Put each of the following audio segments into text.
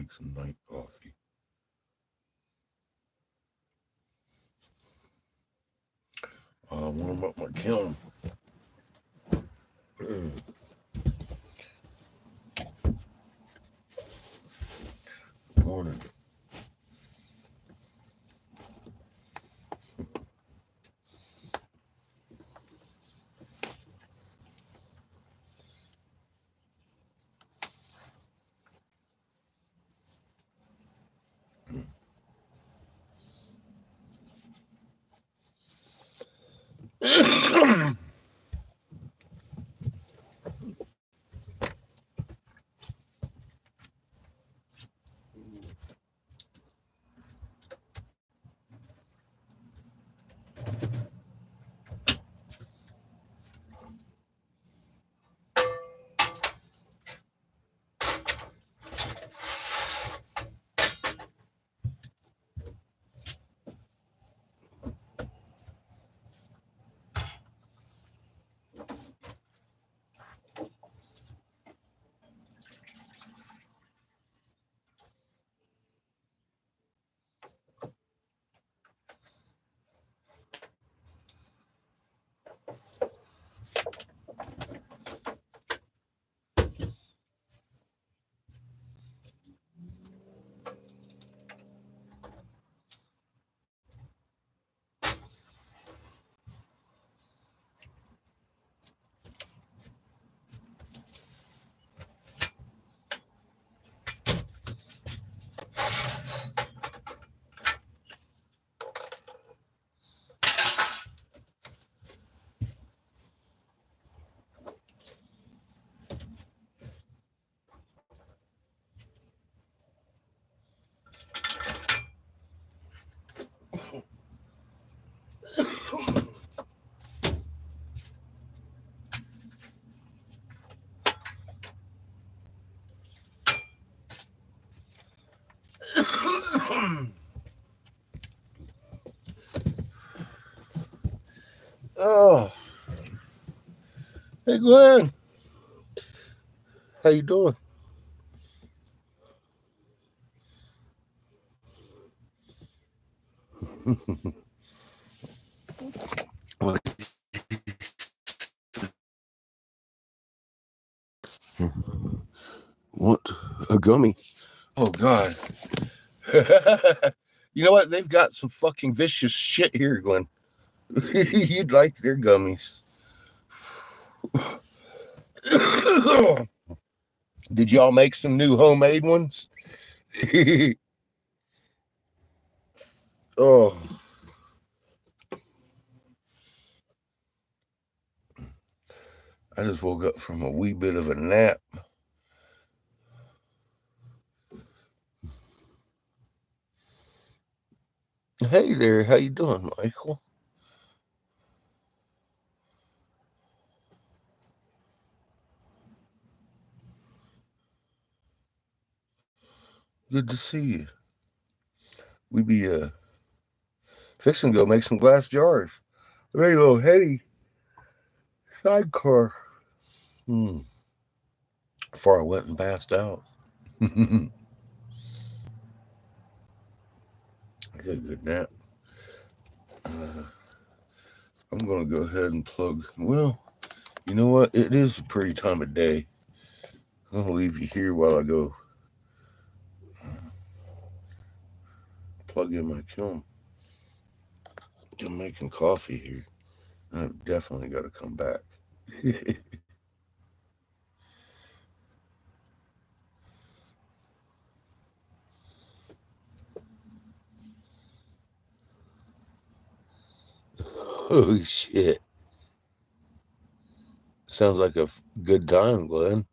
make some night coffee. Warm up my kiln. Morning. Oh, hey Glenn, how you doing? What a gummy! Oh God! You know what? They've got some fucking vicious shit here, Glenn. You'd like their gummies. Did y'all make some new homemade ones? Oh, I just woke up from a wee bit of a nap. Hey there, how you doing, Michael? Good to see you. We be fixing to go make some glass jars. Very little heady sidecar. Hmm. Before I went and passed out. I got a good nap. Uh, I'm gonna go ahead and plug. Well, you know what? It is a pretty time of day. I'm gonna leave you here while I go plug in my kiln. I'm making coffee here. I've definitely got to come back. Holy shit! Sounds like a good time, Glenn.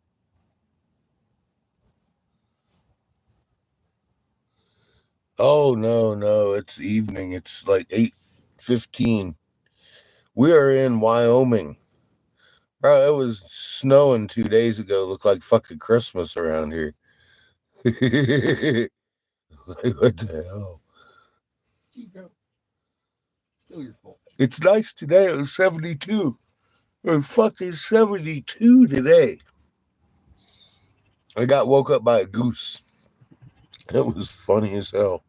Oh no, no, it's evening. It's like 8:15. We are in Wyoming. Bro, it was snowing 2 days ago. Looked like fucking Christmas around here. Like, what the hell? Still your fault. It's nice today. It was 72. It was fucking 72 today. I got woke up by a goose. That was funny as hell.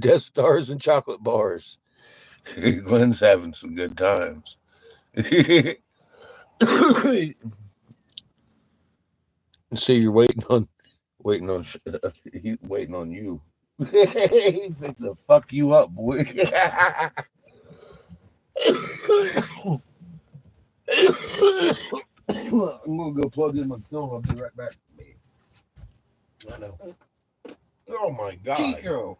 Death stars and chocolate bars. Glenn's having some good times. See, you're he's waiting on you. He's fixing to fuck you up, boy. I'm gonna go plug in my phone. I'll be right back. I know. Oh my god. Chico.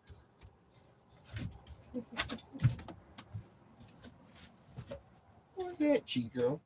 What's that, Chico?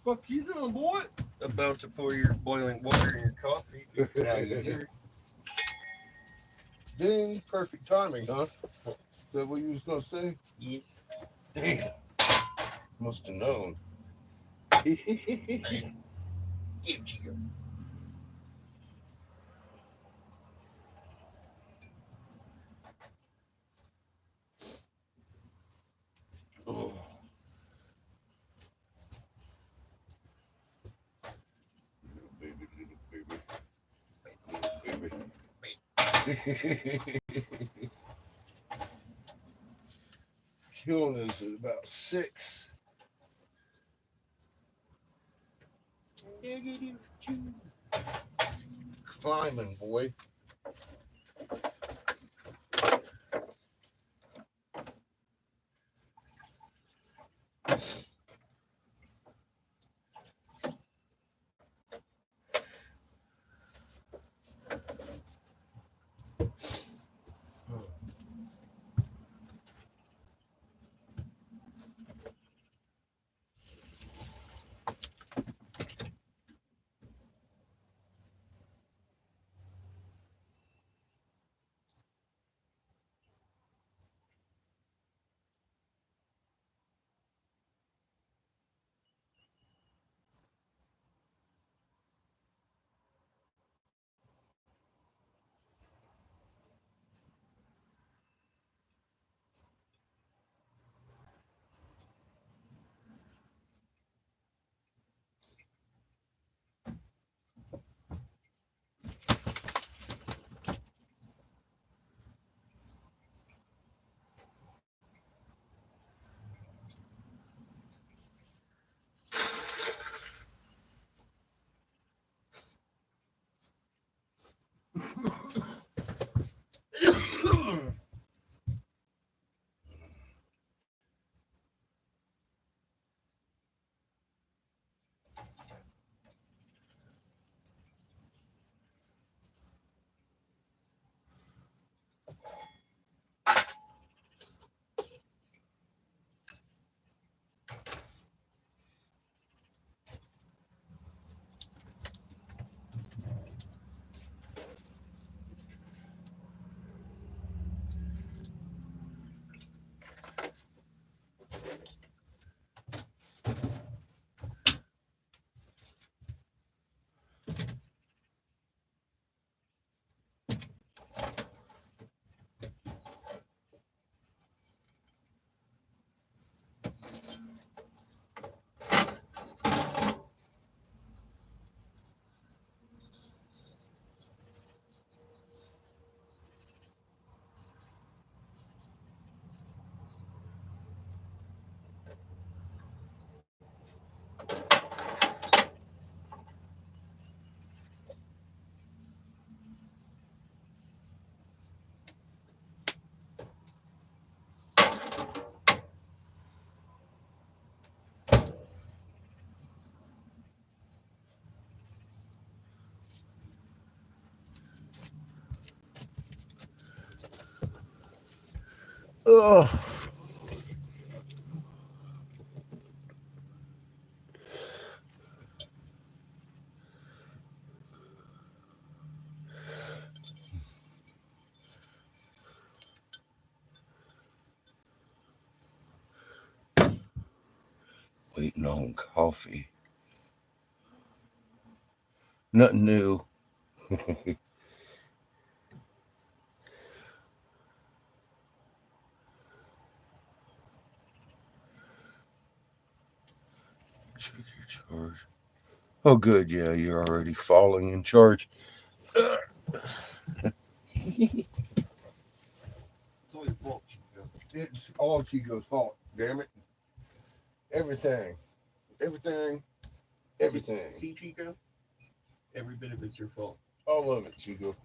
fuck you doing, boy? About to pour your boiling water in your coffee. Now you're here. Ding, perfect timing, huh? Is that what you was gonna say? Yes. Damn, must have known. Get him, Chico. Oh, little baby. Killing us at about 6. Negative 2. Climbing, boy. Oh, waiting on coffee. Nothing new. Check your charge. Oh, good. Yeah, you're already falling in charge. It's all your fault, Chico. It's all Chico's fault. Damn it. Everything. Everything. Everything. See, Chico? Every bit of it's your fault. All of it, Chico.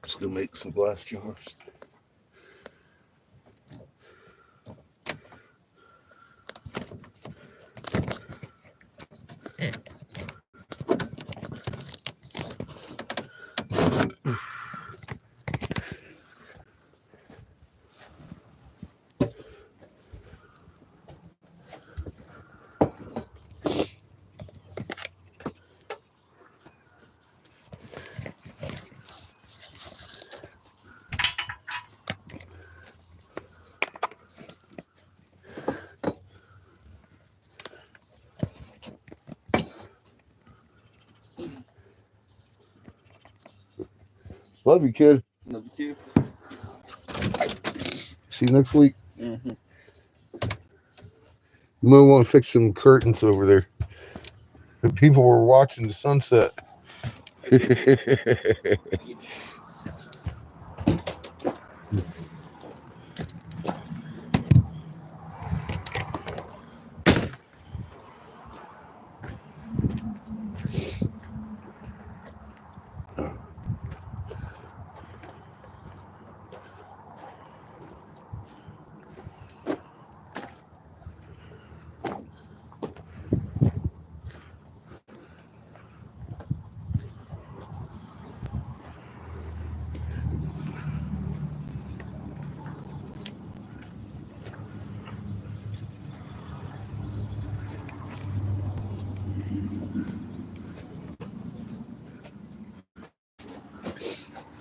Just gonna make some glass jars. Love you, kid. Love you. See you next week. Mm-hmm. You might want to fix some curtains over there. The people were watching the sunset.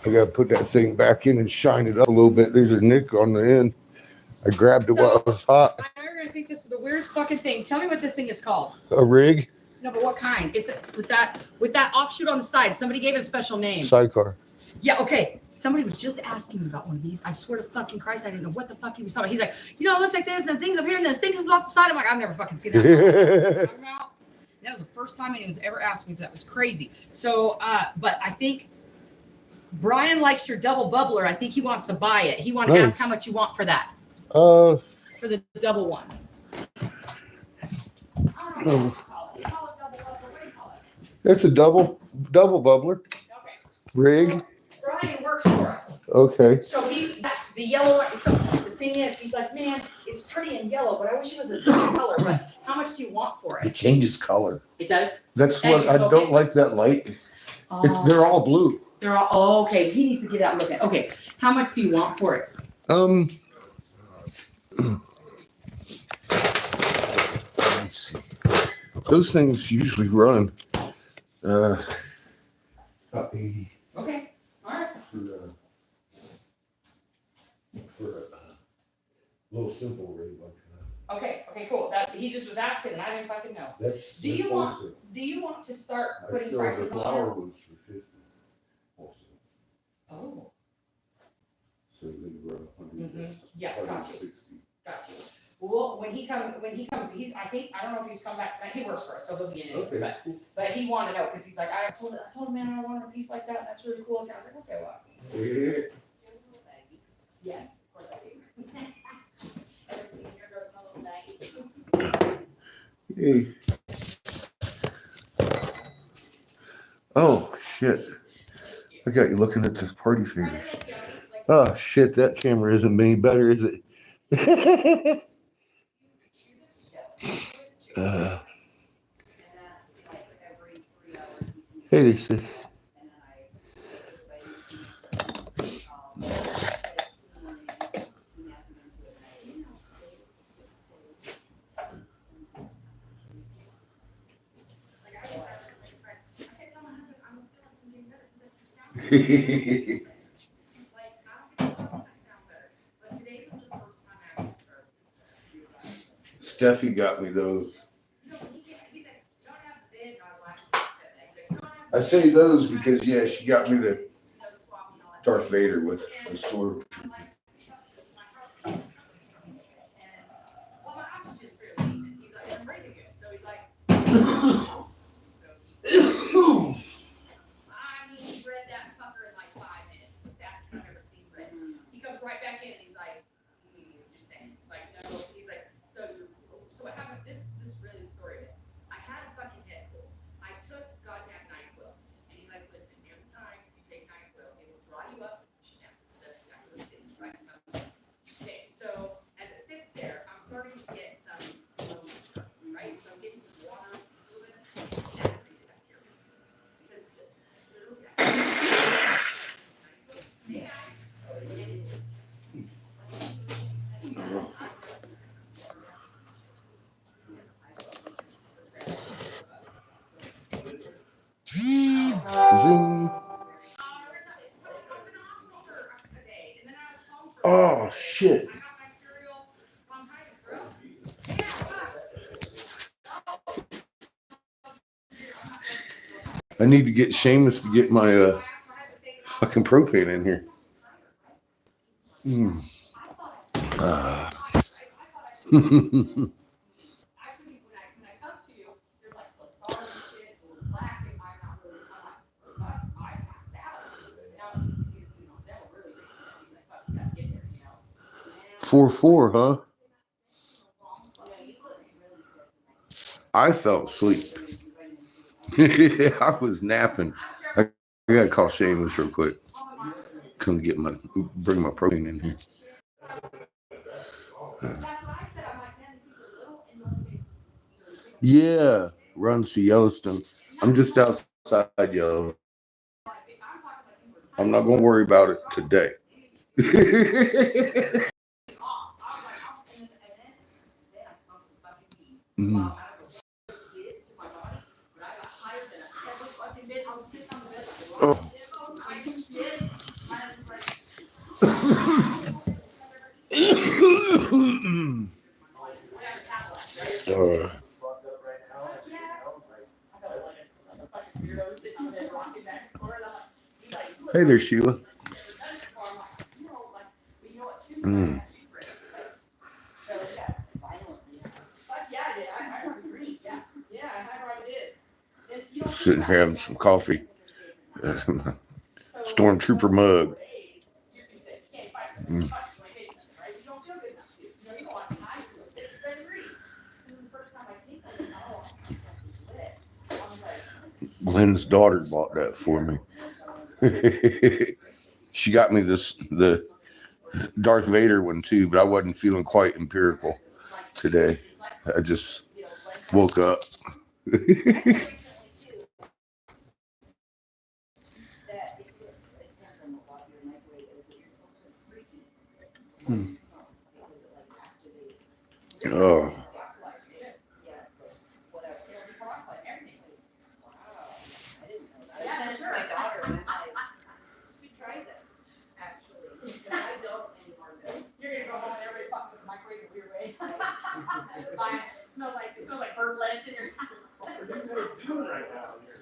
I gotta put that thing back in and shine it up a little bit. There's a nick on the end. I grabbed it while it was hot. I know you're gonna think this is the weirdest fucking thing. Tell me what this thing is called. A rig? No, but what kind? It's with that offshoot on the side. Somebody gave it a special name. Sidecar. Yeah, okay. Somebody was just asking me about one of these. I swear to fucking Christ, I didn't know what the fuck he was talking about. He's like, it looks like this, and then things up here, and then things off the side. I'm like, I've never fucking seen that. That was the first time anyone's ever asked me if that was crazy. So, but I think Brian likes your double bubbler. I think he wants to buy it. He wanted to ask how much you want for that. For the double one. I don't know what you call it. You call it double bubbler. What do you call it? It's a double bubbler. Okay. Rig. Brian works for us. Okay. So the yellow one, so the thing is, he's like, man, it's pretty in yellow, but I wish it was a different color. But how much do you want for It it? changes color. It does? That's what I don't like, that light. They're all blue. They're all, okay. He needs to get out and look at it. Okay. How much do you want for it? Let's see. Those things usually run about 80. Okay. All right. For a little simple rig like that. Okay, cool. He just was asking, and I didn't fucking know. That's Do you want to start putting prices the on flower it? ones for 50 also. Oh. So they run 100. Yeah, got you. 160. Got you. Well, when he comes, I don't know if he's come back tonight. He works for us, so he'll be in it. Okay. But he wanted to know because he's like, I told him, man, I wanted a piece like that. That's really cool. And I was like, okay, well. Yeah. Yes, of course I do. Everything here goes in a little baggie. Hey. Oh shit. I got you looking at this party favors. Oh shit, that camera isn't any better, is it? Hey there, sis. Steffi got me those. I say those because yeah, she got me the Darth Vader with the store. Zoom. Oh shit. I need to get Seamus to get my fucking propane in here. Four, huh? I fell asleep. I was napping. I gotta call Seamus real quick. Come bring my propane in here. Yeah, runs to Yellowstone. I'm just outside Yellowstone. I'm not gonna worry about it today. Mm. Oh. Hey there, Sheila. Mm. Sitting here having some coffee. Stormtrooper mug. Mm. Glenn's daughter bought that for me. She got me the Darth Vader one too, but I wasn't feeling quite empirical today. I just woke up. Oh. It smells like bird lettuce in your house. What are you doing right now here?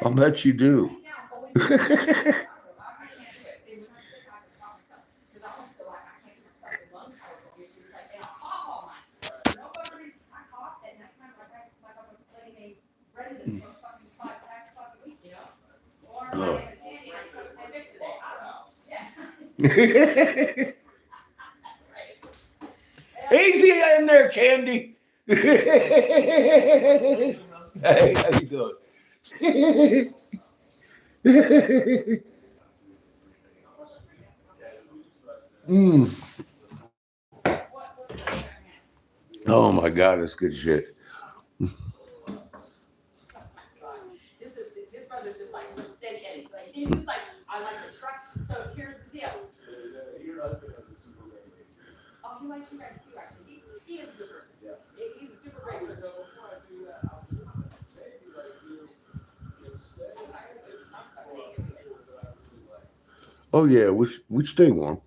I'll bet you do. Oh. there, Candy. Hey, how you doing? Mm. Oh my God, that's good shit. This brother's just like, let's stay Eddie. Like, he's like, I like the truck. So here's the deal. Your husband has a super amazing. Oh, he likes you guys too, actually. He is a good person. Yeah. He's a super great person. Before I do that, I'll just maybe like you stay. Oh yeah, we stay warm.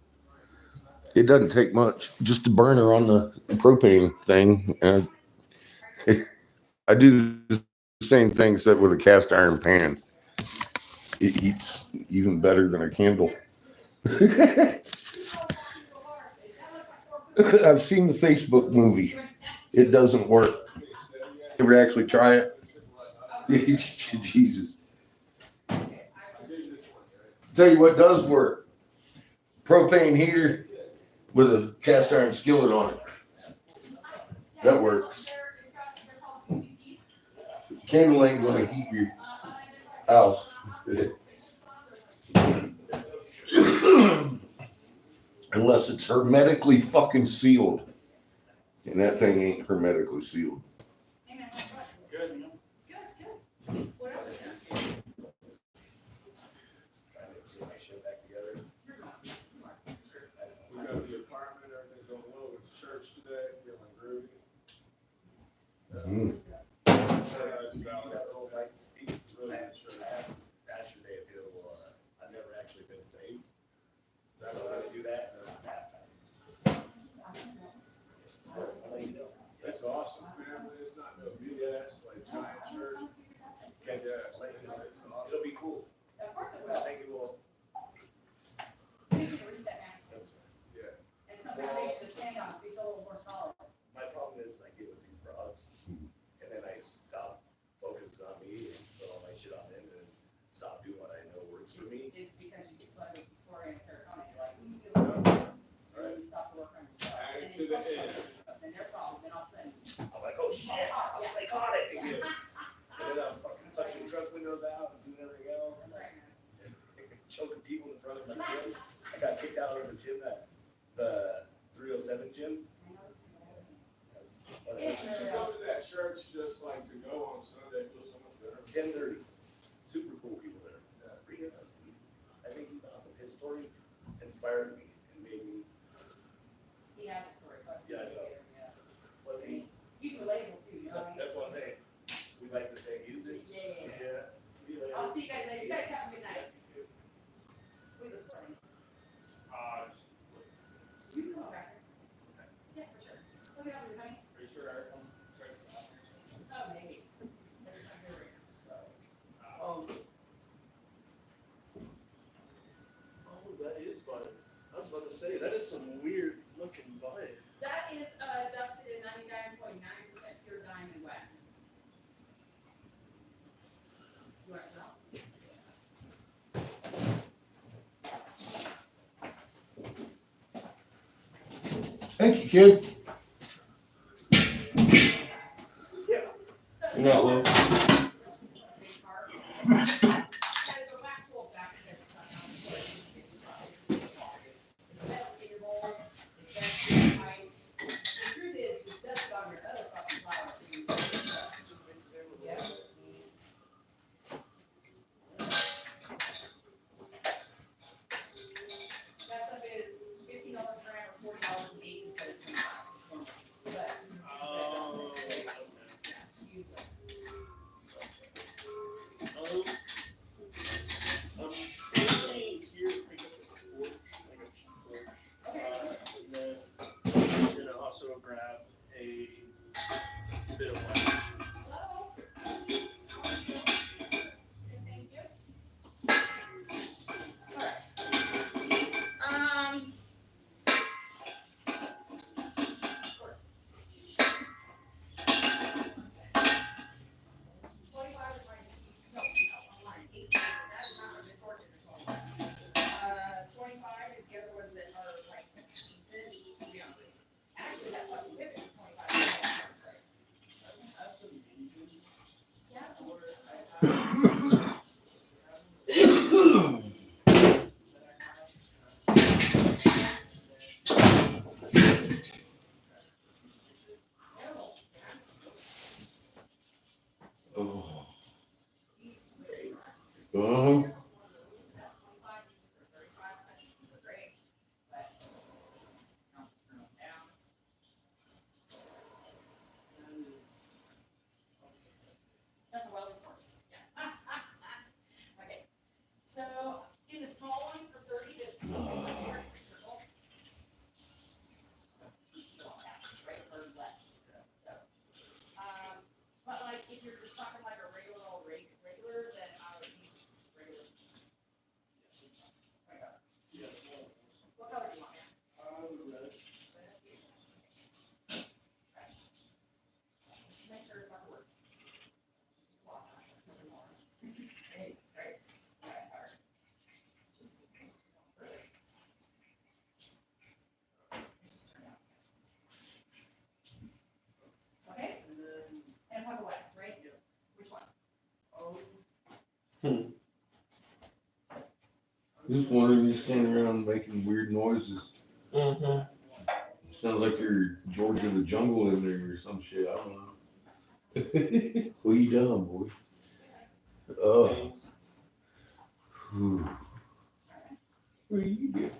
It doesn't take much. Just a burner on the propane thing. I do the same thing except with a cast iron pan. It heats even better than a candle. I've seen the Facebook movie. It doesn't work. Ever actually try it? Jesus. Tell you what does work. Propane heater with a cast iron skillet on it. That works. Candle ain't gonna heat your house. Unless it's hermetically fucking sealed. And that thing ain't hermetically sealed. Good. Good. What else is there? Trying to get my shit back together. We got the apartment, everything's going well with the church today, feeling groovy. Mm. Yesterday, I feel I've never actually been saved. I don't know how to do that, and I'm baptized. I'll let you know. That's awesome, family. It's not no BS, like giant church. Okay, I'll let you know. It'll be cool. Of course it I will. think it will. We need to reset now. Yeah. And sometimes they should stand on so you feel a little more solid. My problem is I get with these broads, and then I stop focusing on me and put all my shit on them, and stop doing what I know works for me. It's because you get flooded with chlorine and serotonin. You're like, you feel good. So you stop to work on yourself. Add And it to the end. then their problem, then all of a sudden. I'm like, oh shit, I'm psychotic again. And then I'm fucking touching truck windows out and doing everything else. That's right, man. Choking people in front of my gym. I got kicked out of the gym, the 307 gym. You should go to that church just like to go on Sunday, feel so much better. 10:30. Super cool people there. I think he's awesome. His story inspired me and made me. He has a story. But Yeah, I know. Plus he's relatable too, you know what I mean? that's one thing. We like the same music. Yeah. See you later. I'll see you guys later. You guys have a good night. We look for him. You can come over back here. Yeah, for sure. Look it over, honey. Are you sure I come check it out? Oh, maybe. There's not here right now. Oh, that is butter. I was about to say, that is some weird looking butter. That is dusted in 99.9% pure diamond wax. You want to smell? Thank you, kid. Yeah. You're not low. Oh. Uh-huh. That's a welding torch. Yeah. Okay. So in the small ones for 30 to right, or less. So, but like if you're just talking like a regular old regular, then I would use regular. What color do you want? Make sure it's not work. Hey, Grace. All right, all right. Okay. And have a wax, right? Which one? Just wondering, you standing around making weird noises. Mm-hmm. Sounds like you're George of the Jungle in there or some shit. I don't know. What you done, boy? Oh. Whew. What do you do?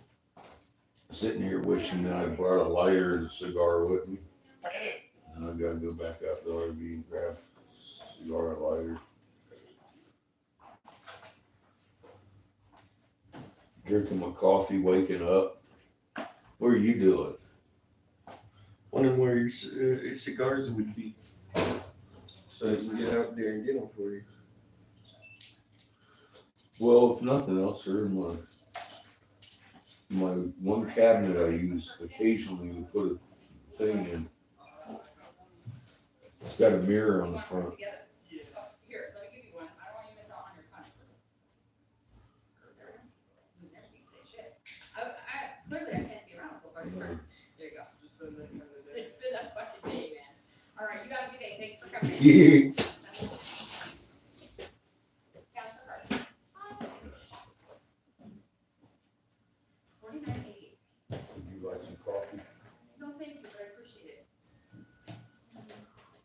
Sitting here wishing that I brought a lighter and a cigar with me. And I gotta go back out to the RV and grab a cigar and lighter. Drinking my coffee, waking up. What are you doing? Wondering where your cigars would be, so I can get out there and get them for you. Well, if nothing else, they're in my one cabinet I use occasionally to put a thing in. It's got a mirror on the front. Here, let me give you one. I don't want you to miss out on your punch. Clearly I can't see around so far. There you go. It's been a fucking day, man. All right, you got a good day. Thanks for coming in. Yeah. Cash or card? $49.80. Would you like some coffee? No, thank you, but I appreciate it.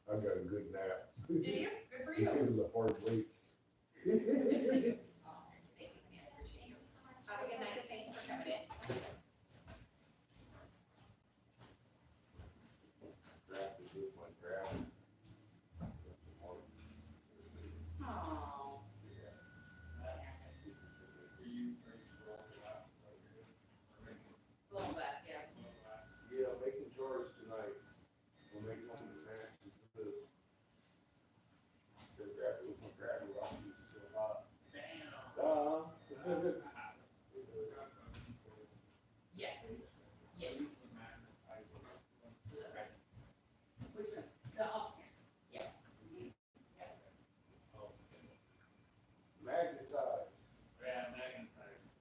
I got a good nap. Did you? Good for you. It was a hard week. Good for you. Oh, thank you, man. I appreciate you. Have a good night. Thanks for coming in. Oh. Little less, yeah. Yeah, making jars tonight. We'll make one of the matches of this. They're grabbing with my grabber while it's still hot. Yes. Yes. Which one? The upstairs. Yes. Magnetized.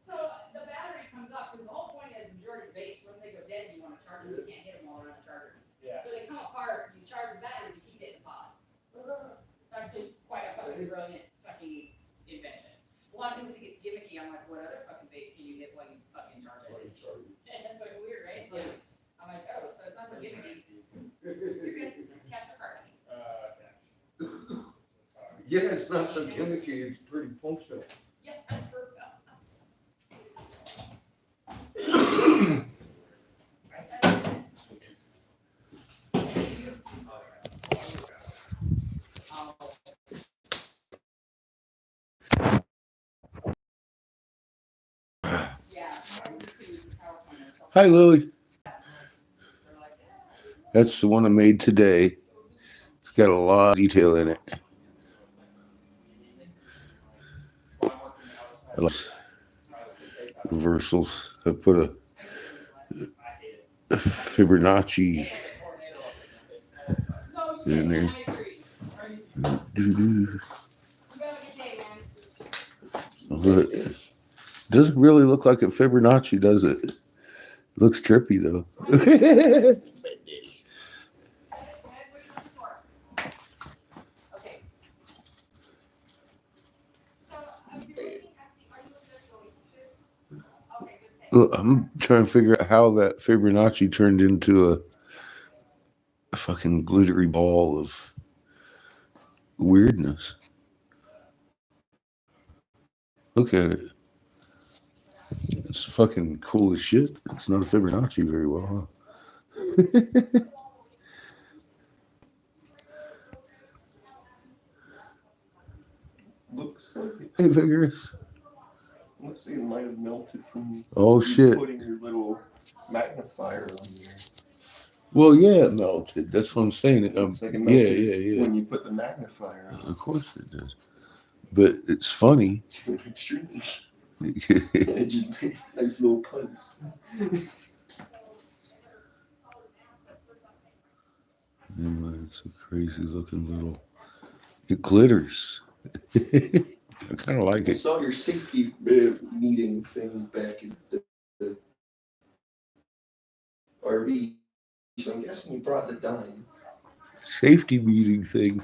So the battery comes up, because the whole point is majority of vapes, once they go dead, you want to charge them, you can't hit them while they're on the charger. Yeah. So they come apart, you charge the battery, you keep it in the pod. It's actually quite a fucking brilliant fucking invention. A lot of people think it's gimmicky. I'm like, what other fucking vape can you hit while you fucking charge it? And that's like weird, right? Yeah. I'm like, oh, so it's not so gimmicky. You're good. Cash or card? Yeah, it's not so gimmicky, it's pretty functional. Yeah, that's perfect. Hi, Lily. That's the one I made today. It's got a lot of detail in it. Reversals. I put a Fibonacci in there. But it doesn't really look like a Fibonacci, does it? It looks trippy though. Look, I'm trying to figure out how that Fibonacci turned into a fucking glittery ball of weirdness. Look at it. It's fucking cool as shit. It's not a Fibonacci very well, huh? Looks like it. Hey, Vigorous. Looks like it might have melted from Oh, you shit. putting your little magnifier on there. Well, yeah, it melted. That's what I'm saying. Looks like it Yeah, melted yeah. when you put the magnifier on. Of course it does. But it's funny. Extremely. Anyway, It just made nice little puns. it's a crazy looking little. It glitters. I kind of like I it. saw your safety meeting thing back in the RV, so I'm guessing you brought the dime. Safety meeting thing.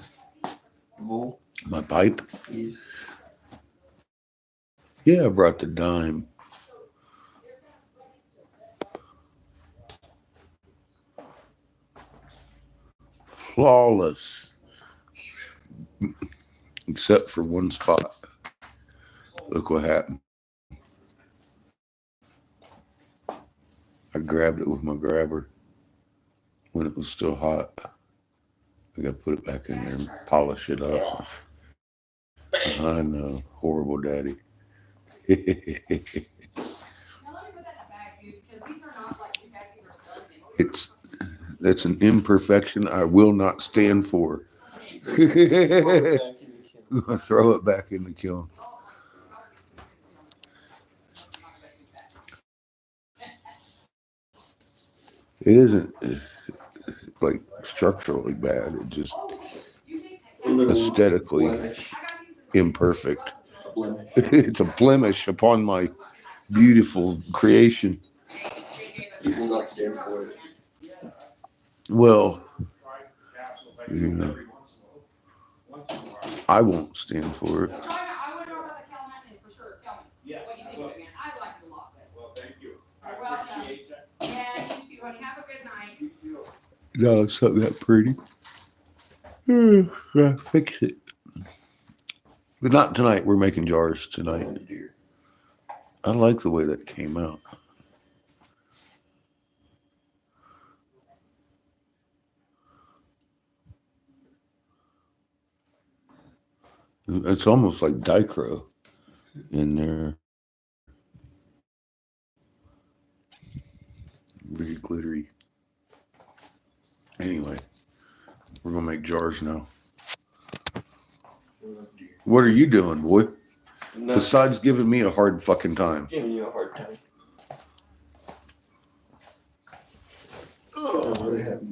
Well, My pipe. yes. Yeah, I brought the dime. Flawless. Except for one spot. Look what happened. I grabbed it with my grabber when it was still hot. I gotta put it back in there and polish it up. I know. Horrible daddy. Now let me put that in a bag, dude, because these are not like the baggies are studs. That's an imperfection I will not stand for. Throw it back in the kiln. It isn't like structurally bad. It just aesthetically imperfect. It's a blemish upon my beautiful creation. You will not stand for it. Well, you know, I won't stand for it. I want to know about the Calabasas for sure. Tell me what you think of it, man. I like it a lot. Well, thank you. I You're welcome. appreciate that. Yeah, you too, honey. Have a good night. You too. No, it's not that pretty. I fix it. But not tonight. We're making jars tonight. Oh, dear. I like the way that came out. It's almost like dichro in there. Really glittery. Anyway, we're gonna make jars now. Oh, dear. What are you doing, boy? No, Besides giving me a hard fucking time. giving you a hard time. I don't really have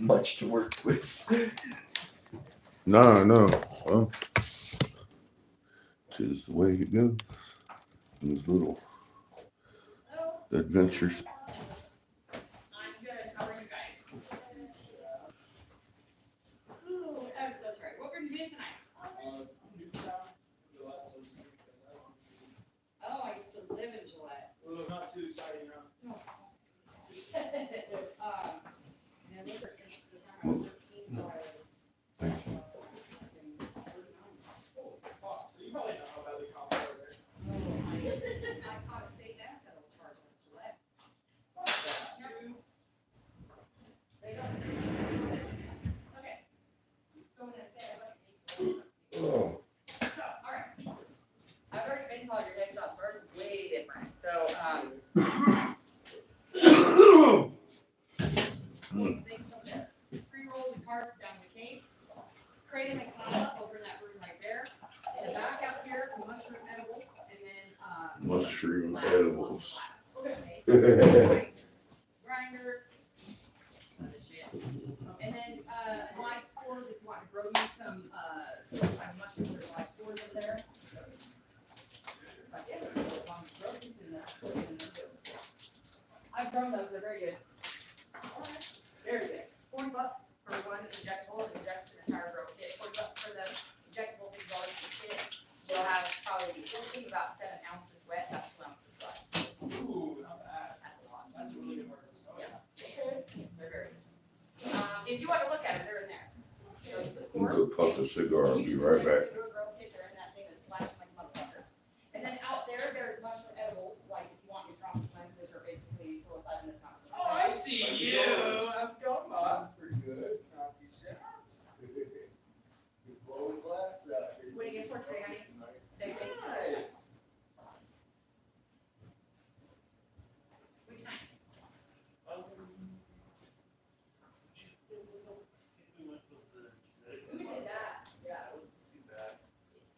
much to work with. No. Well, it's just the way it goes. These little adventures. I'm good. How are you guys? Oh, I'm so sorry. What were you doing tonight? Oh, I used to live in Gillette. Well, not too exciting, huh? Man, those are since the time I was 13, so I was Thank you. Fuck, so you probably know how bad the cops are there. I caught a state down federal charge on Gillette. They don't. Okay. So when I say I wasn't Oh, so, all right. I've already been to all your head shops. Ours is way different. So, things over there. Pre-rolls and carts down the case. Crate and McDonald's over in that room right there. In the back out here, mushroom edibles, and then Mushroom glass, edibles. lots of glass. Pipes, grinders, other shit. And then live spores if you want to grow you some kind of mushrooms or live spores over there. But yeah, as long as grow these in the I've grown those, they're very good. Very good. $40 for one injectable, it injects an entire grow kit. $40 for the injectable big volume kit. You'll have probably, it'll take about 7 ounces wet, that's 2 ounces dry. Ooh, not bad. That's a lot. That's a really good harvest. Oh, Yeah, they're very good. If you want to look at them, they're in there. So you just I'm gonna go puff a cigar. I'll be right back. And then out there, there's mushroom edibles, like if you want your tropical blends, which are basically psilocybin that's not Oh, I see you. How's it going, boss? Pretty good. Not too shabby. You're blowing glass out here. What are you in for today, honey? Same thing. Nice. Which night? We did that. Yeah. That wasn't too bad.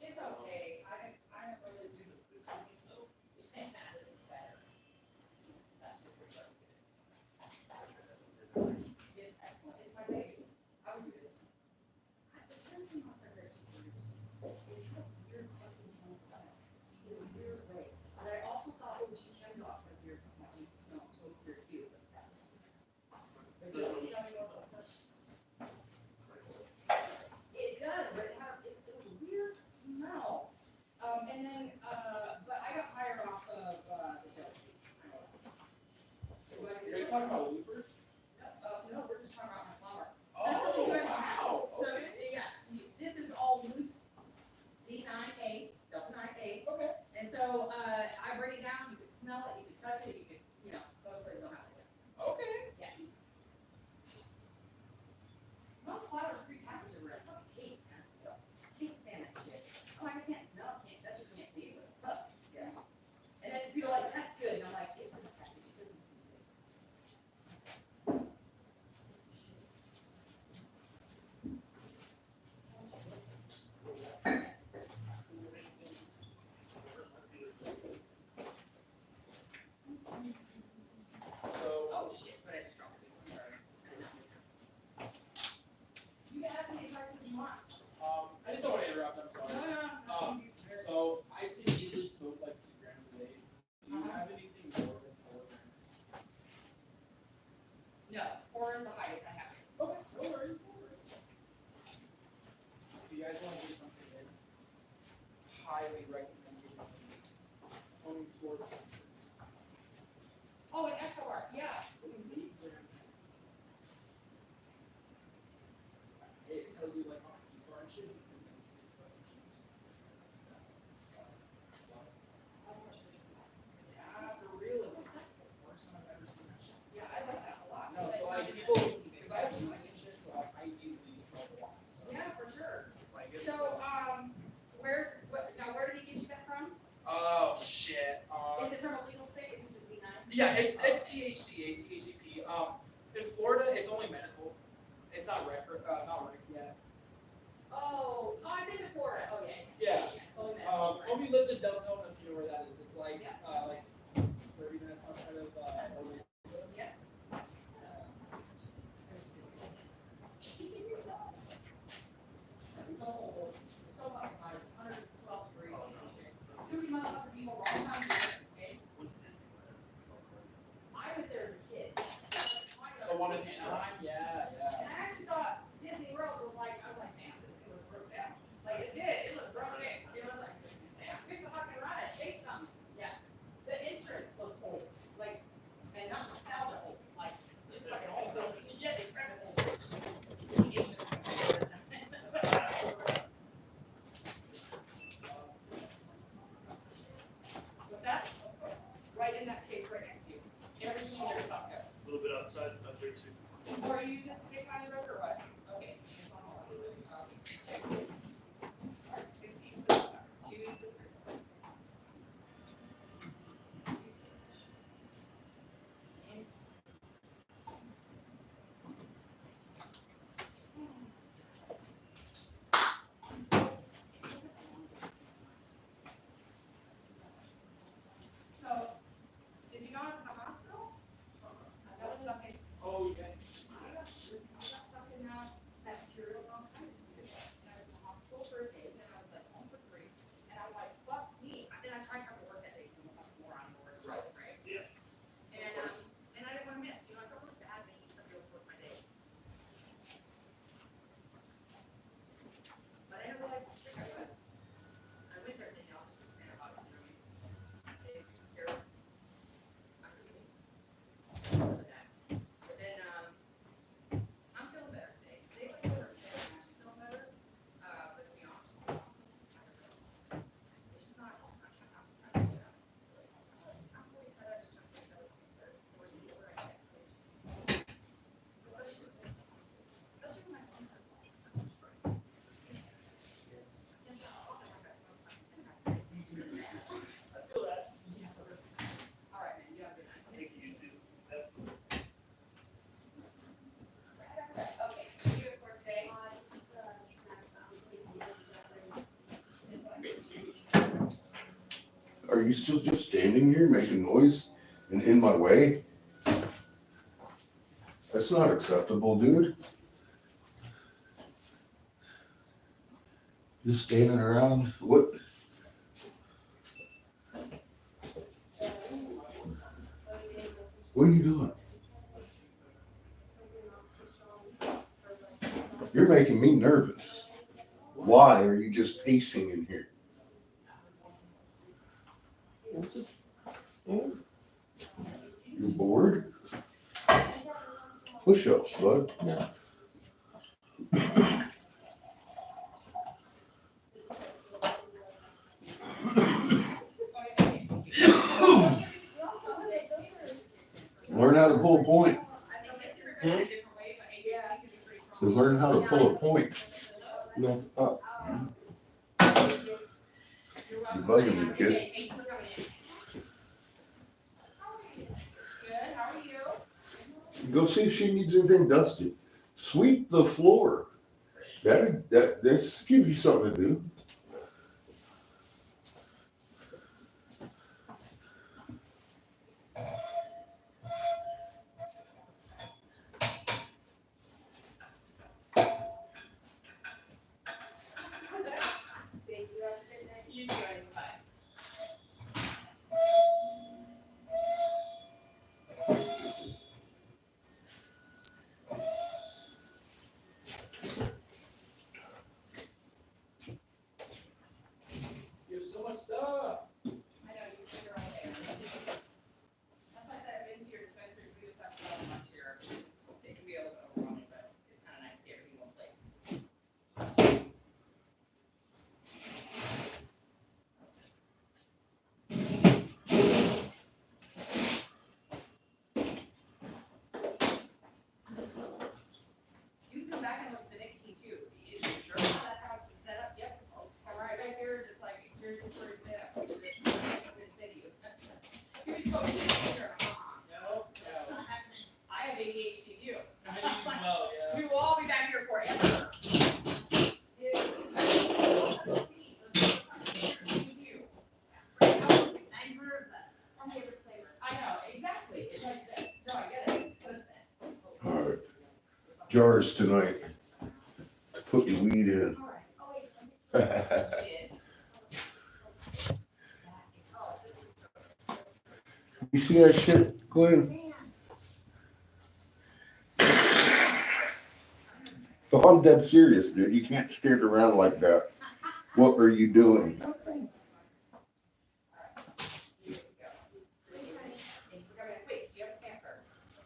It's okay. I don't really do the cookies though. This is better. That's just pretty good. It's excellent. It's my baby. I would do this. It turns in my refrigerator. It has weird fucking smell. In a weird way. But I also thought it was chemmed off for weird fucking smell. So weird too. But you don't know what the first. It does, but it was a weird smell. And then, but I got hired off of the jealousy. You guys talking about loopers? No, we're just talking about my flower. Oh, wow. So, Okay. yeah, this is all loose D9A, Delta 9A. Okay. And so, I bring it down, you can smell it, you can touch it, you can, those places don't have it. Okay. Yeah. Most flowers pre-packaged are red. Fucking hate, man. Can't stand that shit. Oh, I can't smell it, can't touch it, can't see it. But, yeah. And then people are like, that's good. And I'm like, it's in the package, it doesn't seem good. So, Oh, shit, but I just dropped it. Sorry. You can ask me any questions you want. I just don't want to interrupt. I'm sorry. No. So I can easily smoke like 2 grams a day. Do you have anything more than 4 grams? No, 4 is the highest I have. Okay, no worries, no worries. If you guys want to do something, then highly recommend owning Florida centers. Oh, an Escobar, yeah. It's 8 grams. It tells you like how many bar inches it's in the same juice. Yeah, for real, it's like the first time I've ever seen that shit. Yeah, I like that a lot. No, so like people, because I have roots and shit, so like I easily smoke a lot. So Yeah, for sure. like it's So, where did he get you that from? oh shit. Is it from a legal state? Is it just B9? Yeah, it's THCA, THCP. In Florida, it's only medical. It's not rec yet. Oh, I've been to Florida. Oh, yeah. Yeah. It's only medical, right? Homie lives in Deltona, if you know where that is. It's like Yeah. like 30 minutes outside of Orlando. Yeah. So fucking hot. It's 112 degrees. Two motherfucking people wrong time. Okay. Are you still just standing here making noise and in my way? That's not acceptable, dude. Just standing around. What? What are you doing? You're making me nervous. Why are you just pacing in here? You're bored? Push-ups, bud. Yeah. Learn how to pull a point. Hmm? So learn how to pull a point. No. You're bugging me, kid. Good, how are you? Go see if she needs anything dusted. Sweep the floor. That's give you something to do. You doing fine. You have so much stuff. I know, you can figure out there. That's why I said I've been to your dispensary, we just have to go much here. It can be a little bit overwhelming, but it's kind of nice to see everything in one place. You can come back and look at the nicotine too. Is you sure that's how it's set up? Yep. I'll come right back there, just like experience it for yourself. No, no. I have ADHD too. We will all be back here forever. I know, exactly. It's like that. No, I get it. All right. Jars tonight. Put your weed in. You see that shit, Glenn? Oh, I'm dead serious, dude. You can't stand around like that. What are you doing?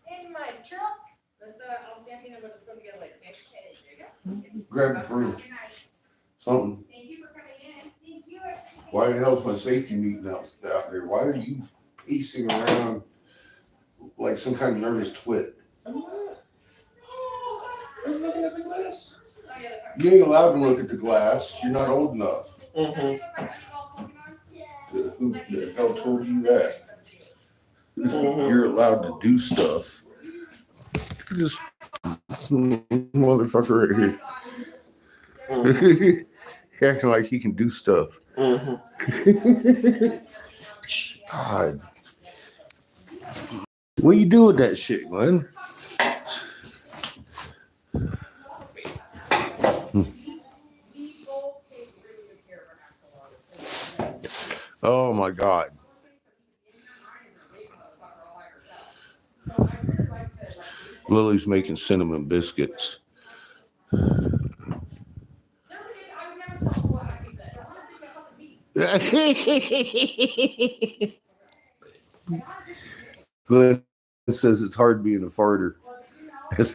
In my truck. I'll stamp you and we'll just put them together later, okay? There you go. Grab a broom. Something. Thank you for coming in. Thank you. Why the hell's my safety meeting out there? Why are you pacing around like some kind of nervous twit? I'm not. I was looking at the glass. You ain't allowed to look at the glass. You're not old enough. Mm-hmm. Who the hell told you that? Mhm. You're allowed to do stuff. This motherfucker right Mm-hmm. here. Acting like he can do stuff. Mm-hmm. God. What do you do with that shit, Glenn? Oh my God. Lily's making cinnamon biscuits. Glenn says it's hard being a farter. As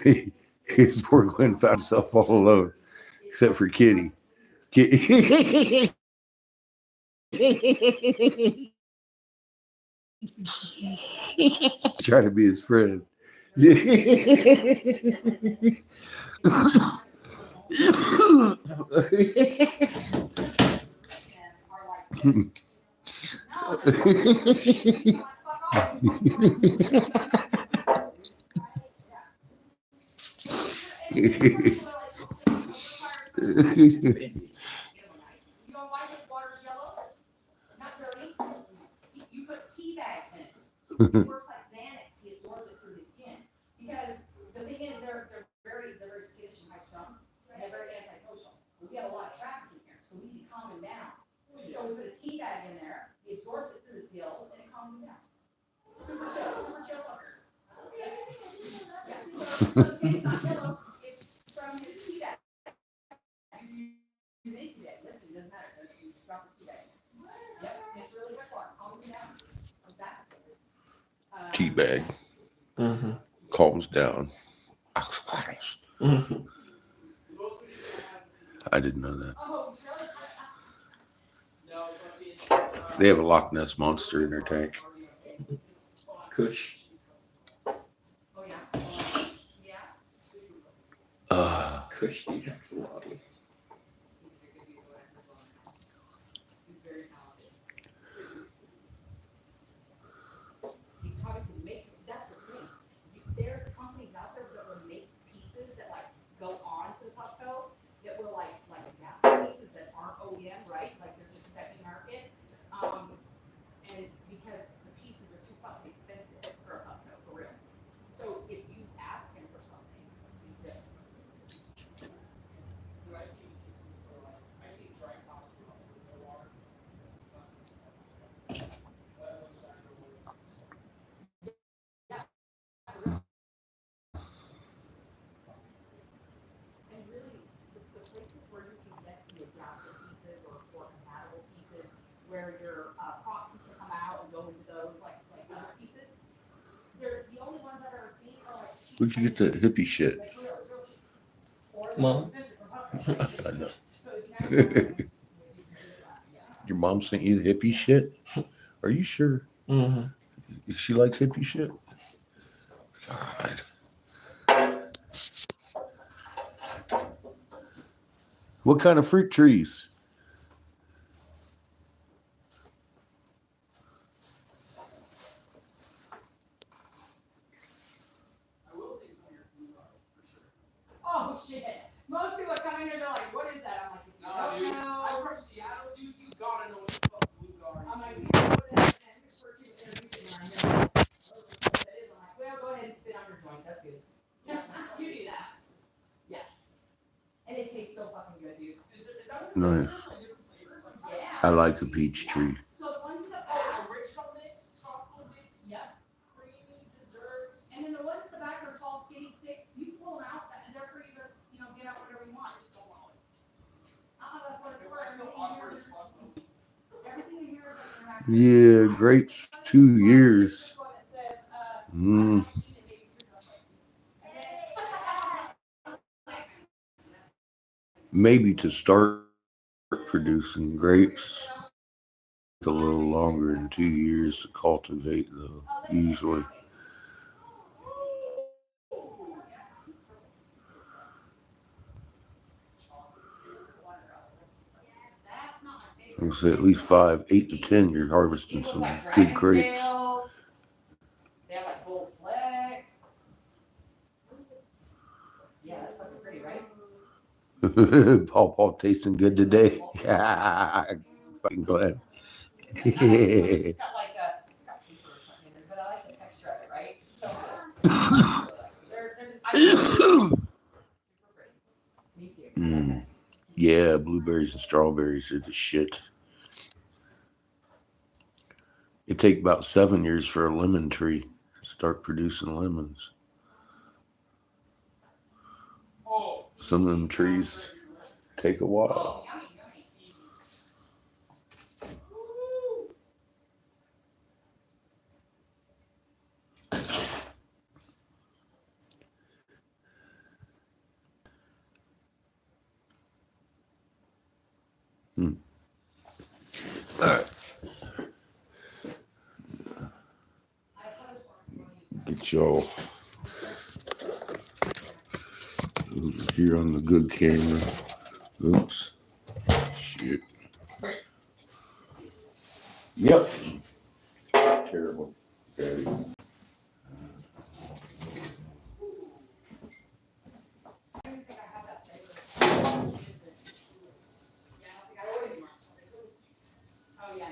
his poor Glenn found himself all alone, except for Kitty. Trying to be his friend. tea bags in it. It works like Xanax. He absorbs it through his skin. Because the thing is, they're very skittish and high strung, and they're very antisocial. We have a lot of trafficking here, so we need to calm him down. So we put a tea bag in there. He absorbs it through his gills, and it calms him down. Super chill fucker. Yeah. So the taste not yellow. It's from his tea bag. You use any tea bag. Listen, it doesn't matter. You just drop the tea bag. Yep. It's really good for him. Calms him down. Exactly. Tea bag Mm-hmm. calms down. Mm-hmm. I didn't know that. Oh, really? No, but They have a Loch Ness monster in their tank. Kush. Oh, yeah. Yeah. Kush the axolotl. He's very talented. He probably can make, that's the thing. There's companies out there that will make pieces that like go on to the Costco that will like adapt pieces that aren't OEM, right? Like they're just second market. And because the pieces are too fucking expensive for a Costco, for real. So if you asked him for something, he did. I've seen pieces for like, I've seen dry tops for like no water, $7. Those are really- And really, the places where you can get the adapted pieces or compatible pieces, where your proxies can come out and go into those like other pieces, they're the only ones I've ever seen are like cheap. Where'd you get that hippie shit? Like real cheap. Or they're Mom. expensive from Costco, right? I know. So if you have to do some good glasses, yeah. Your mom sent you the hippie shit? Are you sure? Mm-hmm. She likes hippie shit? God. What kind of fruit trees? I will take some of your food on for sure. Oh shit. Most people come in here, they're like, what is that? I'm like, if you don't Dude, know. I'm from Seattle, dude. You gotta know what the fuck blue are. I'm like, you know what that is? And this person is introducing me. I'm like, oh, what that is? I'm like, well, go ahead and spit on your joint. That's good. You do that. Yeah. And it tastes so fucking good, dude. Is that what Nice. is like different flavors? Like Yeah. I like a peach tree. So the ones in the back. original mix, tropical mix, Yep. creamy desserts. And then the ones in the back are tall, skinny sticks. You pull them out, and they're free to, get out whatever you want. I just don't want like That's what it's for. no awkward as fuck. Everything in here is like Yeah, grapes, 2 years. Maybe to start producing grapes. A little longer than 2 years to cultivate, though, usually. I say at least 5, 8 to 10, you're harvesting some good grapes. They have like gold fleck. Yeah, that's fucking pretty, right? Paul tasting good today. Fucking glad. It's got like it's got paper or something in there, but I like the texture of it, right? So super pretty. Me too. Yeah, blueberries and strawberries are the shit. It takes about 7 years for a lemon tree to start producing lemons. Oh, Some of them trees take a while. Yummy, yummy. All right. Get y'all here on the good camera. Oops. Shit. Yep. Terrible. Okay. Oh yeah.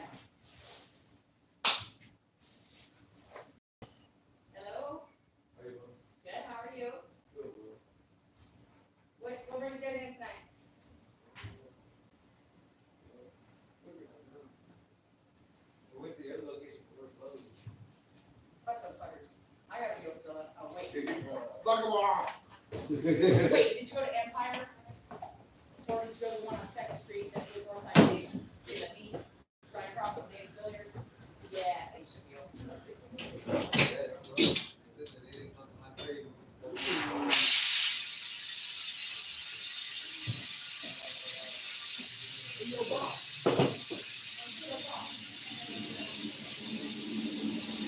Fuck 'em all. Wait, did you go to Empire? Or did you go to the one on Second Street that's the north side of the east side across from Dave's Billiard? Yeah, they should be open.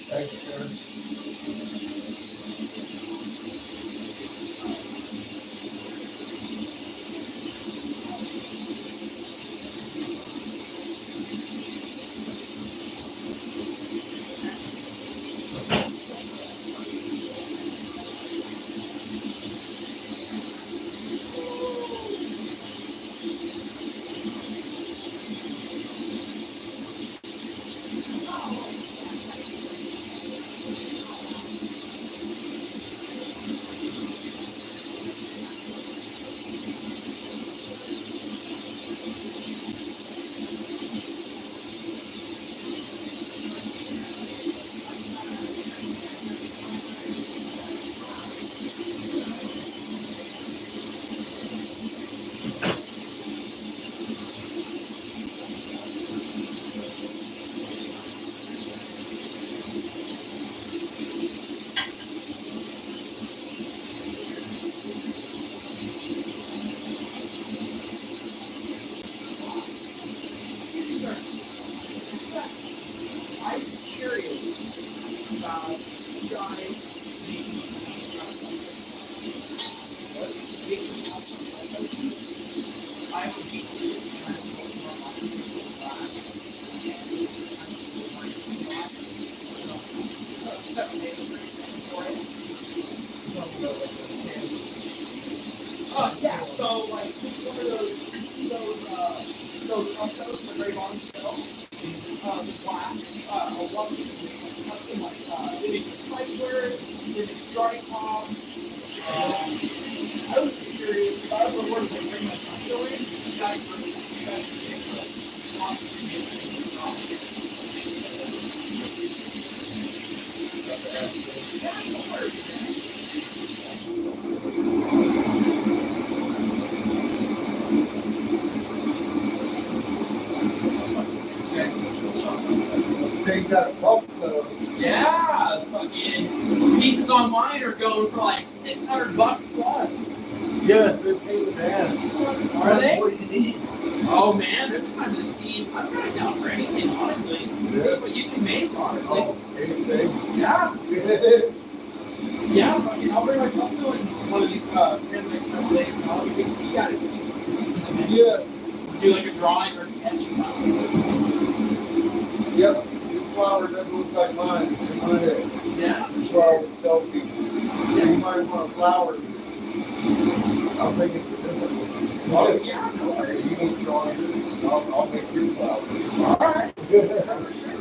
Thank you, sir. I'm curious about you guys. I would be yeah, so like one of those uncos, the very bottom shelf, the black, a lot of custom like living spicewares, living starting pots. I was curious if I was the word like bring my taco in, you guys were So you got a buffalo. yeah, fucking pieces online are going for like $600 plus. Yeah, they're pain in the ass. Are they? What do you need? Oh man, they're trying to see. I'm kind of down for anything, honestly. See what you can make, honestly. Oh, anything. Yeah, yeah. Fucking, I'll bring my buffalo in one of these in the next couple days, and I'll take a peek at it, see some dimensions. Yeah. Do like a drawing or a sketch or something. Yep. Your flower doesn't look like mine in my head. Yeah. That's why I always tell people. So you might want a flower. I'll make it different. Oh, yeah, no So worries. you need to draw yours, and I'll make your flower. All right. Yeah, for sure.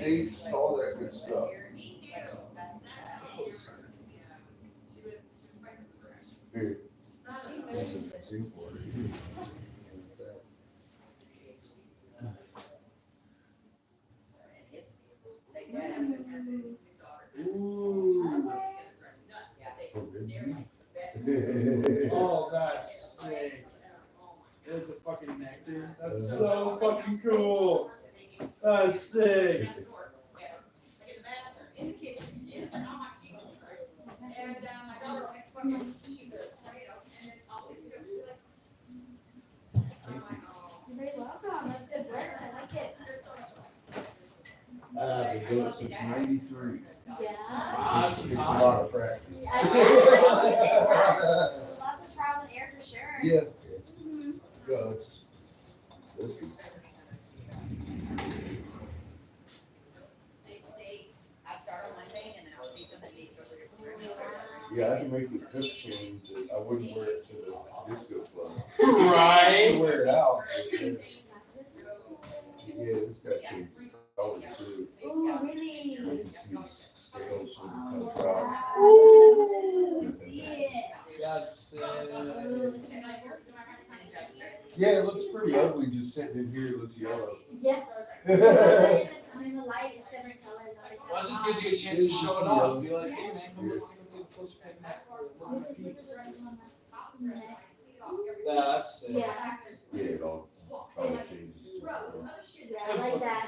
dates, and all that good stuff. Here. Oh, that's sick. It's a fucking nectar. That's so fucking cool. That's sick. You're very welcome. That's good work. I like it. I've been doing it since '93. Yeah. Awesome It's a time. lot of practice. Lots of trial and error for sure. Yeah. Mhm. No, this is. I start on Monday and then I'll see something that needs to go for different. Yeah, I can make the cook change. I wouldn't wear it to the disco club. Right? I wear it out. Yeah, this got changed color too. Ooh, really? You can see scales when it comes out. Ooh, see it. That's sick. Yeah, it looks pretty ugly just sitting in here. It looks yellow. Yeah. I mean, the light is different colors. I like that. Well, it just gives you a chance to show it off. Be like, hey man, come on, take a closer peek at that piece. Yeah, that's sick. Yeah. Yeah, it all color changes. Yeah, I like that.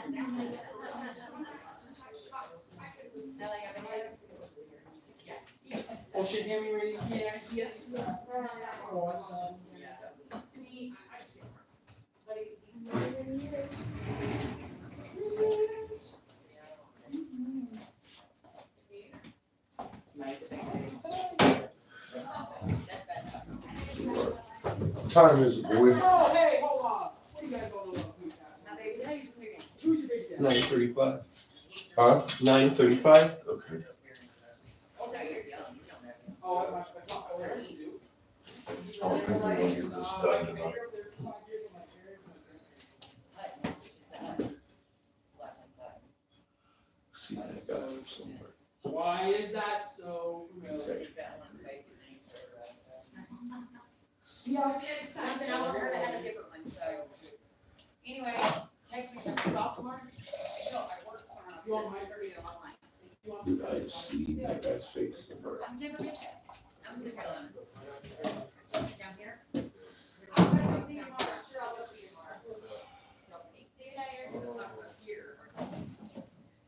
Well, shit, hand me ready. Yeah. Awesome. Nice. What time is it, boy? Oh, hey, hold on. What are you guys going on? Who's your big dad? 9:35. Huh? 9:35. Okay. Oh, I already do. I don't think we're gonna get this done tonight. See, I got it somewhere. Why is that so familiar? Something I want her to have a different one, so. Anyway, text me something off tomorrow. So I work tomorrow. You want my online. Dude, I see that guy's face. I've never been there. I'm just real down here. I'll try to go see you tomorrow. I'm sure I'll go see you tomorrow. See you later. I'm up here.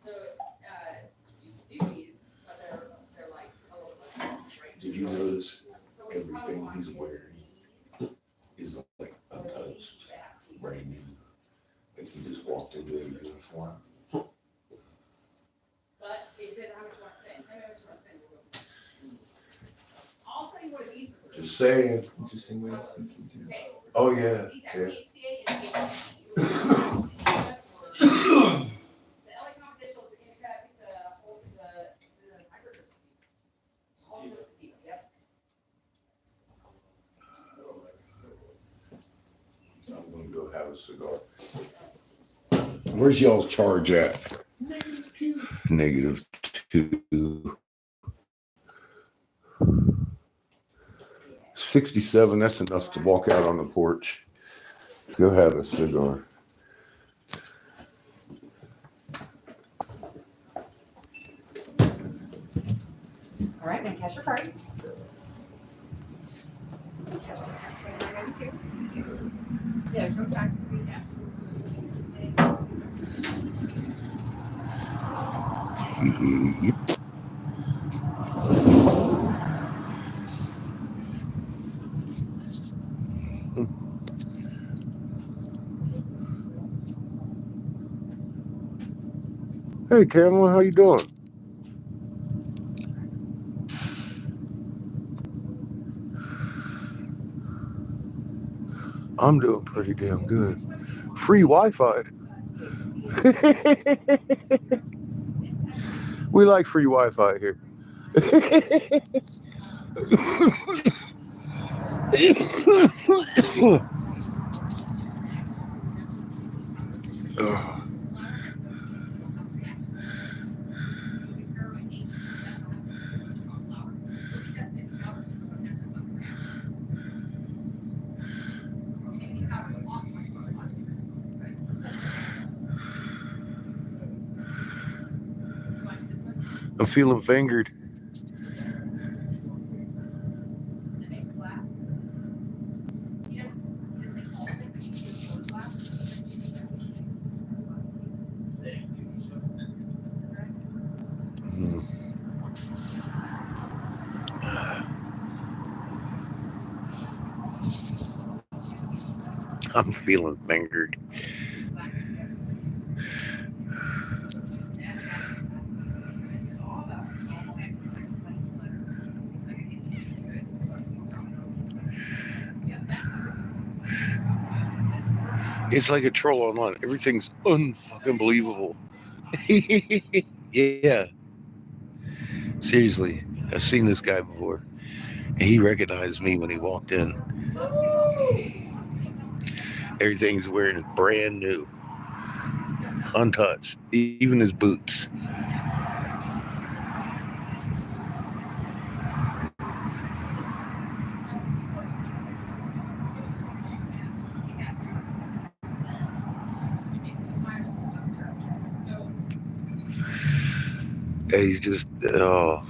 So, you do these, but they're like a little less. Did you notice everything he's wearing is like untouched, brand new? Like he just walked into a uniform. But it depends how much you want to spend. Tell me how much you want to spend. We'll go. I'll tell you what it is. Just saying. Interesting way of speaking too. Okay. Oh yeah, These yeah. have THCA and THC. The LA Confidential is the indica, the whole, the microdose. All of this sativa, yep. I'm gonna go have a cigar. Where's y'all's charge at? -2. 67, that's enough to walk out on the porch. Go have a cigar. All right, gonna cash your card. Cash discount 29.92. Yeah, there's no tax for you now. Hey Tamara, how you doing? I'm doing pretty damn good. Free Wi-Fi. We like free Wi-Fi here. I'm feeling fingered. Hmm. I'm feeling fingered. It's like a troll online. Everything's unfucking believable. Yeah. Seriously. I've seen this guy before. And he recognized me when he walked in. Everything's wearing brand new, untouched, even his boots. And he's just, oh,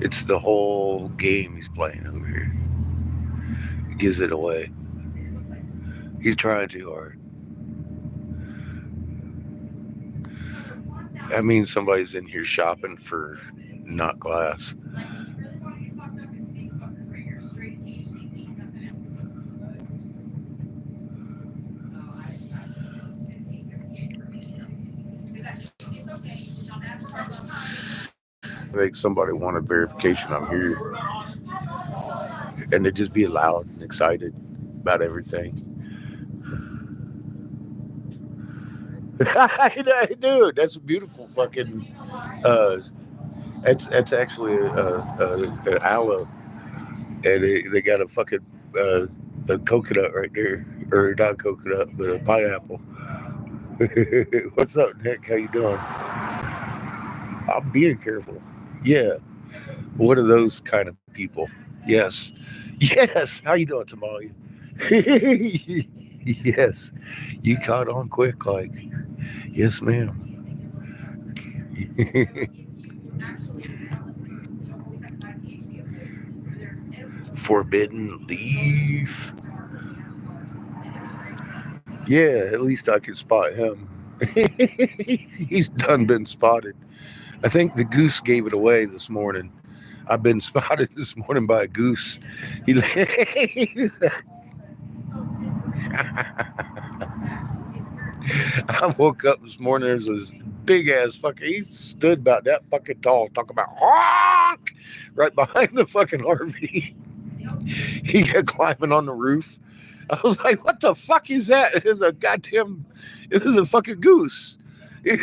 it's the whole game he's playing over here. He gives it away. He's trying too hard. That means somebody's in here shopping for not glass. Make somebody want a verification I'm here. And they just be loud and excited about everything. Dude, that's a beautiful fucking. That's actually an aloe, and they got a fucking a coconut right there, or not coconut, but a pineapple. What's up, Nick? How you doing? I'm being careful. Yeah, one of those kind of people. Yes, yes. How you doing, Tamale? Yes, you caught on quick, like yes, ma'am. Forbidden leaf. Yeah, at least I could spot him. He's done been spotted. I think the goose gave it away this morning. I've been spotted this morning by a goose. He, I woke up this morning. There's this big ass fucking. He stood about that fucking tall. Talk about honk right behind the fucking RV. He got climbing on the roof. I was like, "What the fuck is that?" It was a goddamn. It was a fucking goose. I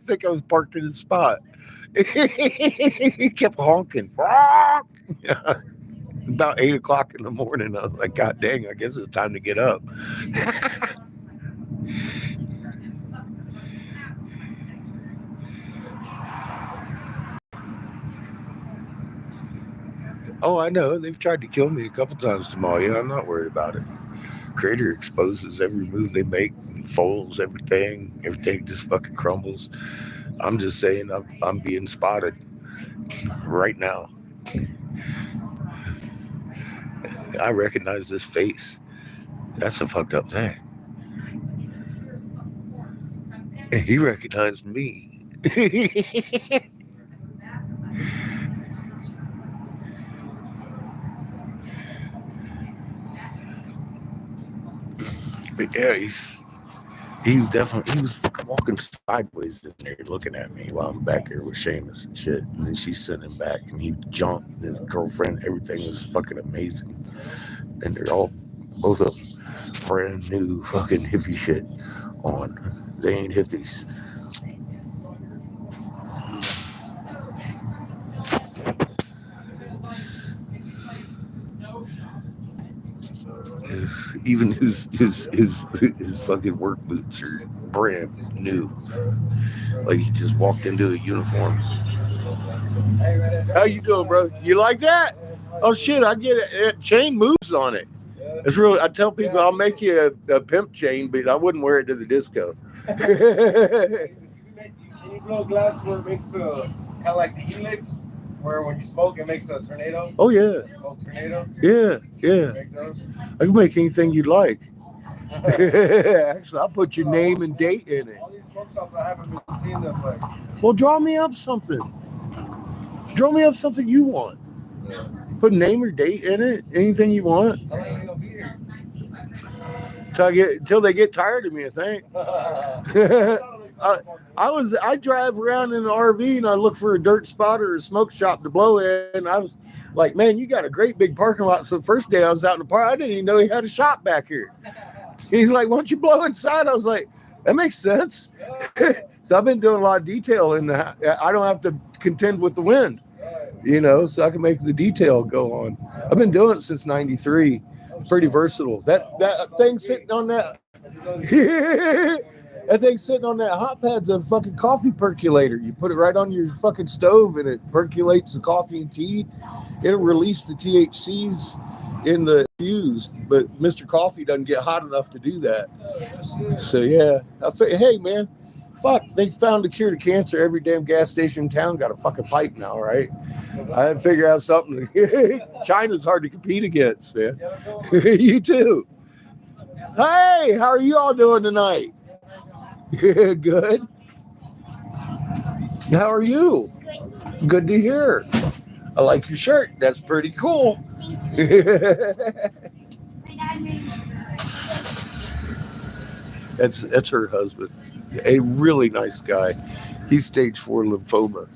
think I was parked in the spot. He kept honking. Honk! About 8 o'clock in the morning, I was like, "God dang! I guess it's time to get up." Oh, I know. They've tried to kill me a couple times tomorrow. Yeah, I'm not worried about it. Creator exposes every move they make, and folds everything. Everything just fucking crumbles. I'm just saying, I'm being spotted right now. I recognize this face. That's a fucked up thing. And he recognized me. But yeah, he was fucking walking sideways in there looking at me while I'm back here with Seamus and shit. And then she sent him back and he jumped his girlfriend. Everything was fucking amazing. And they're all both of them brand new fucking hippie shit on. They ain't hippies. Even his fucking work boots are brand new. Like he just walked into a uniform. How you doing, bro? You like that? Oh shit, I get it. Chain moves on it. It's real. I tell people I'll make you a pimp chain, but I wouldn't wear it to the disco. blow glass where it makes a kind of like the helix, where when you smoke it makes a tornado? Oh yeah, Smoke tornado? yeah, yeah. Make those? I can make anything you'd like. Actually, I'll put your name and date in it. All these smoke shops, I haven't been seeing them. Like, Well, draw me up something. Draw me up something you want. Put name or date in it. Anything you want. how long are you gonna be here? Till they get tired of me, I think. I drive around in an RV and I look for a dirt spot or a smoke shop to blow in. I was like, man, you got a great big parking lot. So the first day I was out in the park, I didn't even know he had a shop back here. He's like, why don't you blow inside? I was like, that makes sense. So I've been doing a lot of detail in that. I don't have to contend with the wind, so I can make the detail go on. I've been doing it since '93. Pretty versatile. That thing sitting on that that thing sitting on that hot pad's a fucking coffee percolator. You put it right on your fucking stove and it percolates the coffee and tea. It'll release the THCs in the fused, but Mr. Coffee doesn't get hot enough to do that. So yeah, hey man, fuck, they found a cure to cancer. Every damn gas station in town got a fucking pipe now, right? I had to figure out something. China's hard to compete against, man. You too. Hey, how are you all doing tonight? Good. How are you? Good to hear. I like your shirt. That's pretty cool. That's her husband. A really nice guy. He's stage 4 lymphoma.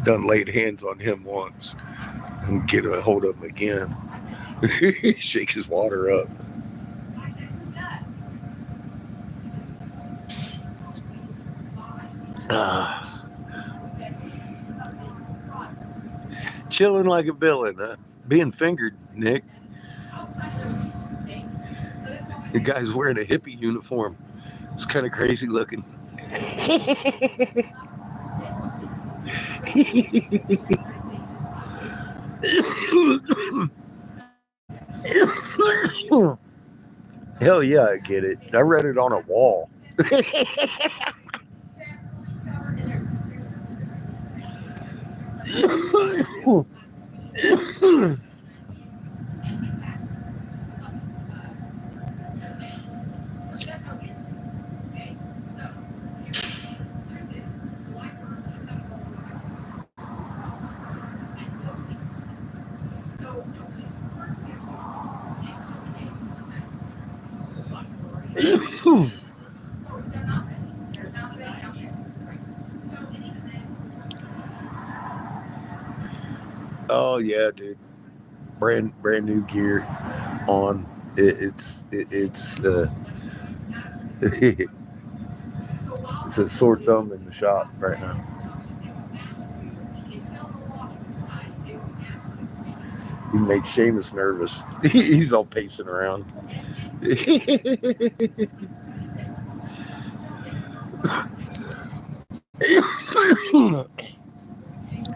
Done laid hands on him once. And get a hold of him again. Shake his water up. Chilling like a villain, huh? Being fingered, Nick. The guy's wearing a hippie uniform. It's kind of crazy looking. Hell yeah, I get it. I read it on a wall. Oh yeah, dude. Brand new gear on. It's it's a sore thumb in the shop right now. He made Seamus nervous. He's all pacing around.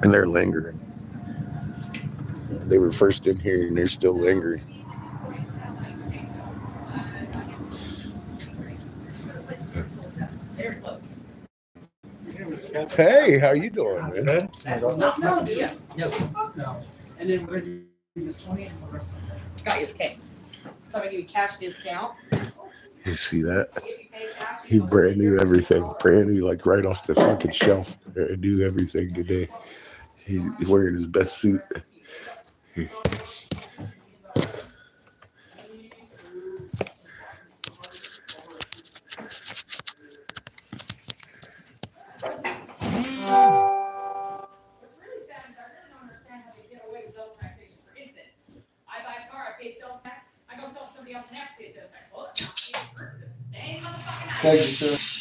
And they're lingering. They were first in here and they're still lingering. Hey, how you doing, man? No, yes. No. No. And then we're gonna do this 20 and the rest of it. Got you. Okay. So I give you cash discount. You see that? He brand new everything. Brand new, like right off the fucking shelf. New everything today. He's wearing his best suit. What's really sad is I really don't understand how they get away with double taxation. For instance, I buy a car, I pay sales tax, I go sell somebody else and have to pay sales tax. Well, it's not the same motherfucking night. Thank you, sir.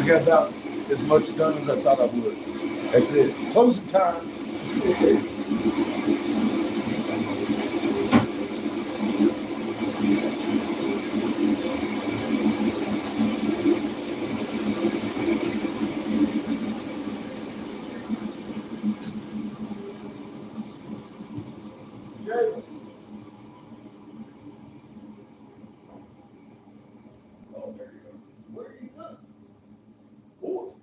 I got about as much done as I thought I would. That's it. Closing time. Oh, there you go. Where are you going? Boy.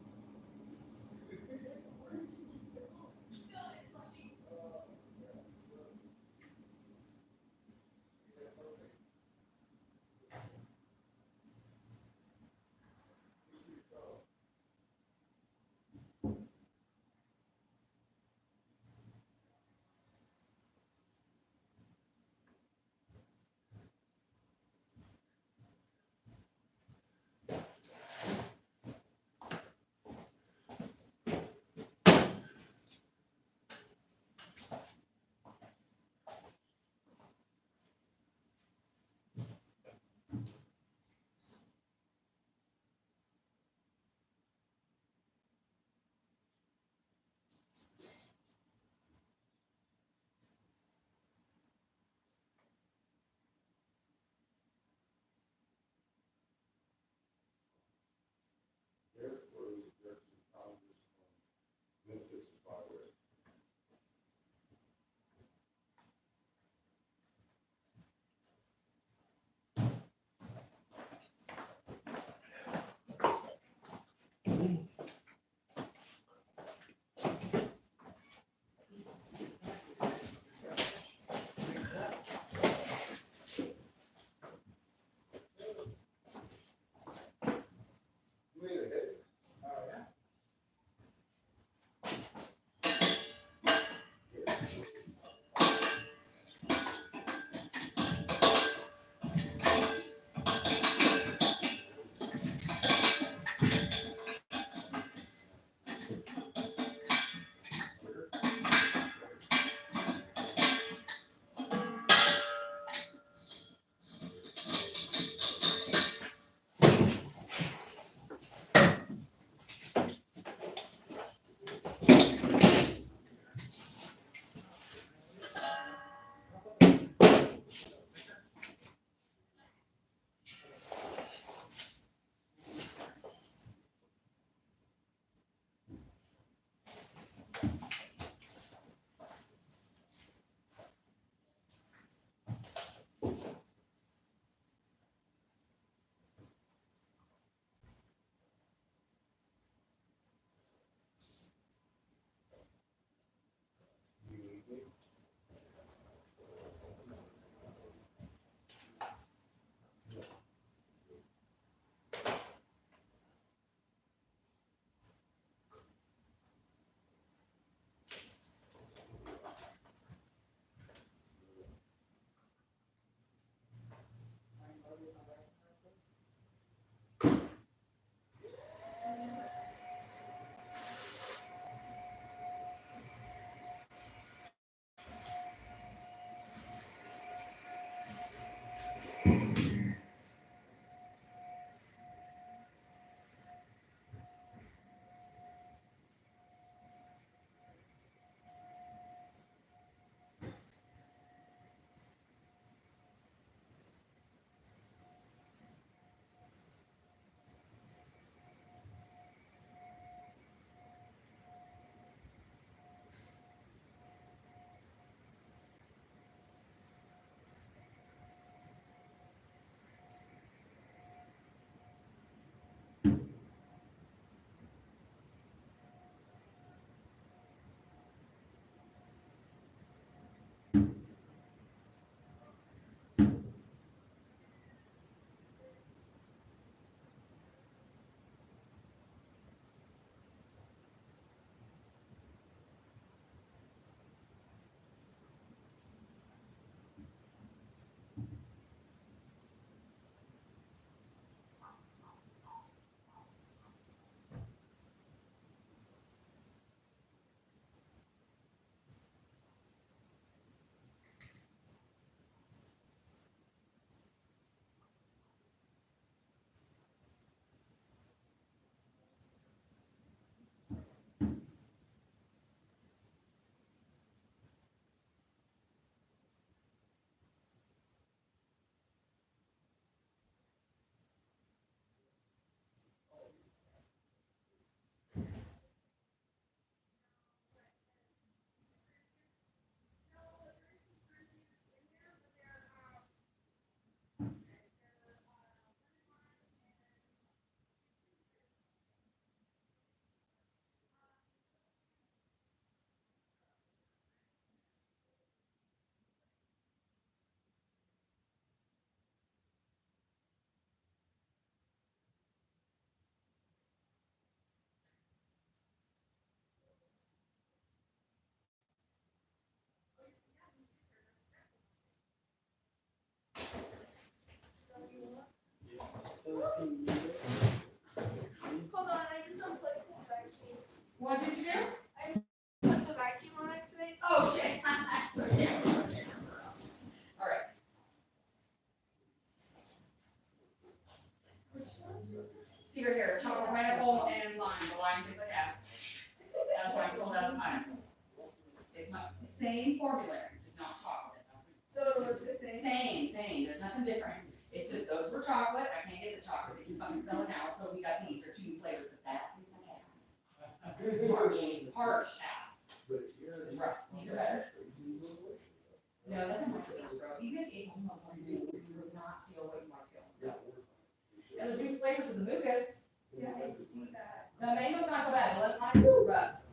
There was Jefferson Congress benefits of progress. You made a hit. Oh, yeah. here, chocolate pineapple and lime. The lime tastes like ass. That's why I'm sold out of pineapple. It's not the same formula, it's just not chocolate. So it looks the same. Same. There's nothing different. It's just those were chocolate. I can't get the chocolate that you fucking sell now, so we got these. They're 2 new flavors, but that tastes like ass. Harsh ass. It's rough. These are better. No, that's not much worse, bro. Even if you ate one more, you would not feel what you want to feel. And there's new flavors of the mucus. Yeah, I see that. The mango's not so bad. The lemon lime is rough.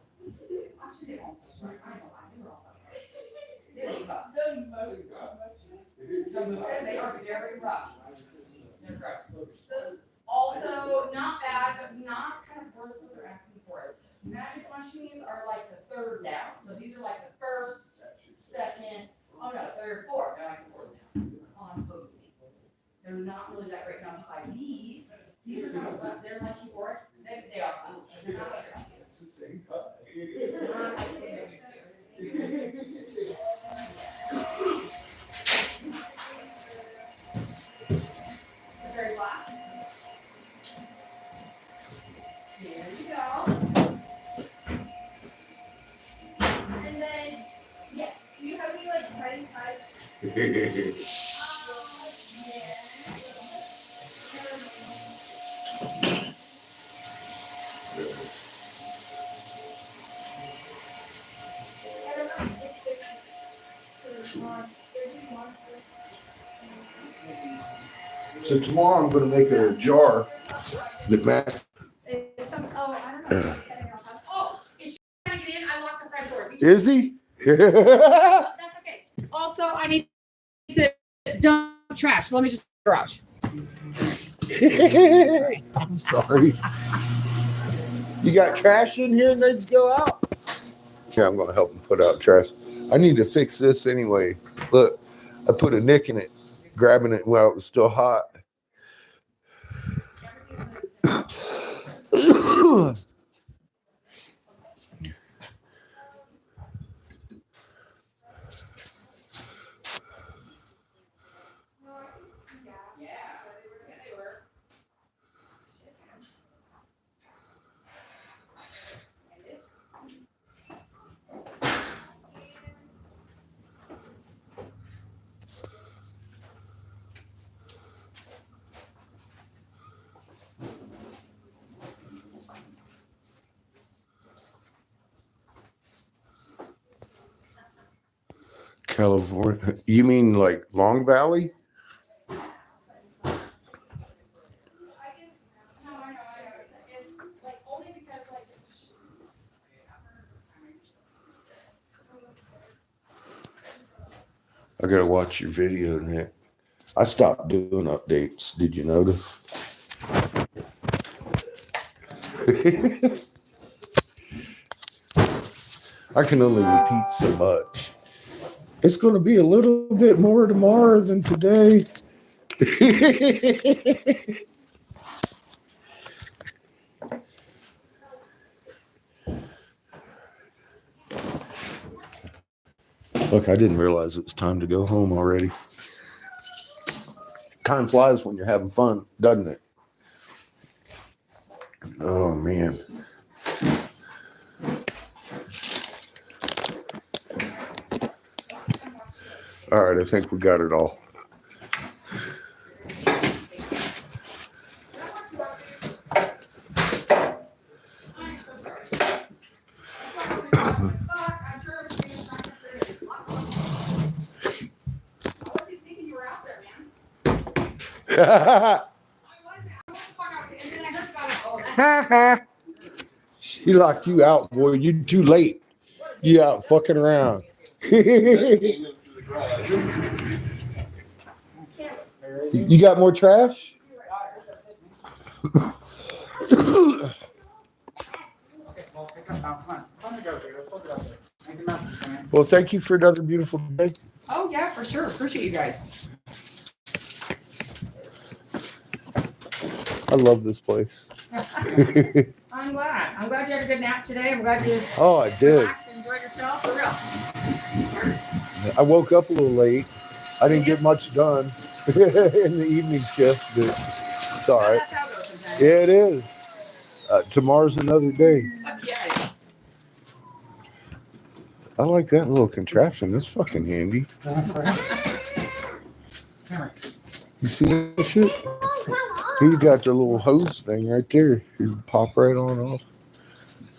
Actually, they don't taste right. I ain't gonna lie. They were all fucking rough. They were rough. The mucus, they are very rough. They're gross. Also, not bad, but not kind of worth what they're asking for. Magic mushrooms are like the 3rd down. So these are like the 1st, 2nd, oh no, 3rd, 4th. They're like the 4th down on potency. They're not really that great. Now to buy these are kind of they're like euphoric. They are fun. They're not sure. It's the same guy. They're not like they're used to. The very last. Here you go. And then, yeah, do you have any like tiny pipes? So tomorrow I'm going to make a jar that matches. I don't know. Oh, is she trying to get in? I locked the front doors. Is he? That's okay. Also, I need to dump trash. So let me just garage. I'm sorry. You got trash in here and they just go out? Yeah, I'm going to help him put out trash. I need to fix this anyway. Look, I put a nick in it, grabbing it while it was still hot. California. You mean like Long Valley? I gotta watch your video, Nick. I stopped doing updates. Did you notice? I can only repeat so much. It's going to be a little bit more tomorrow than today. Look, I didn't realize it was time to go home already. Time flies when you're having fun, doesn't it? Oh, man. All right, I think we got it all. She locked you out, boy. You too late. You out fucking around. You got more trash? Well, thank you for another beautiful day. Oh, yeah, for sure. Appreciate you guys. I love this place. I'm glad. I'm glad you had a good nap today. I'm glad you Oh, I did. relaxed and enjoyed yourself. For real. I woke up a little late. I didn't get much done in the evening shift, but it's all right. That's how it goes sometimes. Yeah, it is. Tomorrow's another day. Fuck yeah. I like that little contraption. That's fucking handy. You see that shit? He got the little hose thing right there. You pop right on off.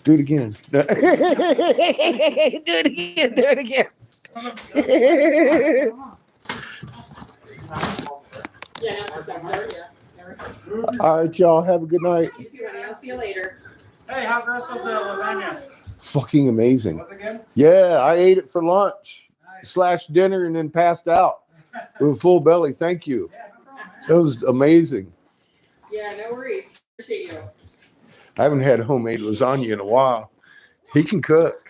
Do it again. Do it again. Do it again. Yeah, All right, y'all. Have a good night. you too, honey. I'll see you later. Hey, how gross was the lasagna? Fucking amazing. Was it good? Yeah, I ate it for lunch / dinner and then passed out with a full belly. Thank you. Yeah, no problem, man. That was amazing. Yeah, no worries. Appreciate you. I haven't had homemade lasagna in a while. He can cook.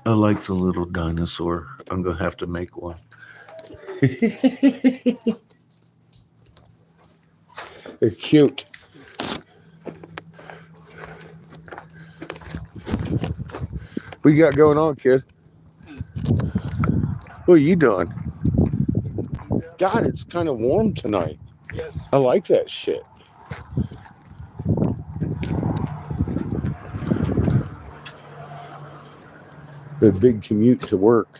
I like the little dinosaur. I'm going to have to make one. They're cute. What you got going on, kid? What are you doing? God, it's kind of warm tonight. Yes. I like that shit. The big commute to work.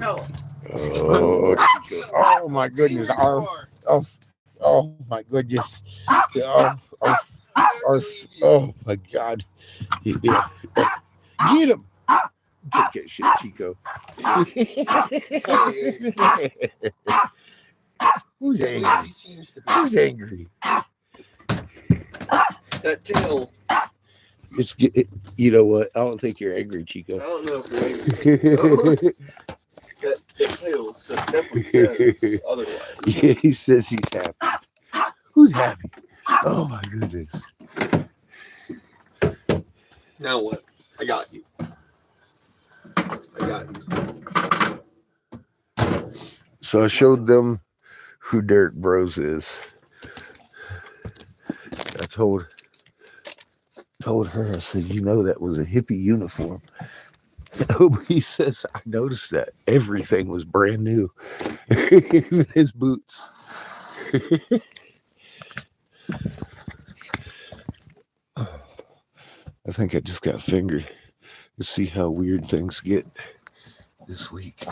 Oh my goodness. Oh my goodness. Oh my God. Yeah. Get him. Take that shit, Chico. Who's angry? He seems to be. Who's angry? That tail. You know what? I don't think you're angry, Chico. I don't know if you're angry. that tail definitely says otherwise. Yeah, he says he's happy. Who's happy? Oh my goodness. Now what? I got you. I got you. So I showed them who Derek Bros is. I told her, I said, you know, that was a hippie uniform. He says, I noticed that. Everything was brand new. Even his boots. I think I just got fingered. Let's see how weird things get this week.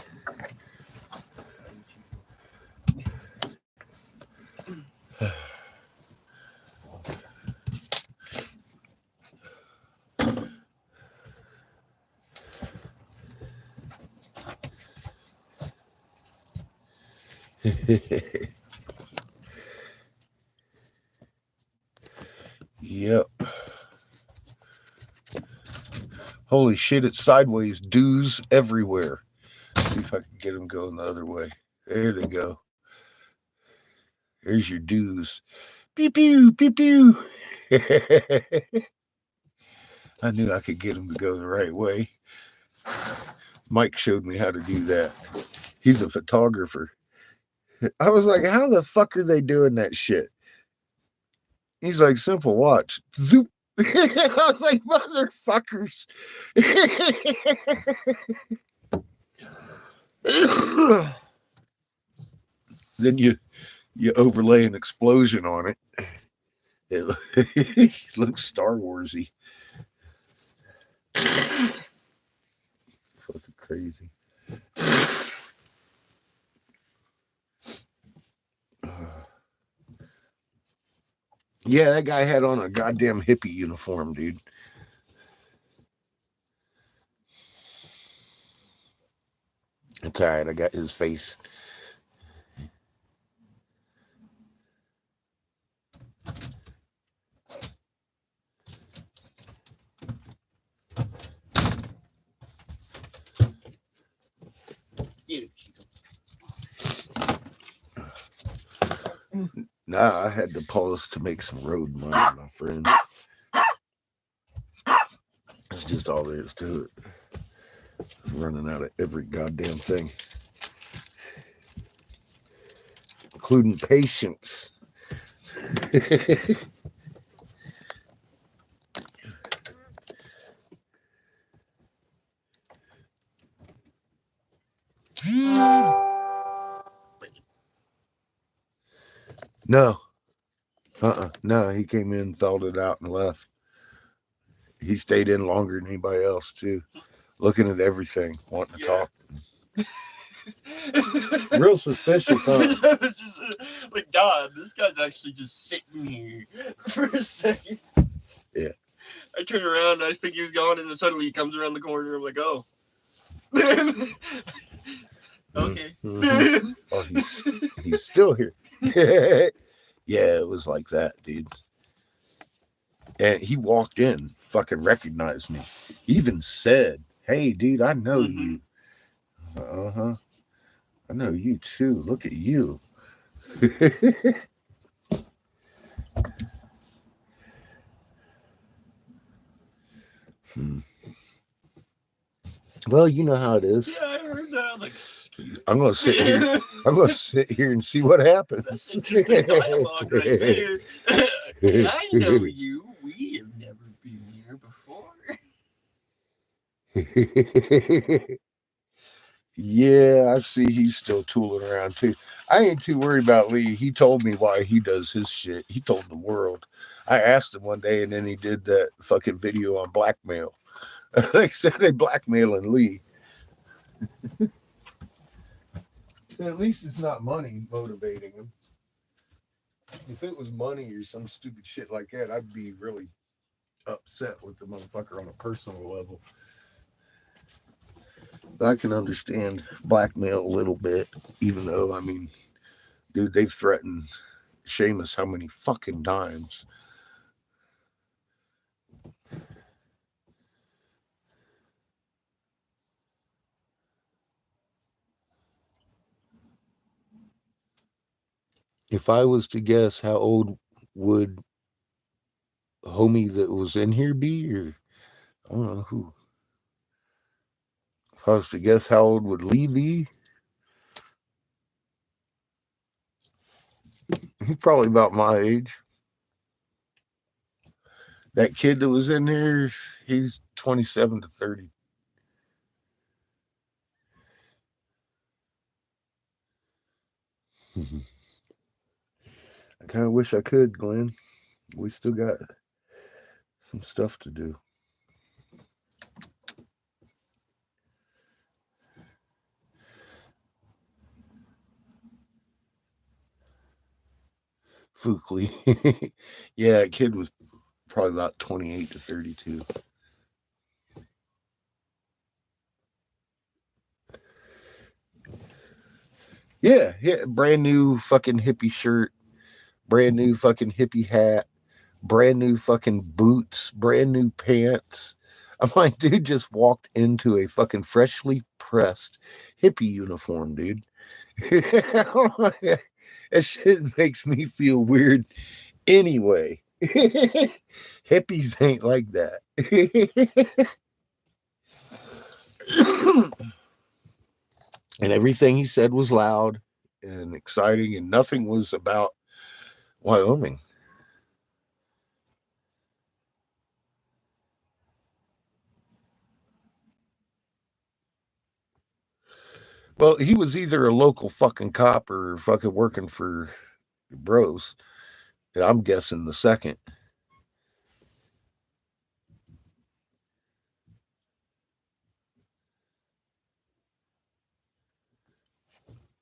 Yep. Holy shit, it's sideways. Dues everywhere. See if I can get them going the other way. There they go. There's your dues. Pew pew, pew pew. I knew I could get them to go the right way. Mike showed me how to do that. He's a photographer. I was like, how the fuck are they doing that shit? He's like, simple, watch. Zoop. I was like, motherfuckers. Then you overlay an explosion on it. It looks Star Warsy. Fucking crazy. Yeah, that guy had on a goddamn hippie uniform, dude. It's all right. I got his face. Nah, I had to pause to make some road money, my friend. That's just all there is to it. I'm running out of every goddamn thing, including patience. No. No, he came in, felt it out, and left. He stayed in longer than anybody else, too. Looking at everything, wanting to talk. Real suspicious, huh? I was just like, God, this guy's actually just sitting here for a second. Yeah. I turn around, I think he was gone, and then suddenly he comes around the corner. I'm like, oh. Okay. Mm-hmm. Oh, he's still here. Yeah, it was like that, dude. And he walked in, fucking recognized me. He even said, "Hey, dude, I know you." Uh-huh. I know you too. Look at you. Well, you know how it is. Yeah, I heard that. I was like, excuse I'm gonna sit here. I'm gonna sit here and see what happens. That's interesting dialogue right there. I know you. We have never been here before. Yeah, I see he's still tooling around too. I ain't too worried about Lee. He told me why he does his shit. He told the world. I asked him one day, and then he did that fucking video on blackmail. Like said they blackmailing Lee. At least it's not money motivating him. If it was money or some stupid shit like that, I'd be really upset with the motherfucker on a personal level. But I can understand blackmail a little bit, even though, I mean, dude, they've threatened Seamus how many fucking times. If I was to guess, how old would homie that was in here be? Or I don't know who. If I was to guess, how old would Lee be? He's probably about my age. That kid that was in there, he's 27 to 30. I kind of wish I could, Glenn. We still got some stuff to do. Fukley. Yeah, kid was probably about 28 to 32. Yeah, brand new fucking hippie shirt, brand new fucking hippie hat, brand new fucking boots, brand new pants. I'm like, dude just walked into a fucking freshly pressed hippie uniform, dude. That shit makes me feel weird anyway. Hippies ain't like that. And everything he said was loud and exciting, and nothing was about Wyoming. Well, he was either a local fucking cop or fucking working for bros. And I'm guessing the second.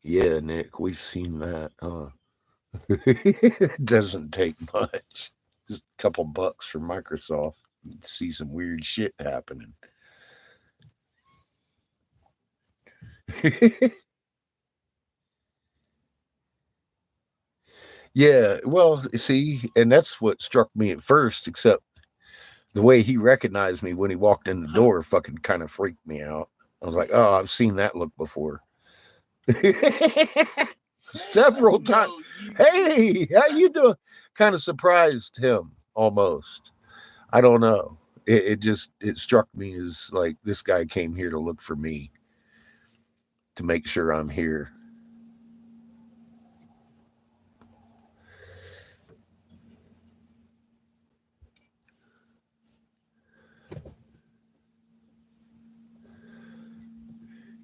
Yeah, Nick, we've seen that. It doesn't take much. Just a couple bucks from Microsoft. You'd see some weird shit happening. Yeah, well, see, and that's what struck me at first, except the way he recognized me when he walked in the door fucking kind of freaked me out. I was like, oh, I've seen that look before. Several times. Hey, how you doing? Kind of surprised him almost. I don't know. It struck me as like this guy came here to look for me, to make sure I'm here.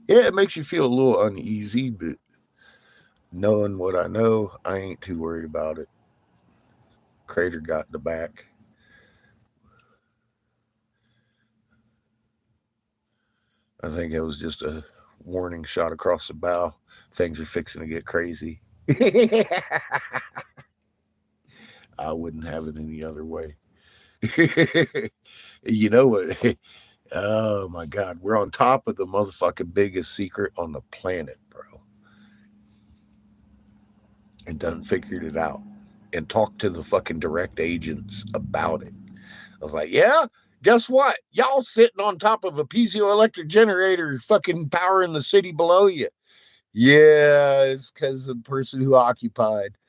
Yeah, it makes you feel a little uneasy, but Knowing what I know, I ain't too worried about it. Crater got the back. I think it was just a warning shot across the bow. Things are fixing to get crazy. I wouldn't have it any other way. You know what? Oh my God. We're on top of the motherfucking biggest secret on the planet, bro. And done figured it out. And talked to the fucking direct agents about it. I was like, yeah, guess what? Y'all sitting on top of a piezoelectric generator fucking powering the city below you. Yeah, it's because of the person who occupied.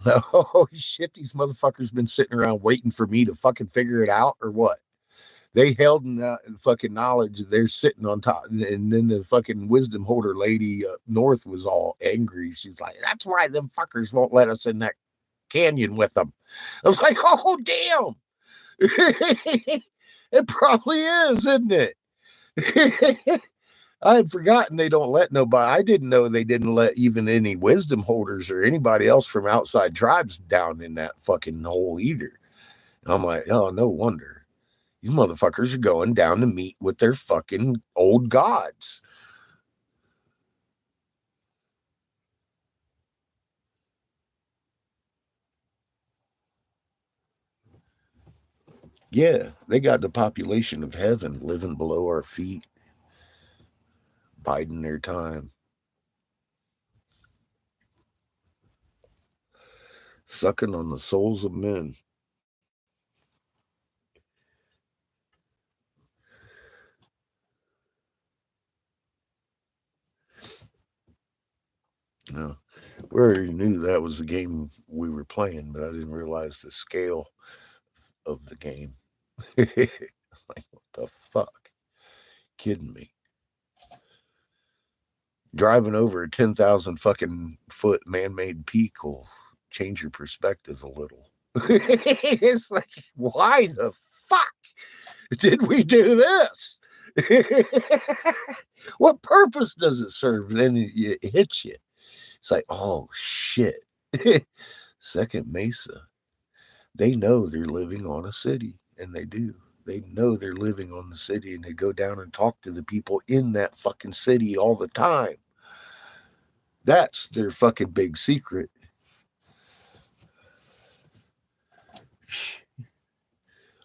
Oh shit, these motherfuckers been sitting around waiting for me to fucking figure it out or what? They held in fucking knowledge they're sitting on top. And then the fucking wisdom holder lady up north was all angry. She's like, that's why them fuckers won't let us in that canyon with them. I was like, oh, damn. It probably is, isn't it? I had forgotten they don't let nobody. I didn't know they didn't let even any wisdom holders or anybody else from outside tribes down in that fucking hole either. And I'm like, oh, no wonder. These motherfuckers are going down to meet with their fucking old gods. Yeah, they got the population of heaven living below our feet, biding their time. Sucking on the souls of men. No, we already knew that was the game we were playing, but I didn't realize the scale of the game. Like, what the fuck? Kidding me? Driving over a 10,000 fucking foot man made peak will change your perspective a little. It's like, why the fuck did we do this? What purpose does it serve? Then it hits you. It's like, oh shit. Second Mesa. They know they're living on a city, and they do. They know they're living on the city, and they go down and talk to the people in that fucking city all the time. That's their fucking big secret.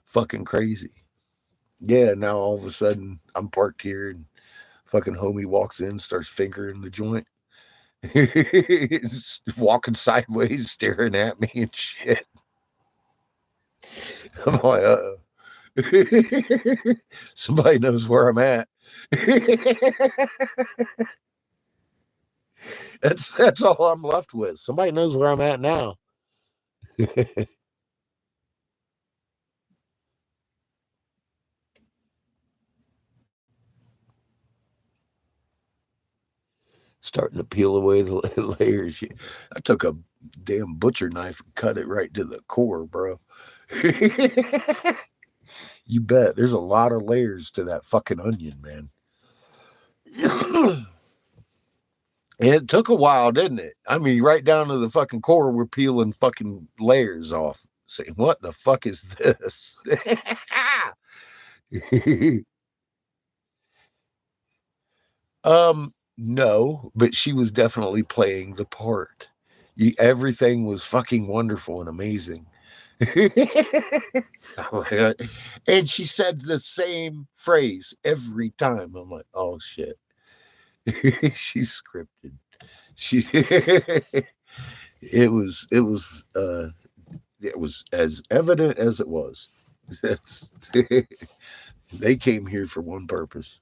Fucking crazy. Yeah, now all of a sudden I'm parked here and fucking homie walks in, starts fingering the joint. Walking sideways, staring at me and shit. I'm like, somebody knows where I'm at. That's all I'm left with. Somebody knows where I'm at now. Starting to peel away the layers. I took a damn butcher knife and cut it right to the core, bro. You bet. There's a lot of layers to that fucking onion, man. And it took a while, didn't it? I mean, right down to the fucking core, we're peeling fucking layers off. Saying, what the fuck is this? No, but she was definitely playing the part. Everything was fucking wonderful and amazing. Oh my God. And she said the same phrase every time. I'm like, oh shit. She's scripted. She it was as evident as it was. They came here for one purpose.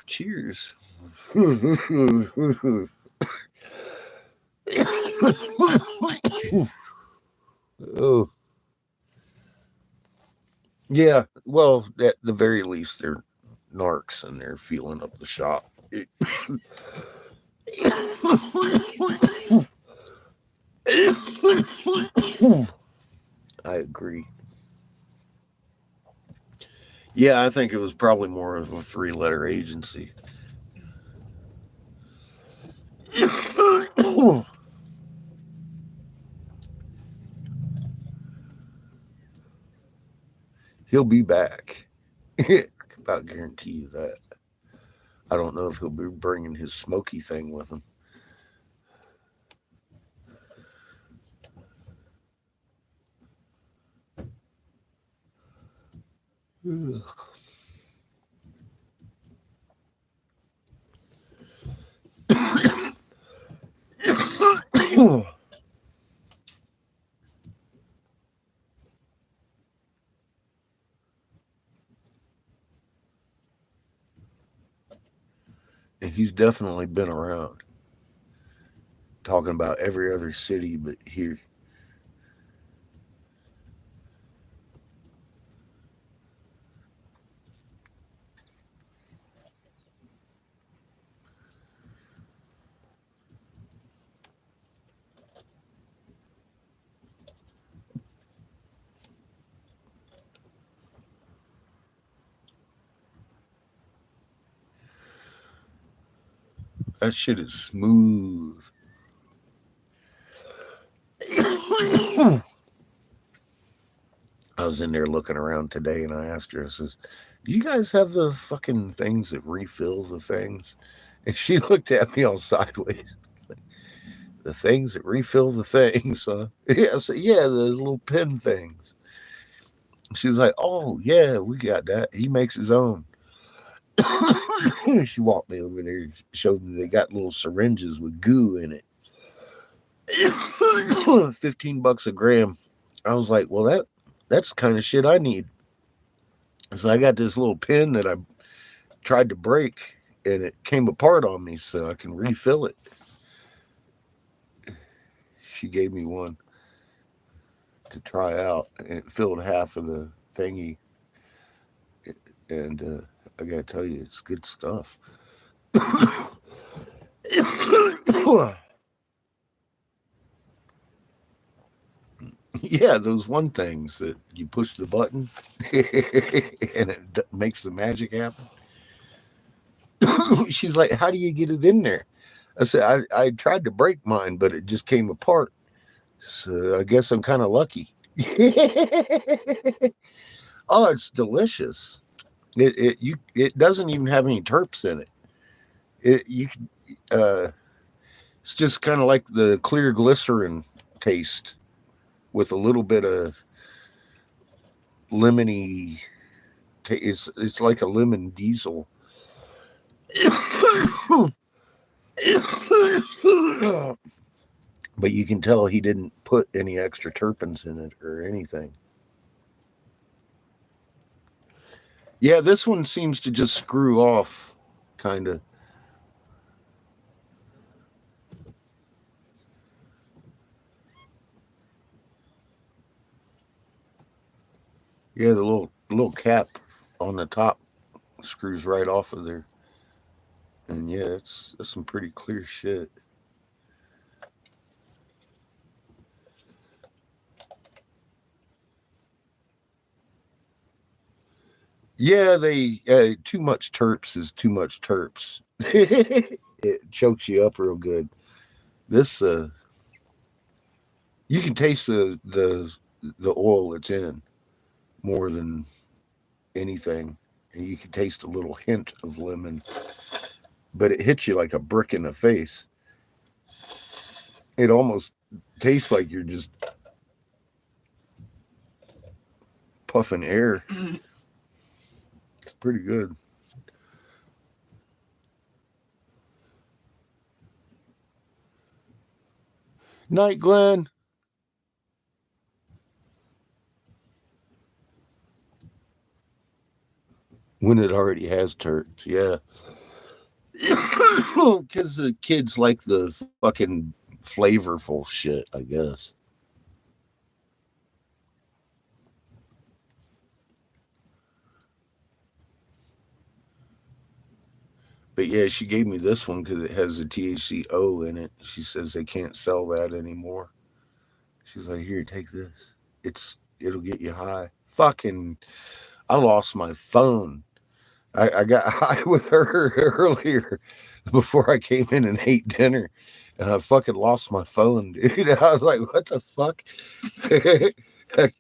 Cheers. Oh. Yeah, well, at the very least, they're narcs and they're feeling up the shop. I agree. Yeah, I think it was probably more of a 3-letter agency. He'll be back. I can about guarantee you that. I don't know if he'll be bringing his smoky thing with him. And he's definitely been around, talking about every other city but here. That shit is smooth. I was in there looking around today and I asked her, I says, do you guys have the fucking things that refill the things? And she looked at me all sideways. The things that refill the things, huh? Yeah, I said, yeah, the little pen things. She's like, oh, yeah, we got that. He makes his own. She walked me over there, showed me they got little syringes with goo in it. $15 a gram. I was like, well, that's the kind of shit I need. So I got this little pen that I tried to break and it came apart on me so I can refill it. She gave me one to try out and it filled half of the thingy. And I gotta tell you, it's good stuff. Yeah, those one things that you push the button and it makes the magic happen. She's like, how do you get it in there? I said, I tried to break mine, but it just came apart. So I guess I'm kind of lucky. Oh, it's delicious. It doesn't even have any terps in it. Uh, it's just kind of like the clear glycerin taste with a little bit of lemony. It's like a lemon diesel. But you can tell he didn't put any extra terpenes in it or anything. Yeah, this one seems to just screw off, kind of. Yeah, the little cap on the top screws right off of there. And yeah, it's some pretty clear shit. Yeah, they too much terps is too much terps. It chokes you up real good. This you can taste the oil it's in more than anything, and you can taste a little hint of lemon, but it hits you like a brick in the face. It almost tastes like you're just puffing air. It's pretty good. Night, Glenn. When it already has terps, yeah. Because the kids like the fucking flavorful shit, I guess. But yeah, she gave me this one because it has the THCO in it. She says they can't sell that anymore. She's like, here, take this. It'll get you high. Fucking, I lost my phone. I got high with her earlier before I came in and ate dinner. And I fucking lost my phone, dude. I was like, what the fuck? I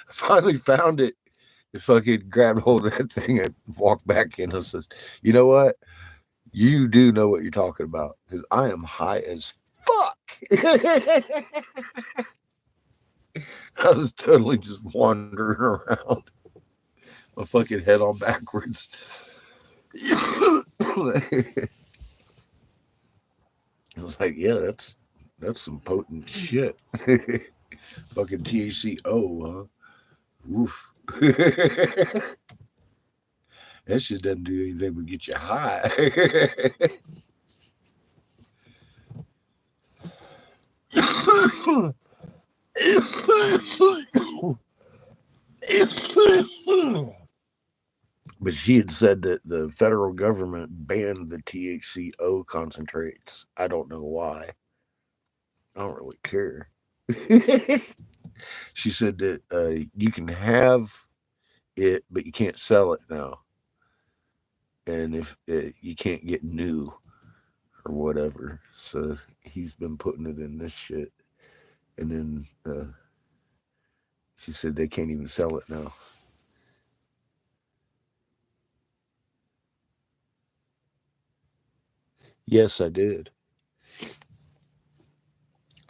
finally found it. I fucking grabbed hold of that thing and walked back in and says, you know what? You do know what you're talking about because I am high as fuck. I was totally just wandering around, my fucking head on backwards. I was like, yeah, that's some potent shit. Fucking THCO, huh? Oof. That shit doesn't do anything but get you high. But she had said that the federal government banned the THCO concentrates. I don't know why. I don't really care. She said that you can have it, but you can't sell it now. And if you can't get new or whatever. So he's been putting it in this shit. And then she said they can't even sell it now. Yes, I did.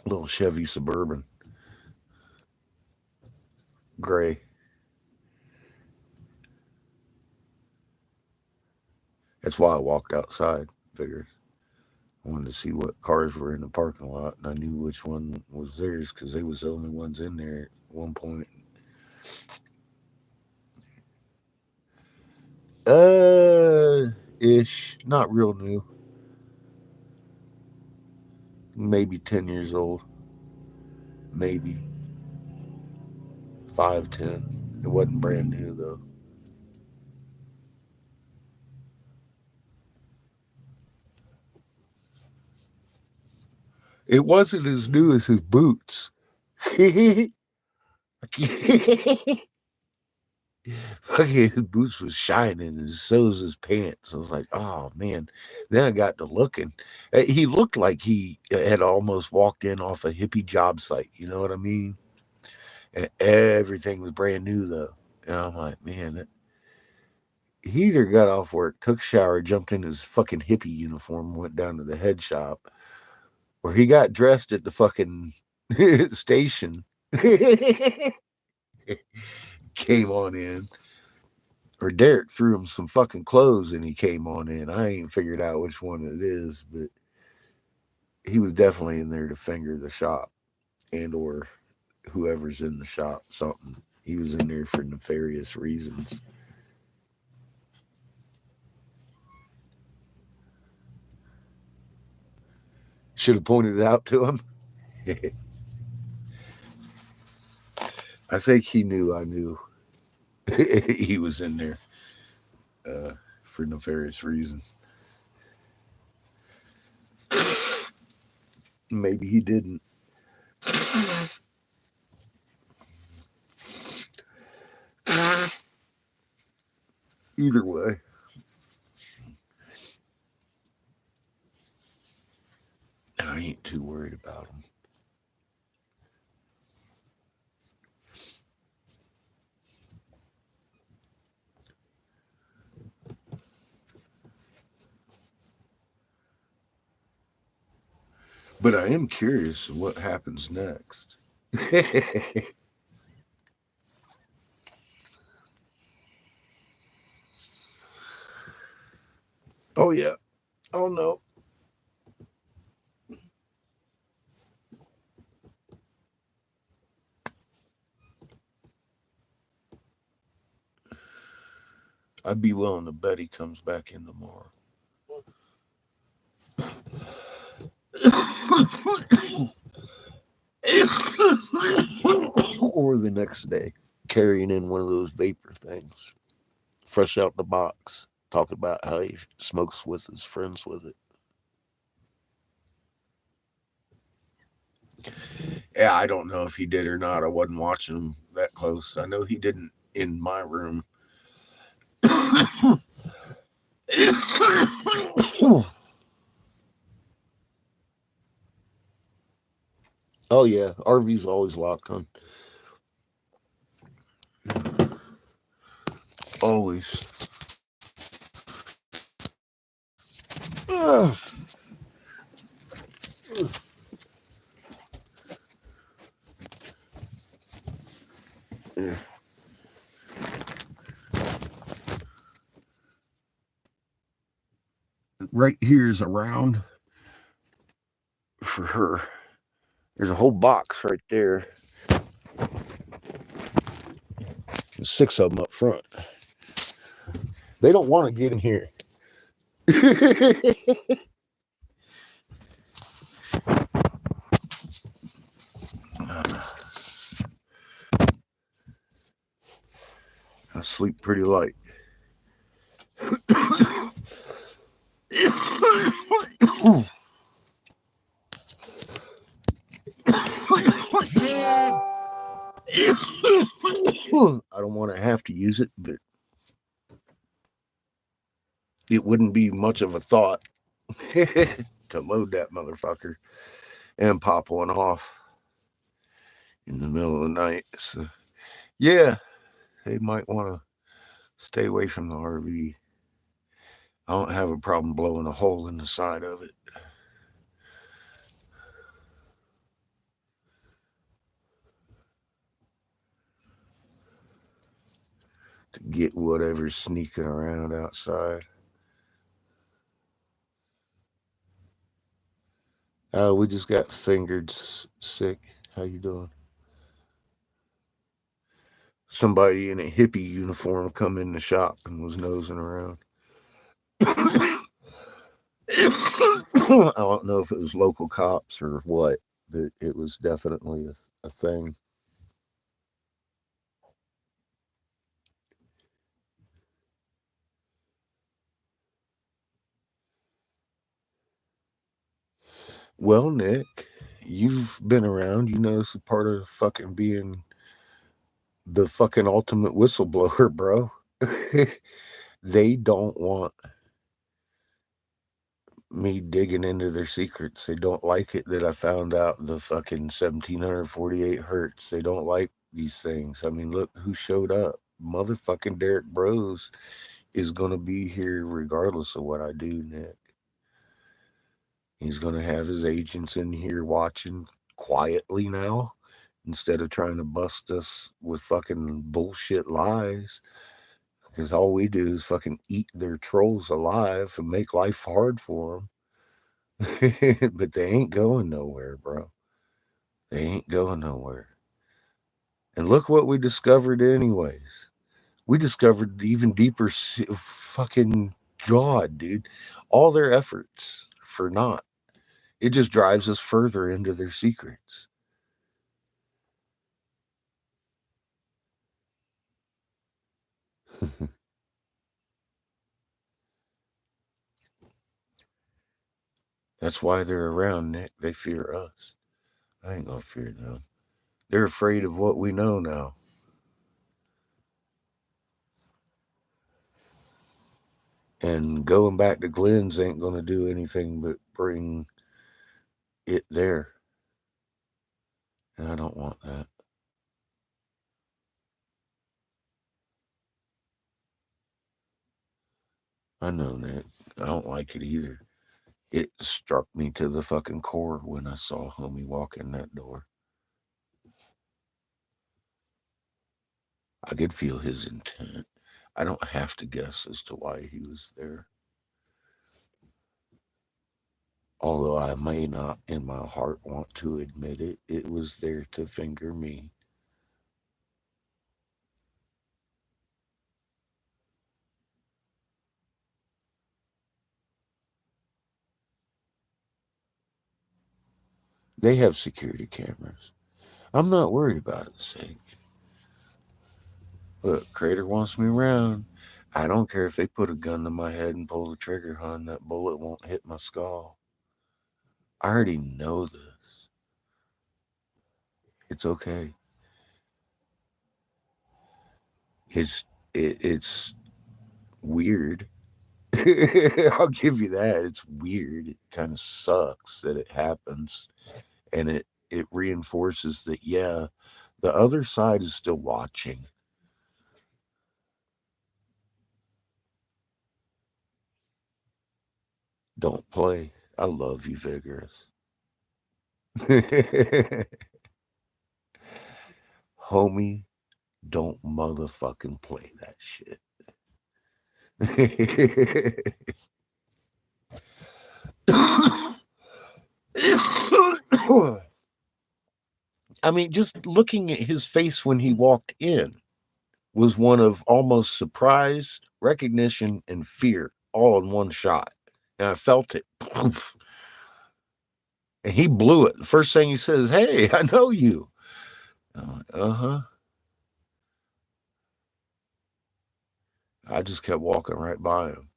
Little Chevy Suburban. Gray. That's why I walked outside. Figured I wanted to see what cars were in the parking lot, and I knew which one was theirs because they was the only ones in there at one point. Ish, not real new. Maybe 10 years old. Maybe 5, 10. It wasn't brand new though. It wasn't as new as his boots. Fucking his boots was shining and so was his pants. I was like, oh man. Then I got to looking. He looked like he had almost walked in off a hippie job site. You know what I mean? And everything was brand new though. And I'm like, man, he either got off work, took a shower, jumped in his fucking hippie uniform, went down to the head shop, or he got dressed at the fucking station, came on in, or Derek threw him some fucking clothes and he came on in. I ain't figured out which one it is, but he was definitely in there to finger the shop and or whoever's in the shop, something. He was in there for nefarious reasons. Should have pointed it out to him. I think he knew I knew he was in there for nefarious reasons. Maybe he didn't. Either way, I ain't too worried about him. But I am curious what happens next. Oh yeah. Oh no. I'd be willing to bet he comes back in tomorrow. Or the next day, carrying in one of those vapor things, fresh out the box. talking about how he smokes with his friends with it. Yeah, I don't know if he did or not. I wasn't watching him that close. I know he didn't in my room. Oh yeah, RV's always locked on. Always. Ugh. Yeah. Right here is a round for her. There's a whole box right there. There's 6 of them up front. They don't want to get in here. I sleep pretty light. I don't want to have to use it, but it wouldn't be much of a thought to load that motherfucker and pop one off in the middle of the night. So, yeah, they might want to stay away from the RV. I don't have a problem blowing a hole in the side of it. To get whatever's sneaking around outside. We just got fingered sick. How you doing? Somebody in a hippie uniform come in the shop and was nosing around. I don't know if it was local cops or what, but it was definitely a thing. Well, Nick, you've been around. You know it's a part of fucking being the fucking ultimate whistleblower, bro. They don't want me digging into their secrets. They don't like it that I found out the fucking 1748 hertz. They don't like these things. I mean, look who showed up. Motherfucking Derek Bros is going to be here regardless of what I do, Nick. He's going to have his agents in here watching quietly now instead of trying to bust us with fucking bullshit lies. Because all we do is fucking eat their trolls alive and make life hard for them. But they ain't going nowhere, bro. They ain't going nowhere. And look what we discovered, anyways. We discovered even deeper fucking God, dude. All their efforts for naught. It just drives us further into their secrets. That's why they're around, Nick. They fear us. I ain't gonna fear them. They're afraid of what we know now. And going back to Glenn's ain't gonna do anything but bring it there. And I don't want that. I know, Nick. I don't like it either. It struck me to the fucking core when I saw homie walk in that door. I could feel his intent. I don't have to guess as to why he was there. Although I may not in my heart want to admit it, it was there to finger me. They have security cameras. I'm not worried about its sake. Look, Crater wants me around. I don't care if they put a gun to my head and pull the trigger, hon. That bullet won't hit my skull. I already know this. It's okay. It's weird. I'll give you that. It's weird. It kind of sucks that it happens, and it reinforces that yeah, the other side is still watching. Don't play. I love you, Vigorous. Homie, don't motherfucking play that shit. I mean, just looking at his face when he walked in was one of almost surprise, recognition, and fear all in one shot. And I felt it. Poof. And he blew it. The first thing he says, "Hey, I know you." Uh-huh. I just kept walking right by him.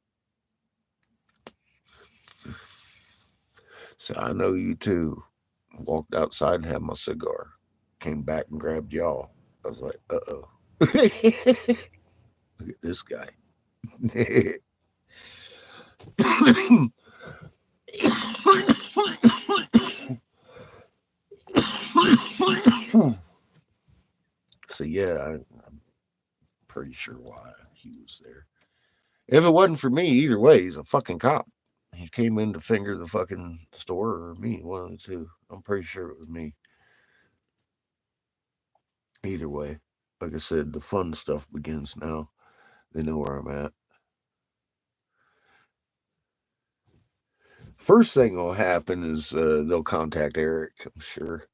So I know you too. Walked outside and had my cigar. Came back and grabbed y'all. I was like, uh-oh. Look at this guy. So yeah, I'm pretty sure why he was there. If it wasn't for me, either way, he's a fucking cop. He came in to finger the fucking store or me, one of the two. I'm pretty sure it was me. Either way, like I said, the fun stuff begins now. They know where I'm at. First thing will happen is they'll contact Eric, I'm sure.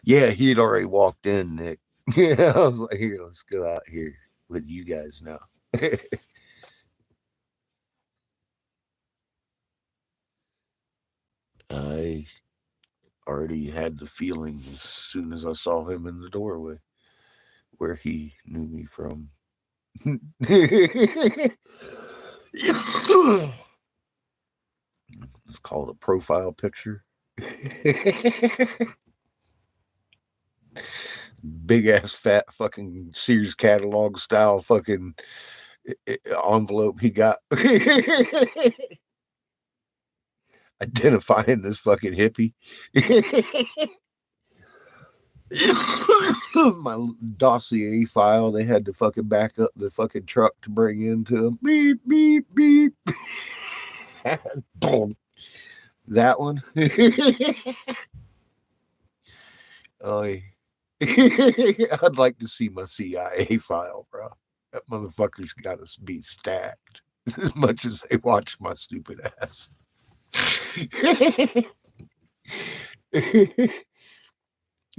Yeah, he had already walked in, Nick. Yeah, I was like, here, let's go out here with you guys now. I already had the feeling as soon as I saw him in the doorway where he knew me from. It's called a profile picture. Big ass fat fucking Sears catalog style fucking envelope he got identifying this fucking hippie. My dossier file they had to fucking back up the fucking truck to bring into him. Beep, beep, beep. Boom. That one. Oh, I'd like to see my CIA file, bro. That motherfucker's got us beat stacked as much as they watch my stupid ass.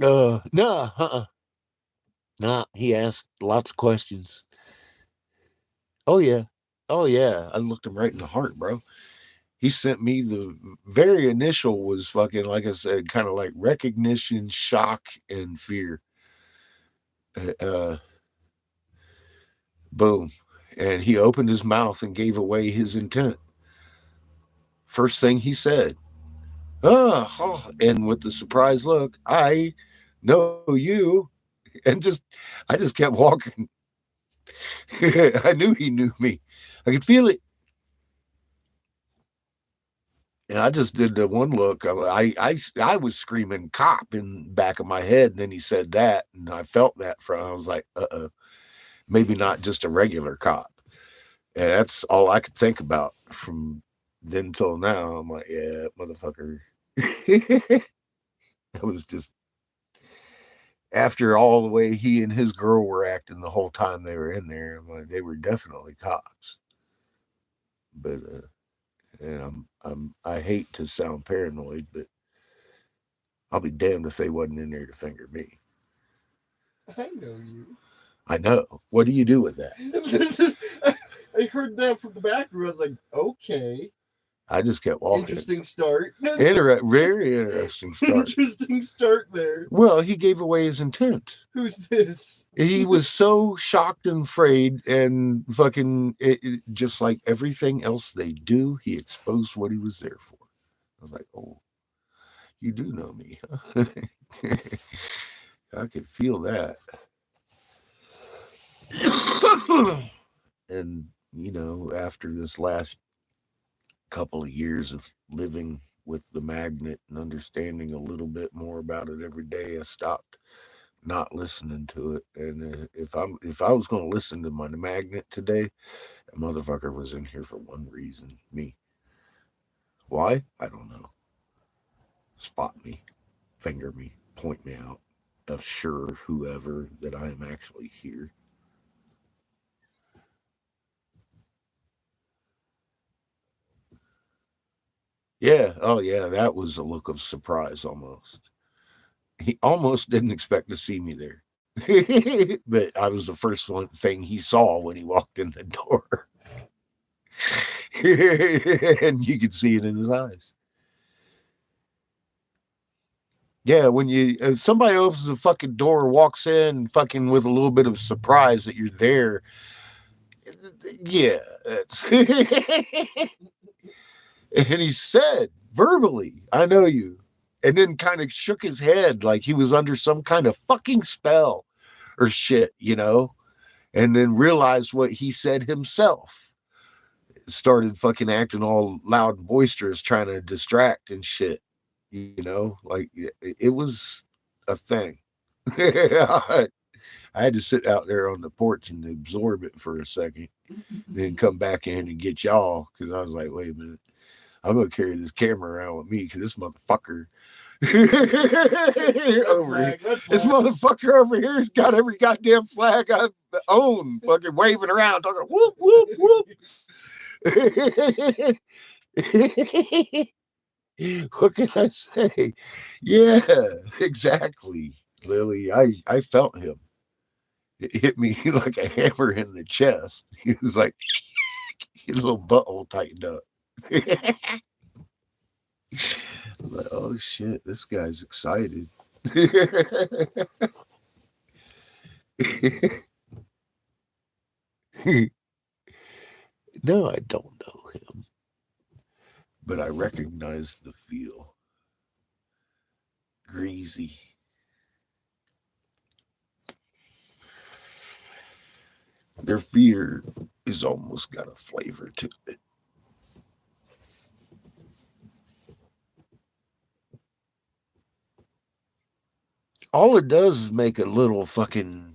Nah, he asked lots of questions. Oh, yeah. Oh, yeah. I looked him right in the heart, bro. He sent me the very initial was fucking, like I said, kind of like recognition, shock, and fear. Uh, boom. And he opened his mouth and gave away his intent. First thing he said, and with the surprise look, I know you. And I just kept walking. I knew he knew me. I could feel it. And I just did the one look. I was screaming cop in back of my head. And then he said that. And I felt that from, I was like, maybe not just a regular cop. And that's all I could think about from then till now. I'm like, yeah, motherfucker. That was just after all the way he and his girl were acting the whole time they were in there. I'm like, they were definitely cops. But and I hate to sound paranoid, but I'll be damned if they wasn't in there to finger me. I know you. I know. What do you do with that? I heard that from the back room. I was like, okay. I just kept walking. Interesting start. Very interesting start. Interesting start there. Well, he gave away his intent. Who's this? He was so shocked and afraid, and fucking just like everything else they do, he exposed what he was there for. I was like, oh, you do know me, huh? I could feel that. And, you know, after this last couple of years of living with the magnet and understanding a little bit more about it every day, I stopped not listening to it. And if I was going to listen to my magnet today, that motherfucker was in here for one reason: me. Why? I don't know. Spot me, finger me, point me out, assure whoever that I am actually here. Yeah, oh yeah, that was a look of surprise almost. He almost didn't expect to see me there. But I was the first one thing he saw when he walked in the door. And you could see it in his eyes. Yeah, when somebody opens the fucking door, walks in, fucking with a little bit of surprise that you're there. Yeah, and he said verbally, "I know you," and then kind of shook his head like he was under some kind of fucking spell or shit, you know, and then realized what he said himself. Started fucking acting all loud and boisterous, trying to distract and shit, you know, like it was a thing. I had to sit out there on the porch and absorb it for a second, then come back in and get y'all, because I was like, wait a minute, I'm gonna carry this camera around with me because this motherfucker over here, this motherfucker over here has got every goddamn flag I own, fucking waving around, talking whoop whoop whoop. What can I say? Yeah, exactly, Lily. I felt him. It hit me like a hammer in the chest. He was like, his little butthole tightened up. I'm like, oh shit, this guy's excited. No, I don't know him, but I recognize the feel. Greasy. Their fear is almost got a flavor to it. All it does is make a little fucking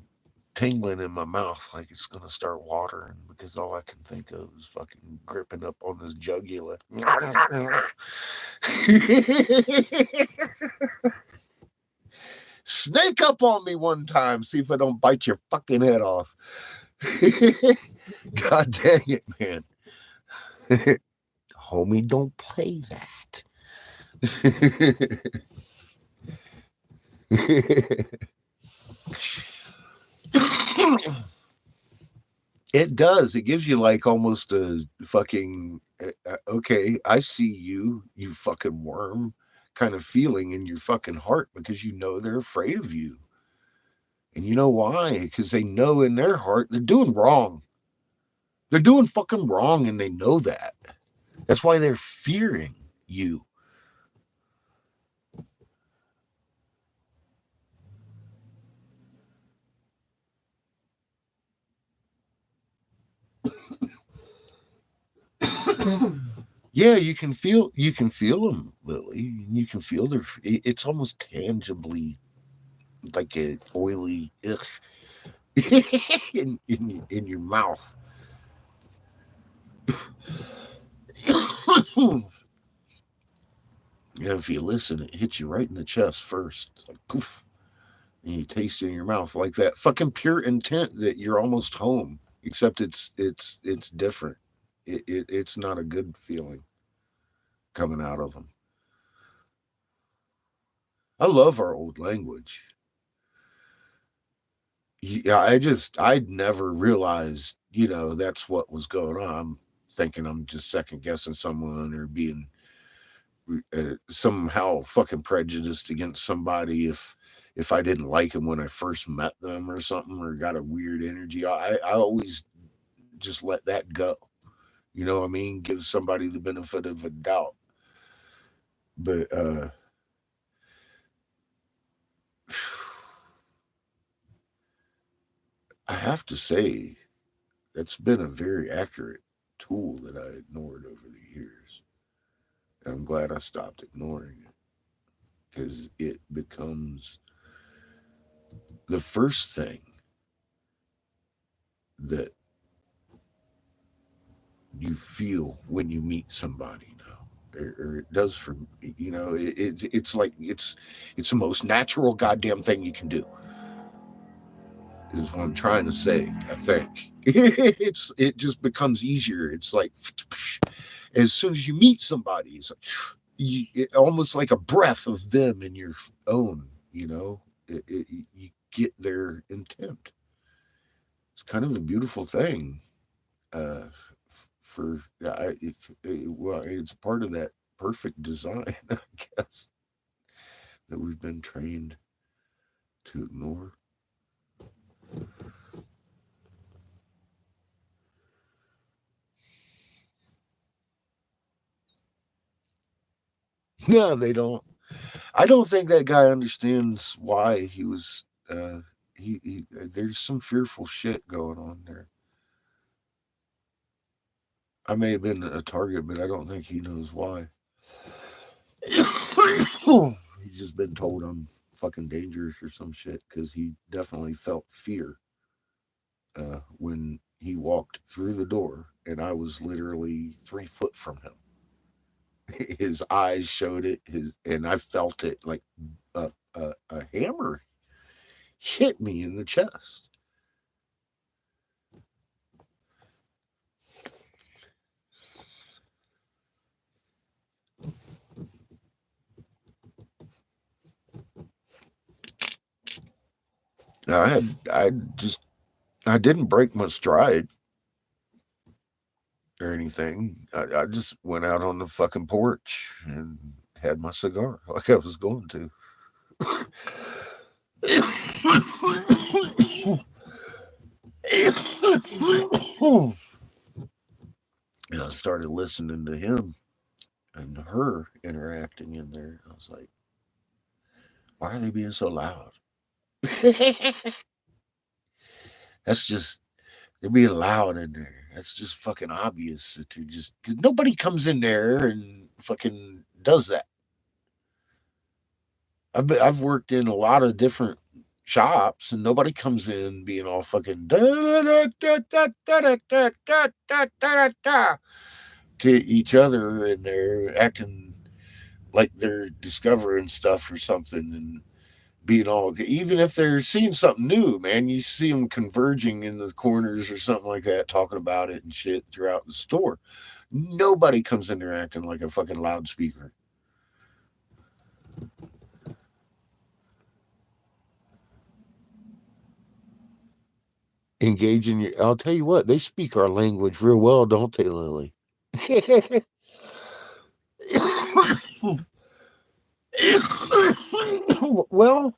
tingling in my mouth, like it's gonna start watering, because all I can think of is fucking gripping up on this jugular. Snake up on me one time, see if I don't bite your fucking head off. God dang it, man. Homie, don't play that. It does. It gives you like almost a fucking, okay, I see you, you fucking worm, kind of feeling in your fucking heart, because you know they're afraid of you. And you know why? Because they know in their heart they're doing wrong. They're doing fucking wrong, and they know that. That's why they're fearing you. Yeah, you can feel them, Lily. You can feel their. It's almost tangibly like a oily ugh, in your mouth. Yeah, if you listen, it hits you right in the chest first, like poof, and you taste it in your mouth like that fucking pure intent that you're almost home. Except it's different. It's not a good feeling coming out of them. I love our old language. Yeah, I'd never realized, that's what was going on. I'm thinking I'm just second guessing someone or being somehow fucking prejudiced against somebody if I didn't like them when I first met them or something or got a weird energy. I always just let that go. You know what I mean? Give somebody the benefit of a doubt. But I have to say that's been a very accurate tool that I ignored over the years. And I'm glad I stopped ignoring it because it becomes the first thing that you feel when you meet somebody now. Or it does for me. You know, it's like it's the most natural goddamn thing you can do. Is what I'm trying to say. I think it just becomes easier. It's like as soon as you meet somebody, it's like almost like a breath of them in your own. You know, you get their intent. It's kind of a beautiful thing. Uh, for well, it's part of that perfect design, I guess, that we've been trained to ignore. No, they don't. I don't think that guy understands why he was. There's some fearful shit going on there. I may have been a target, but I don't think he knows why. He's just been told I'm fucking dangerous or some shit because he definitely felt fear when he walked through the door, and I was literally 3 foot from him. His eyes showed it. And I felt it like a hammer hit me in the chest. I just I didn't break my stride or anything. I just went out on the fucking porch and had my cigar like I was going to. And I started listening to him and her interacting in there. I was like, why are they being so loud? That's just they're being loud in there. That's just fucking obvious that they're just because nobody comes in there and fucking does that. I've worked in a lot of different shops and nobody comes in being all fucking da, da, da, da, da, da, da, da, da, da, da, to each other and they're acting like they're discovering stuff or something and being all even if they're seeing something new, man, you see them converging in the corners or something like that, talking about it and shit throughout the store. Nobody comes in there acting like a fucking loudspeaker. Engage in your. I'll tell you what, they speak our language real well, don't they, Lily? Well,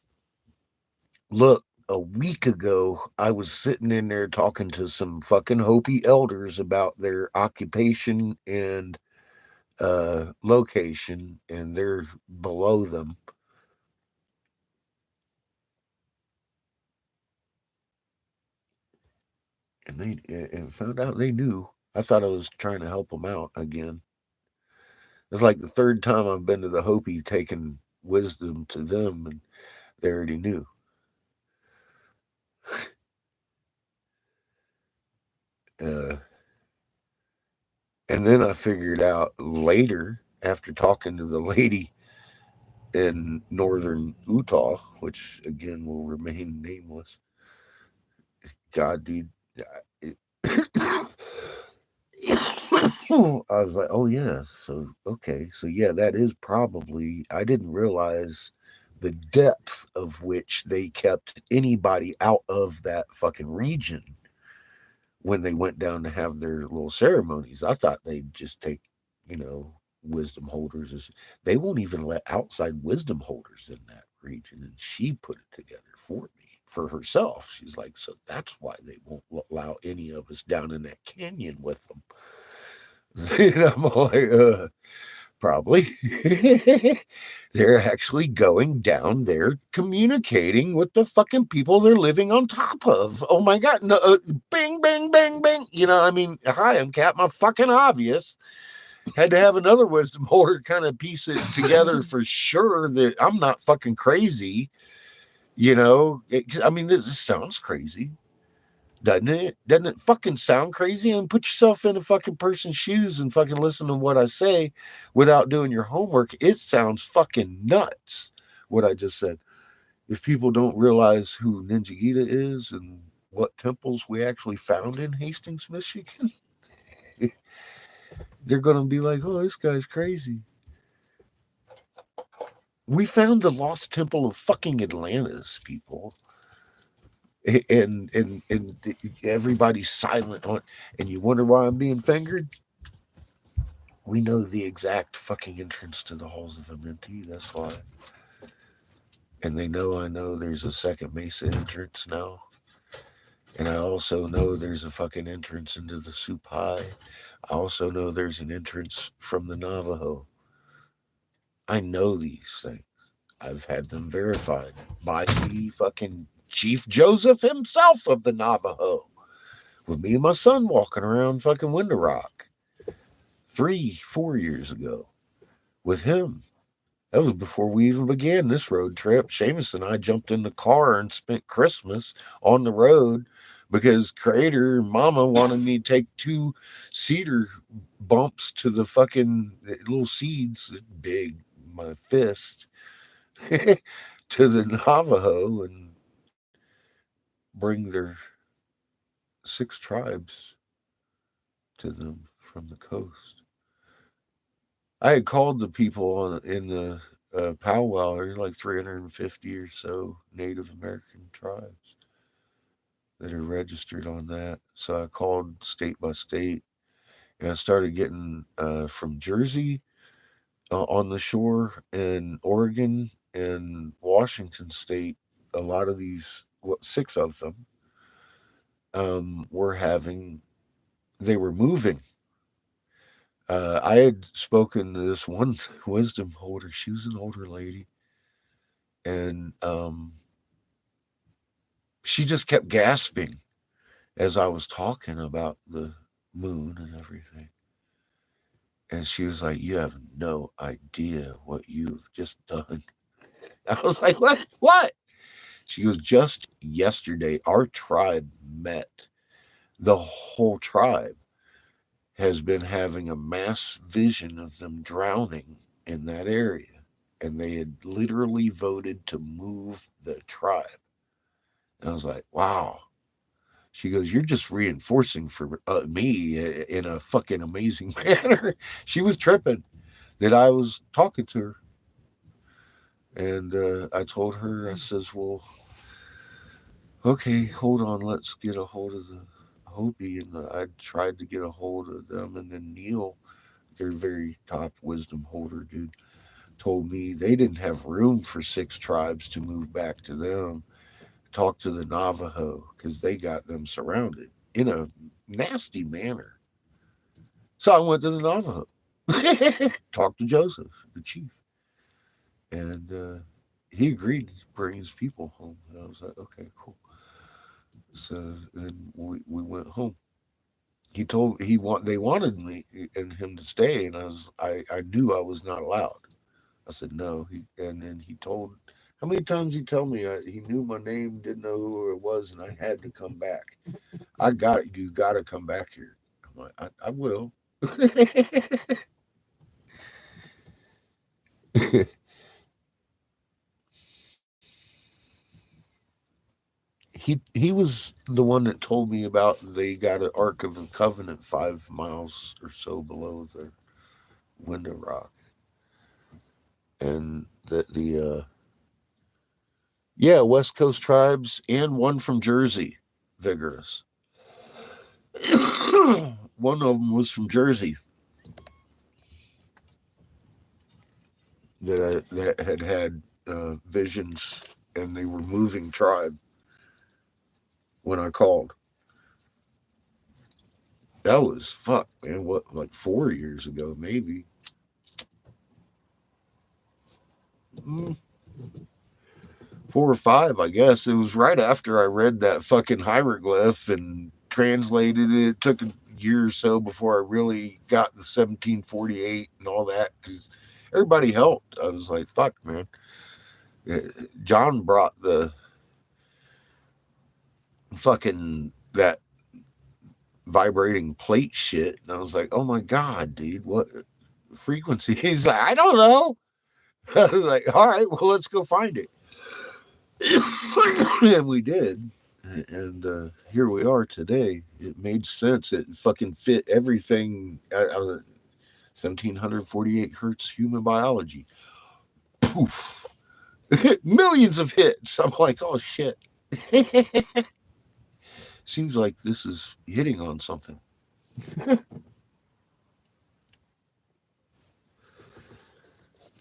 look, a week ago, I was sitting in there talking to some fucking Hopi elders about their occupation and location, and they're below them. And they and found out they knew. I thought I was trying to help them out again. It's like the third time I've been to the Hopi taking wisdom to them, and they already knew. Uh, and then I figured out later, after talking to the lady in northern Utah, which again will remain nameless. God, dude. It, I was like, oh, yeah. So, okay. So, yeah, that is probably, I didn't realize the depth of which they kept anybody out of that fucking region when they went down to have their little ceremonies. I thought they'd just take, wisdom holders. They won't even let outside wisdom holders in that region. And she put it together for me, for herself. She's like, so that's why they won't allow any of us down in that canyon with them. And I'm like, probably. They're actually going down there communicating with the fucking people they're living on top of. Oh my God. No, bing, bing, bing, bing. I mean, hi, I'm Captain fucking Obvious. Had to have another wisdom holder kind of piece it together for sure that I'm not fucking crazy. I mean, this sounds crazy. Doesn't it? Doesn't it fucking sound crazy? And put yourself in a fucking person's shoes and fucking listen to what I say without doing your homework. It sounds fucking nuts what I just said. If people don't realize who Ninja Gita is and what temples we actually found in Hastings, Michigan, they're going to be like, oh, this guy's crazy. We found the lost temple of fucking Atlantis, people. And everybody's silent on it. And you wonder why I'm being fingered? We know the exact fucking entrance to the halls of Amenti. That's why. And they know I know there's a second Mesa entrance now. And I also know there's a fucking entrance into the Supai. I also know there's an entrance from the Navajo. I know these things. I've had them verified by the fucking Chief Joseph himself of the Navajo. With me and my son walking around fucking Window Rock 3-4 years ago with him. That was before we even began this road trip. Seamus and I jumped in the car and spent Christmas on the road because Creator and Mama wanted me to take 2 cedar bumps to the fucking little seeds, big, my fist, to the Navajo and bring their 6 tribes to them from the coast. I had called the people in the powwow. There's like 350 or so Native American tribes that are registered on that. So I called state by state, and I started getting from Jersey on the shore, and Oregon and Washington State. A lot of these, 6 of them, were having. They were moving. I had spoken to this one wisdom holder. She was an older lady, and she just kept gasping as I was talking about the moon and everything. And she was like, "You have no idea what you've just done." I was like, "What? What?" She goes, "Just yesterday, our tribe met. The whole tribe has been having a mass vision of them drowning in that area. And they had literally voted to move the tribe." And I was like, wow. She goes, "You're just reinforcing for me in a fucking amazing manner." She was tripping that I was talking to her. And I told her, I says, well, okay, hold on. Let's get a hold of the Hopi. And I tried to get a hold of them. And then Neil, their very top wisdom holder dude, told me they didn't have room for 6 tribes to move back to them. Talk to the Navajo because they got them surrounded in a nasty manner. So I went to the Navajo, talked to Joseph, the chief, and he agreed to bring his people home. And I was like, okay, cool. So then we went home. They wanted me and him to stay, and I knew I was not allowed. I said no. And then he told. How many times he told me he knew my name, didn't know who it was, and I had to come back. You got to come back here. I'm like, I will. He was the one that told me about they got an Ark of the Covenant 5 miles or so below the Window Rock, and the yeah, West Coast tribes and one from Jersey, vigorous. One of them was from Jersey that had visions, and they were moving tribe when I called. That was fuck, man. What, like 4 years ago, maybe? Mm, 4 or 5, I guess. It was right after I read that fucking hieroglyph and translated it. It took a year or so before I really got the 1748 and all that, because everybody helped. I was like, fuck, man. John brought the fucking that vibrating plate shit, and I was like, oh my god, dude, what frequency? He's like, I don't know. I was like, all right, well, let's go find it. And we did. And here we are today. It made sense. It fucking fit everything. I was at 1748 hertz human biology. Poof. Millions of hits. I'm like, oh shit. Seems like this is hitting on something.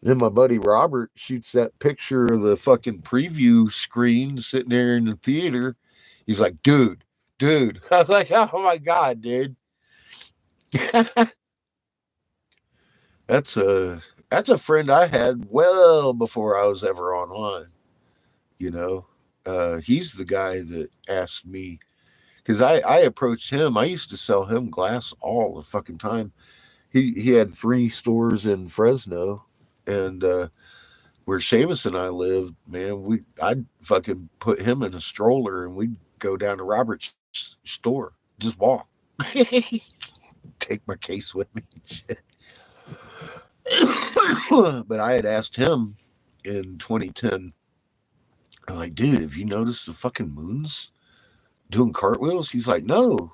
Then my buddy Robert shoots that picture of the fucking preview screen sitting there in the theater. He's like, dude. I was like, oh my god, dude. That's a friend I had well before I was ever online. You know, he's the guy that asked me, because I approached him. I used to sell him glass all the fucking time. He had 3 stores in Fresno, and where Seamus and I lived, man, I'd fucking put him in a stroller and we'd go down to Robert's store, just walk. Take my case with me and shit. But I had asked him in 2010, I'm like, dude, have you noticed the fucking moons doing cartwheels? He's like, no.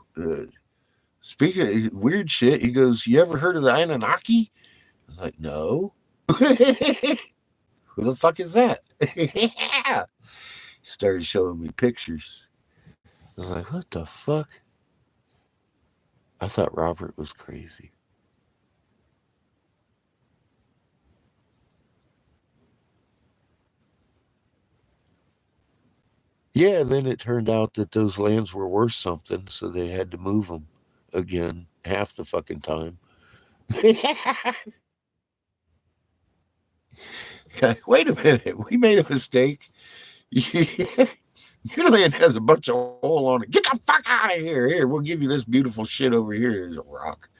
Speaking of weird shit, he goes, you ever heard of the Anunnaki? I was like, no. Who the fuck is that? Yeah. He started showing me pictures. I was like, what the fuck? I thought Robert was crazy. Yeah, then it turned out that those lands were worth something, so they had to move them again half the fucking time. Wait a minute, we made a mistake. Your land has a bunch of oil on it. Get the fuck out of here. Here, we'll give you this beautiful shit over here. There's a rock.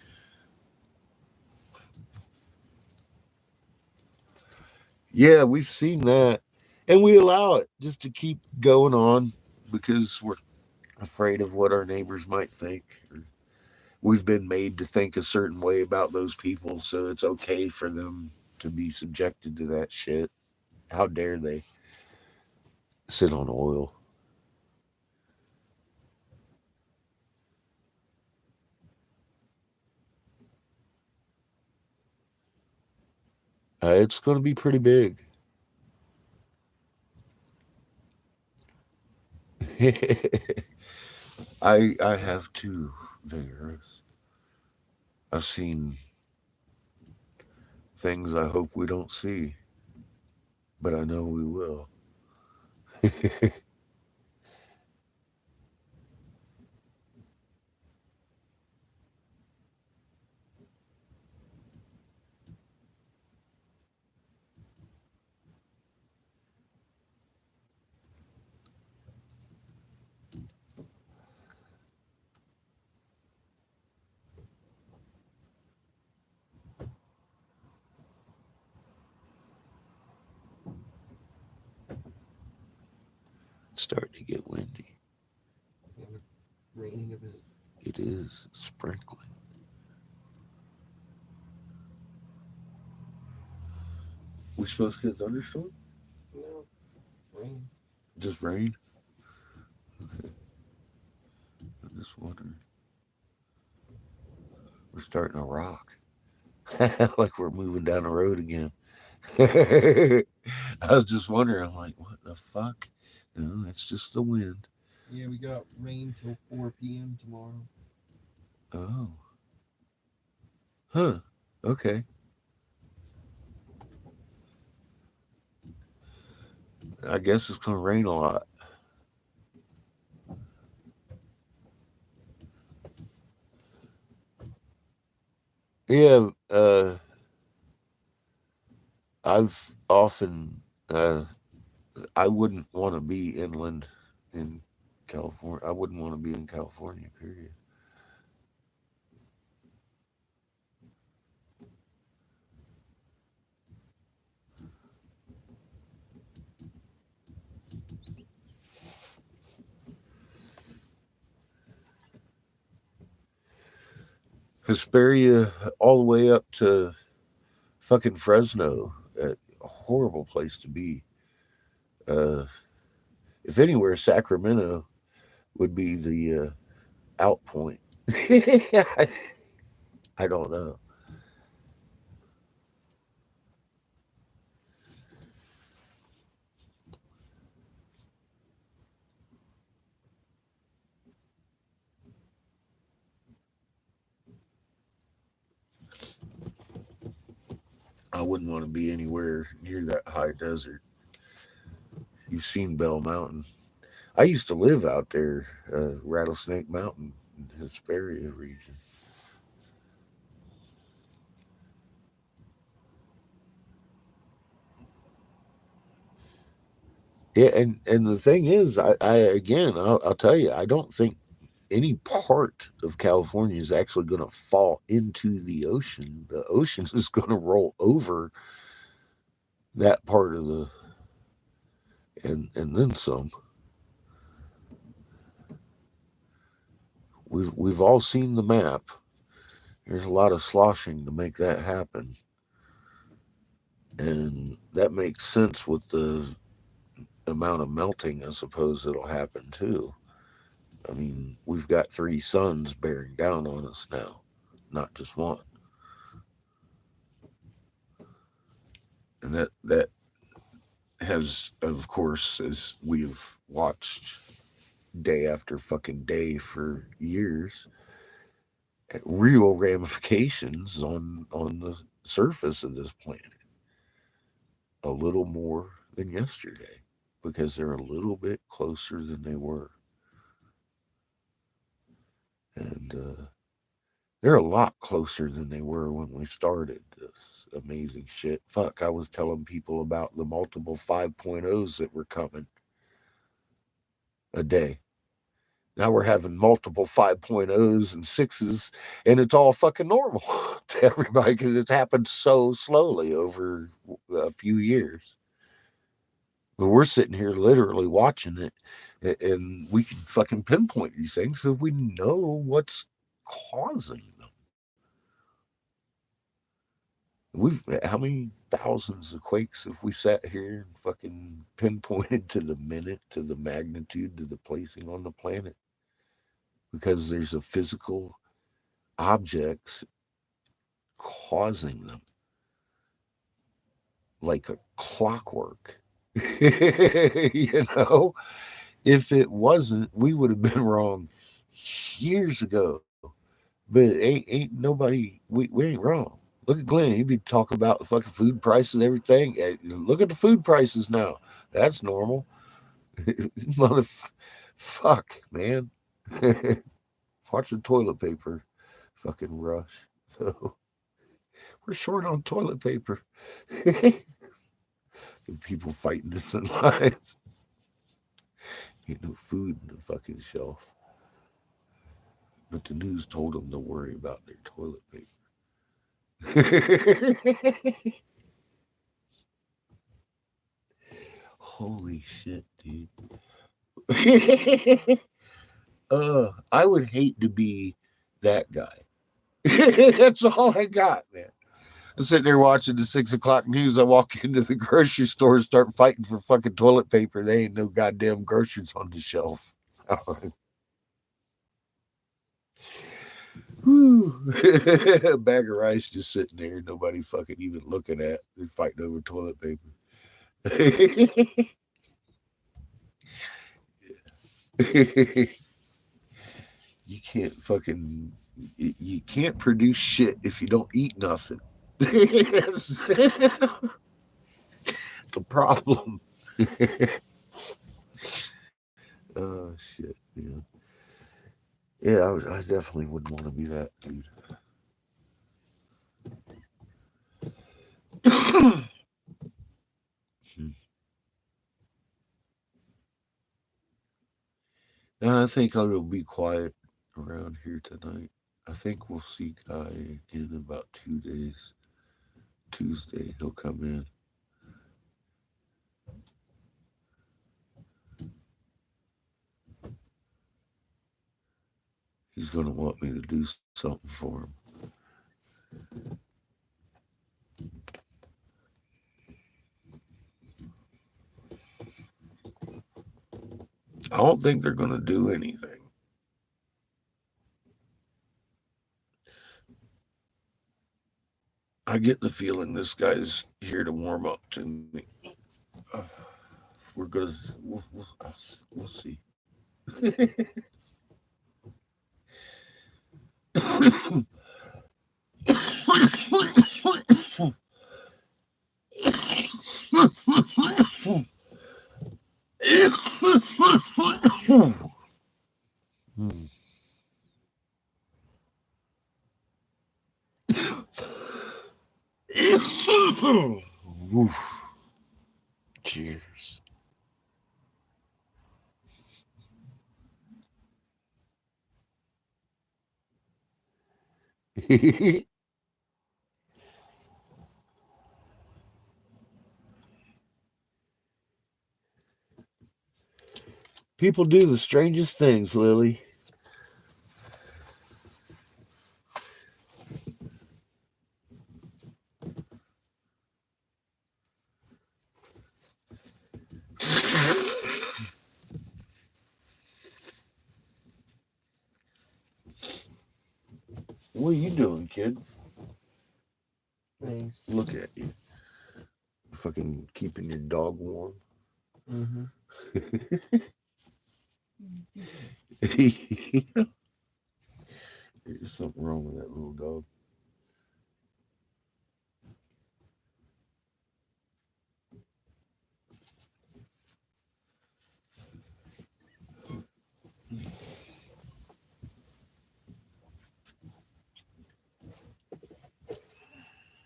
Yeah, we've seen that. And we allow it just to keep going on because we're afraid of what our neighbors might think. We've been made to think a certain way about those people, so it's okay for them to be subjected to that shit. How dare they sit on oil? It's going to be pretty big. I have too, Vigorous. I've seen things I hope we don't see, but I know we will. It's starting to get windy. Raining a bit. It is sprinkling. We supposed to get a thunderstorm? No, rain. Just rain? Okay. I'm just wondering. We're starting to rock. Like we're moving down the road again. I was just wondering, I'm like, what the fuck? No, it's just the wind. Yeah, we got rain till 4 p.m. tomorrow. Oh. Huh. Okay. I guess it's gonna rain a lot. Yeah. I've often. I wouldn't want to be inland in California. I wouldn't want to be in California. Period. Hesperia, all the way up to fucking Fresno. A horrible place to be. Uh, if anywhere, Sacramento would be the out point. I don't know. I wouldn't want to be anywhere near that high desert. You've seen Bell Mountain. I used to live out there, Rattlesnake Mountain, in the Hesperia region. Yeah, and the thing is, I again, I'll tell you, I don't think any part of California is actually going to fall into the ocean. The ocean is going to roll over that part of the and then some. We've all seen the map. There's a lot of sloshing to make that happen, and that makes sense with the amount of melting. I suppose that'll happen too. I mean, we've got three suns bearing down on us now, not just one, and that has, of course, as we've watched day after fucking day for years, real ramifications on the surface of this planet. A little more than yesterday because they're a little bit closer than they were, and they're a lot closer than they were when we started this amazing shit. Fuck, I was telling people about the multiple 5.0s that were coming a day. Now we're having multiple 5.0s and sixes, and it's all fucking normal to everybody because it's happened so slowly over a few years. But we're sitting here literally watching it, and we can fucking pinpoint these things because we know what's causing them. We've how many thousands of quakes have we sat here and fucking pinpointed to the minute, to the magnitude, to the placing on the planet? Because there's a physical objects causing them like a clockwork. You know, if it wasn't, we would have been wrong years ago. But ain't nobody, we ain't wrong. Look at Glenn. He'd be talking about the fucking food prices, everything. Look at the food prices now. That's normal. Fuck, man. Watch the toilet paper fucking rush. So we're short on toilet paper. People fighting different lives. Ain't no food in the fucking shelf. But the news told them to worry about their toilet paper. Holy shit, dude. I would hate to be that guy. That's all I got, man. I'm sitting there watching the 6 o'clock news. I walk into the grocery store and start fighting for fucking toilet paper. They ain't no goddamn groceries on the shelf. A bag of rice just sitting there, nobody fucking even looking at. They're fighting over toilet paper. You can't fucking you can't produce shit if you don't eat nothing. It's a problem. Oh shit, yeah. Yeah, I definitely wouldn't want to be that dude. I think I will be quiet around here tonight. I think we'll see Guy in about 2 days. Tuesday, he'll come in. He's going to want me to do something for him. I don't think they're going to do anything. I get the feeling this guy's here to warm up to me. Uh, we're going to, we'll see. Oof. Cheers. People do the strangest things, Lily. What are you doing, kid? Thanks. Look at you. Fucking keeping your dog warm. Mm-hmm. There's something wrong with that little dog.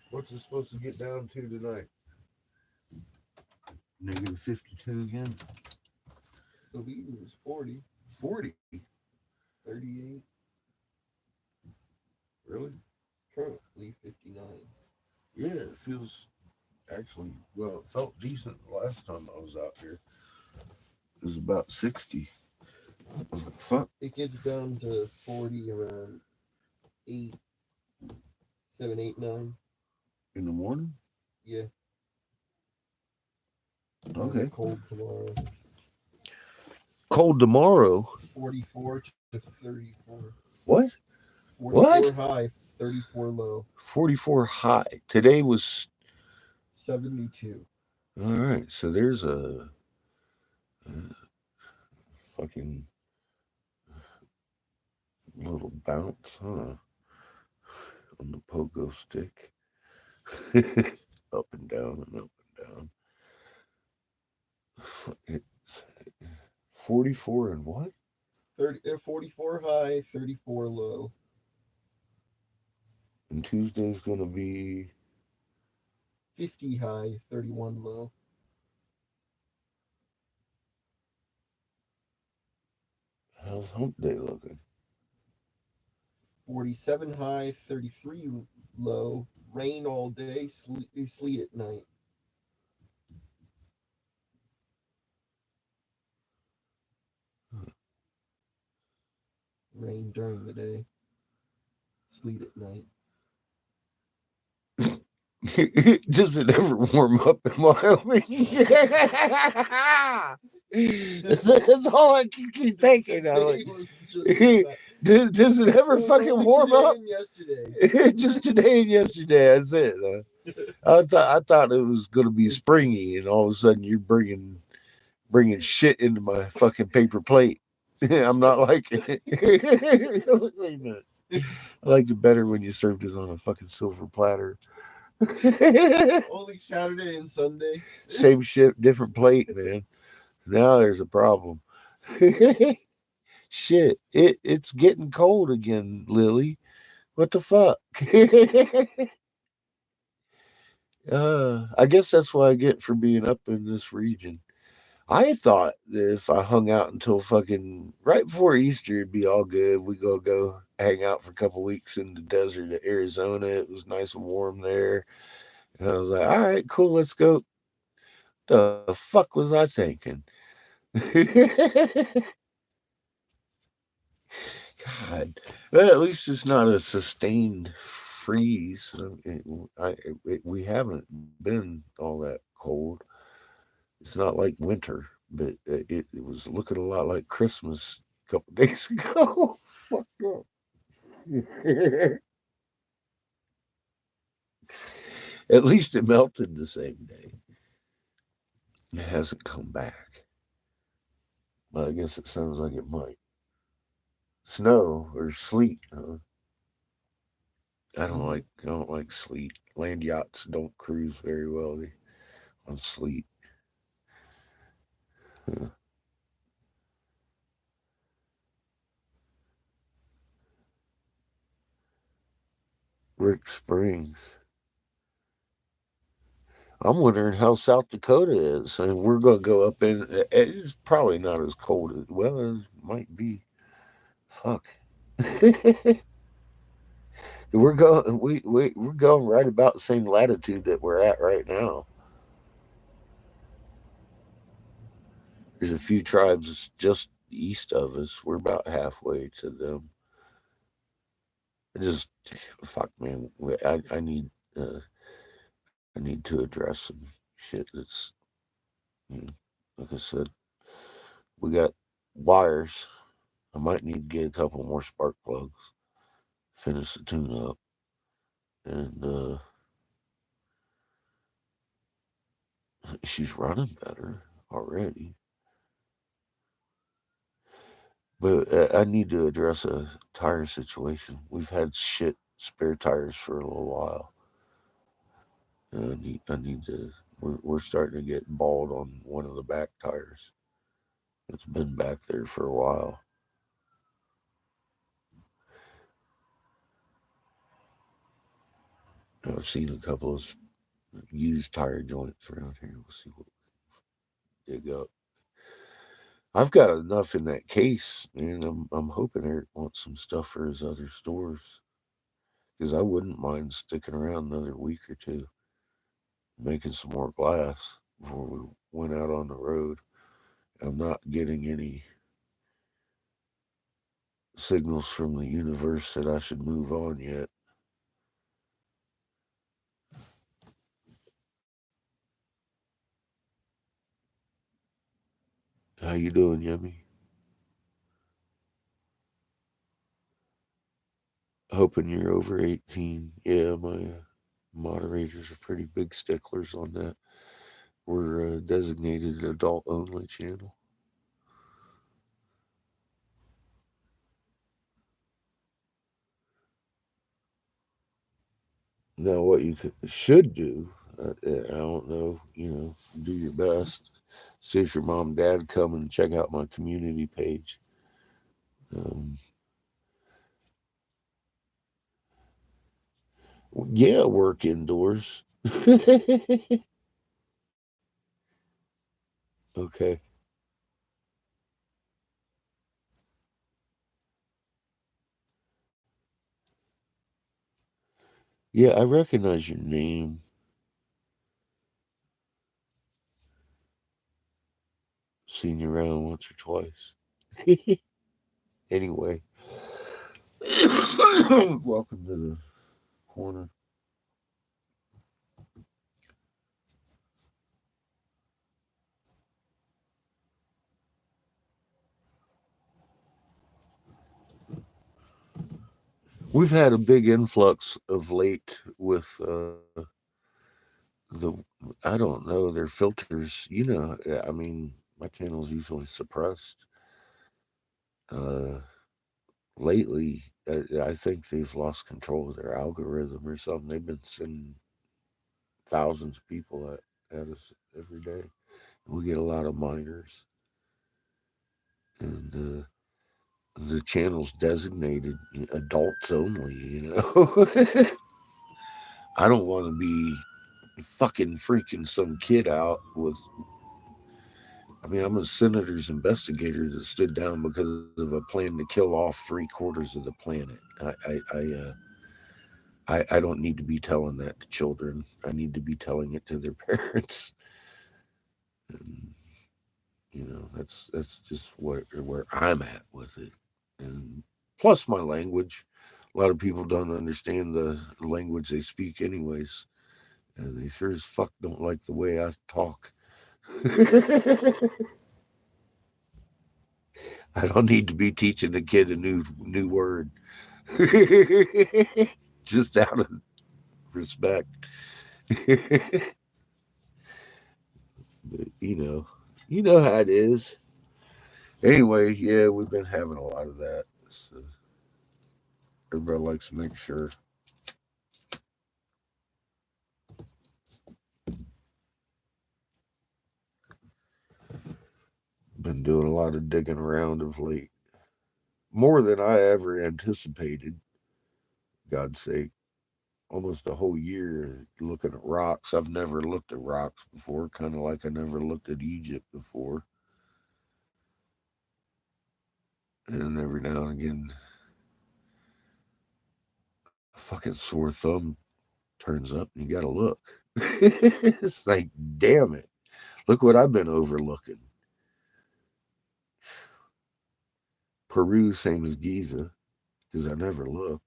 What's it supposed to get down to tonight? Negative 52 again? The lead was 40, 40. 38, Really? currently 59. Yeah, it feels actually, well, it felt decent last time I was out here. It was about 60. I was like, fuck. It gets down to 40 around 8, 7, 8, 9. In the morning? Yeah. Okay. Cold tomorrow. Cold tomorrow? 44 to 34. What? 44 What? high, 34 low. 44 high. Today was 72. all right. So there's a fucking little bounce, huh? On the pogo stick. Up and down and up and down. It's 44 and what? 44 high, 34 low. And Tuesday's going to be 50 high, 31 low. how's hump day looking? 47 high, 33 low. Rain all day, sleet at night. Rain during the day, sleet at night. Does it ever warm up in Wyoming? That's all I can keep thinking. Does it ever fucking warm up? Yesterday. Just today and yesterday. That's it. I thought it was gonna be springy, and all of a sudden you're bringing shit into my fucking paper plate. I'm not like it. Wait a minute. I liked it better when you served it on a fucking silver platter. Only Saturday and Sunday. Same shit, different plate, man. Now there's a problem. Shit, it's getting cold again, Lily. What the fuck? I guess that's what I get for being up in this region. I thought that if I hung out until fucking right before Easter, it'd be all good. We go hang out for a couple weeks in the desert of Arizona. It was nice and warm there. And I was like, all right, cool, let's go. The fuck was I thinking? God, well, at least it's not a sustained freeze. We haven't been all that cold. It's not like winter, but it was looking a lot like Christmas a couple days ago. Fucked up. At least it melted the same day. It hasn't come back, but I guess it sounds like it might. Snow or sleet. I don't like sleet. Land yachts don't cruise very well on sleet. Huh. Rick Springs. I'm wondering how South Dakota is. I mean, we're going to go up in. It's probably not as cold as well as it might be. Fuck. We're going right about the same latitude that we're at right now. There's a few tribes just east of us. We're about halfway to them. I just fuck, man. Uh, I need to address some shit that's, you know, like I said, we got wires. I might need to get a couple more spark plugs, finish the tune up, and she's running better already. But I need to address a tire situation. We've had shit spare tires for a little while. I need to. We're starting to get bald on one of the back tires. It's been back there for a while. I've seen a couple of used tire joints around here. We'll see what we dig up. I've got enough in that case, and I'm hoping Eric wants some stuff for his other stores because I wouldn't mind sticking around another week or two, making some more glass before we went out on the road. I'm not getting any signals from the universe that I should move on yet. How you doing, Yummy? Hoping you're over 18. Yeah, my moderators are pretty big sticklers on that. We're a designated adult only channel. Now, what you should do, I don't know, do your best. See if your mom and dad come and check out my community page. Um, yeah, work indoors. Okay. Yeah, I recognize your name. Seen you around once or twice. Anyway, welcome to the corner. We've had a big influx of late with the I don't know their filters. I mean, my channel's usually suppressed. Uh, lately, I think they've lost control of their algorithm or something. They've been sending thousands of people at us every day. We get a lot of minors, and the channel's designated adults only. I don't want to be fucking freaking some kid out with. I mean, I'm a senator's investigator that stood down because of a plan to kill off 3/4 of the planet. I don't need to be telling that to children. I need to be telling it to their parents. And, that's just where I'm at with it. And plus my language. A lot of people don't understand the language they speak anyways. And they sure as fuck don't like the way I talk. I don't need to be teaching a kid a new word. Just out of respect. But you know how it is. Anyway, yeah, we've been having a lot of that. So everybody likes to make sure. Been doing a lot of digging around of late. More than I ever anticipated, God's sake. Almost a whole year looking at rocks. I've never looked at rocks before, kind of like I never looked at Egypt before. And every now and again, a fucking sore thumb turns up and you gotta look. It's like, damn it. Look what I've been overlooking. Peru, same as Giza, because I never looked.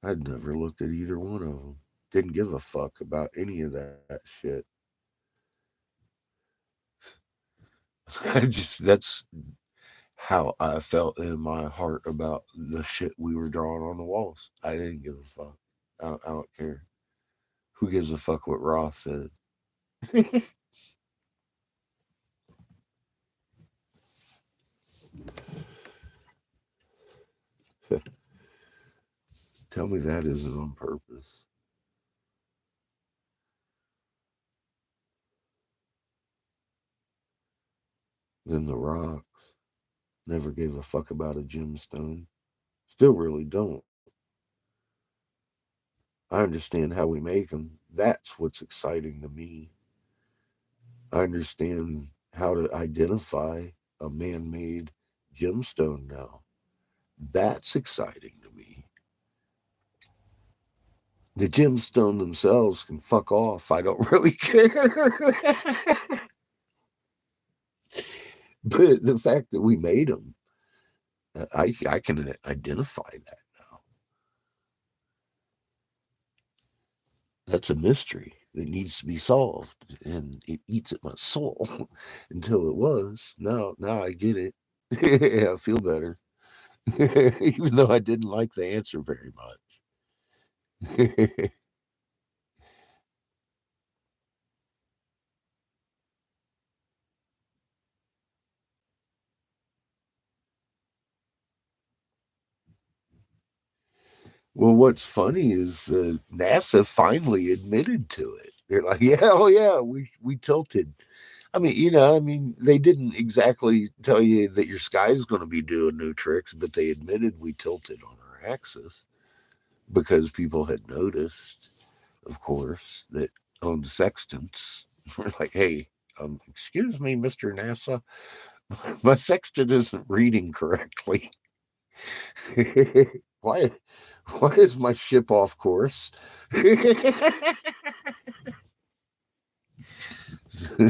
I'd never looked at either one of them. Didn't give a fuck about any of that shit. That's how I felt in my heart about the shit we were drawing on the walls. I didn't give a fuck. I don't care. Who gives a fuck what Roth said? Tell me that isn't on purpose. Then the rocks never gave a fuck about a gemstone. Still really don't. I understand how we make them. That's what's exciting to me. I understand how to identify a man made gemstone now. That's exciting to me. The gemstone themselves can fuck off. I don't really care. But the fact that we made them, I can identify that now. That's a mystery that needs to be solved, and it eats at my soul until it was. Now I get it. I feel better, even though I didn't like the answer very much. Well, what's funny is NASA finally admitted to it. They're like, "Yeah, oh yeah, we tilted." I mean, they didn't exactly tell you that your sky's going to be doing new tricks, but they admitted we tilted on our axis because people had noticed, of course, that on sextants, we're like, "Hey, excuse me, Mister NASA, my sextant isn't reading correctly." why why is my ship off course?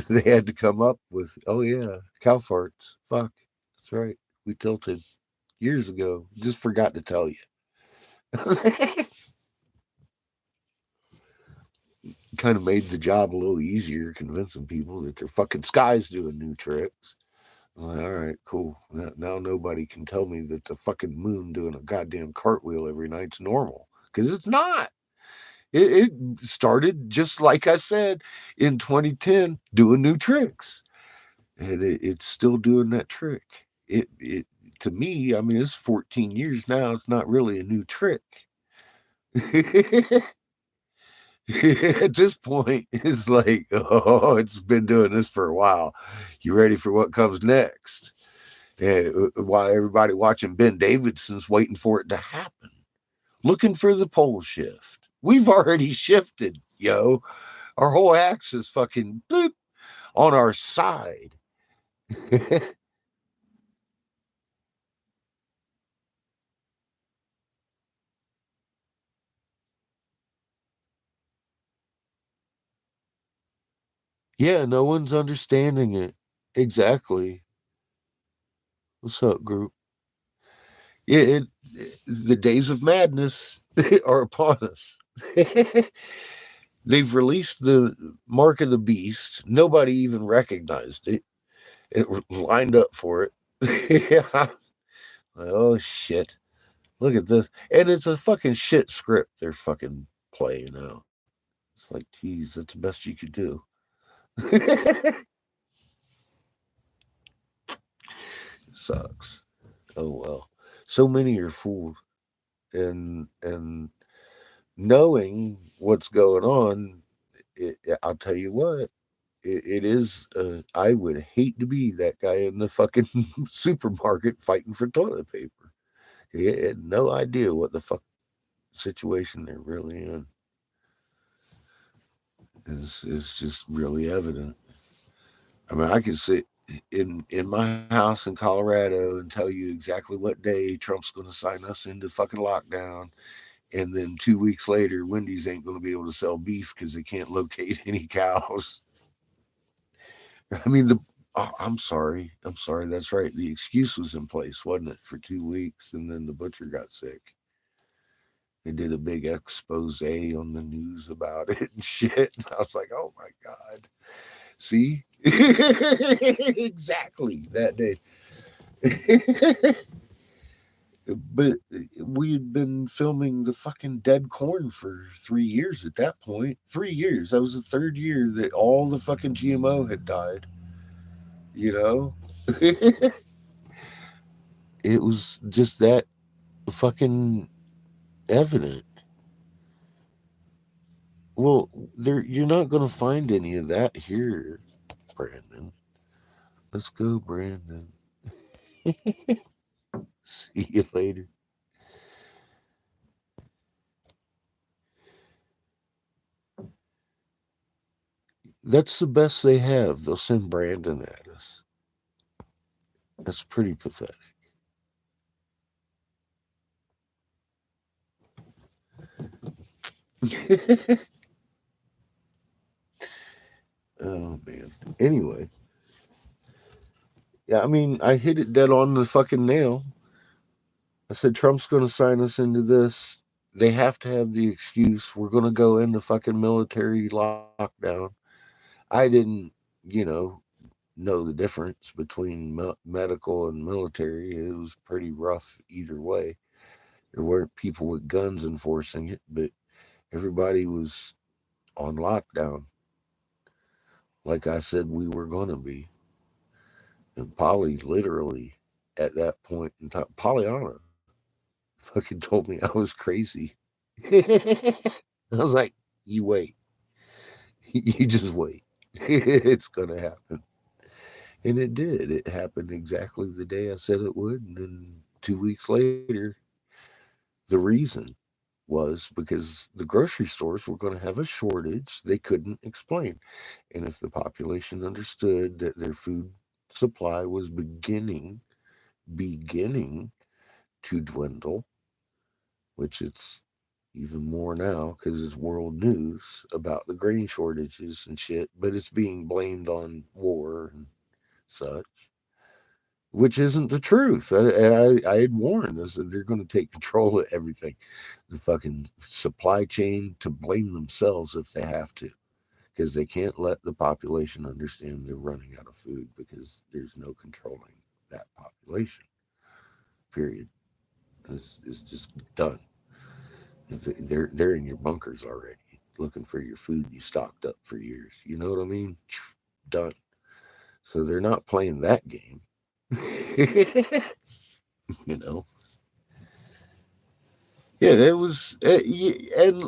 They had to come up with, oh yeah, cow farts. Fuck, that's right. We tilted years ago. Just forgot to tell you. Kind of made the job a little easier convincing people that their fucking sky's doing new tricks. I'm like, all right, cool. Now nobody can tell me that the fucking moon doing a goddamn cartwheel every night's normal. Because it's not. It started, just like I said, in 2010, doing new tricks. And it's still doing that trick. it to me, I mean, it's 14 years now. It's not really a new trick. At this point, it's like, oh, it's been doing this for a while. You ready for what comes next? While everybody watching Ben Davidson's waiting for it to happen, looking for the pole shift. We've already shifted, yo. Our whole axe is fucking bloop on our side. Yeah, no one's understanding it. Exactly. What's up, group? Yeah, the days of madness are upon us. They've released the mark of the beast. Nobody even recognized it. It lined up for it. Yeah. Like, oh shit. Look at this. And it's a fucking shit script they're fucking playing out. It's like, geez, that's the best you could do. Sucks. Oh well. So many are fooled. And knowing what's going on, I'll tell you what, it is. I would hate to be that guy in the fucking supermarket fighting for toilet paper. He had no idea what the fuck situation they're really in. Is just really evident. I mean, I could sit in my house in Colorado and tell you exactly what day Trump's going to sign us into fucking lockdown, and then 2 weeks later, Wendy's ain't going to be able to sell beef because they can't locate any cows. I mean, I'm sorry. That's right. The excuse was in place, wasn't it, for 2 weeks, and then the butcher got sick. They did a big expose on the news about it and shit. And I was like, oh my god, see, exactly that day. But we had been filming the fucking dead corn for 3 years at that point. 3 years. That was the third year that all the fucking GMO had died. You know? It was just that fucking evident. Well, there you're not gonna find any of that here, Brandon. Let's go, Brandon. See you later. That's the best they have. They'll send Brandon at us. That's pretty pathetic. Oh man. Anyway, yeah, I mean, I hit it dead on the fucking nail. I said Trump's going to sign us into this. They have to have the excuse. We're going to go into fucking military lockdown. I didn't, you know the difference between medical and military. It was pretty rough either way. There weren't people with guns enforcing it, but everybody was on lockdown, like I said we were going to be. And Polly literally, at that point in time, Pollyanna fucking told me I was crazy. I was like, you wait. You just wait. It's going to happen. And it did. It happened exactly the day I said it would. And then 2 weeks later, the reason was because the grocery stores were going to have a shortage they couldn't explain. And if the population understood that their food supply was beginning to dwindle, which it's even more now because it's world news about the grain shortages and shit, but it's being blamed on war and such, which isn't the truth. I had warned us that they're going to take control of everything, the fucking supply chain, to blame themselves if they have to, because they can't let the population understand they're running out of food because there's no controlling that population. Period. It's just done. If they're in your bunkers already, looking for your food you stocked up for years. You know what I mean? Done. So they're not playing that game. you know. Yeah, that was, and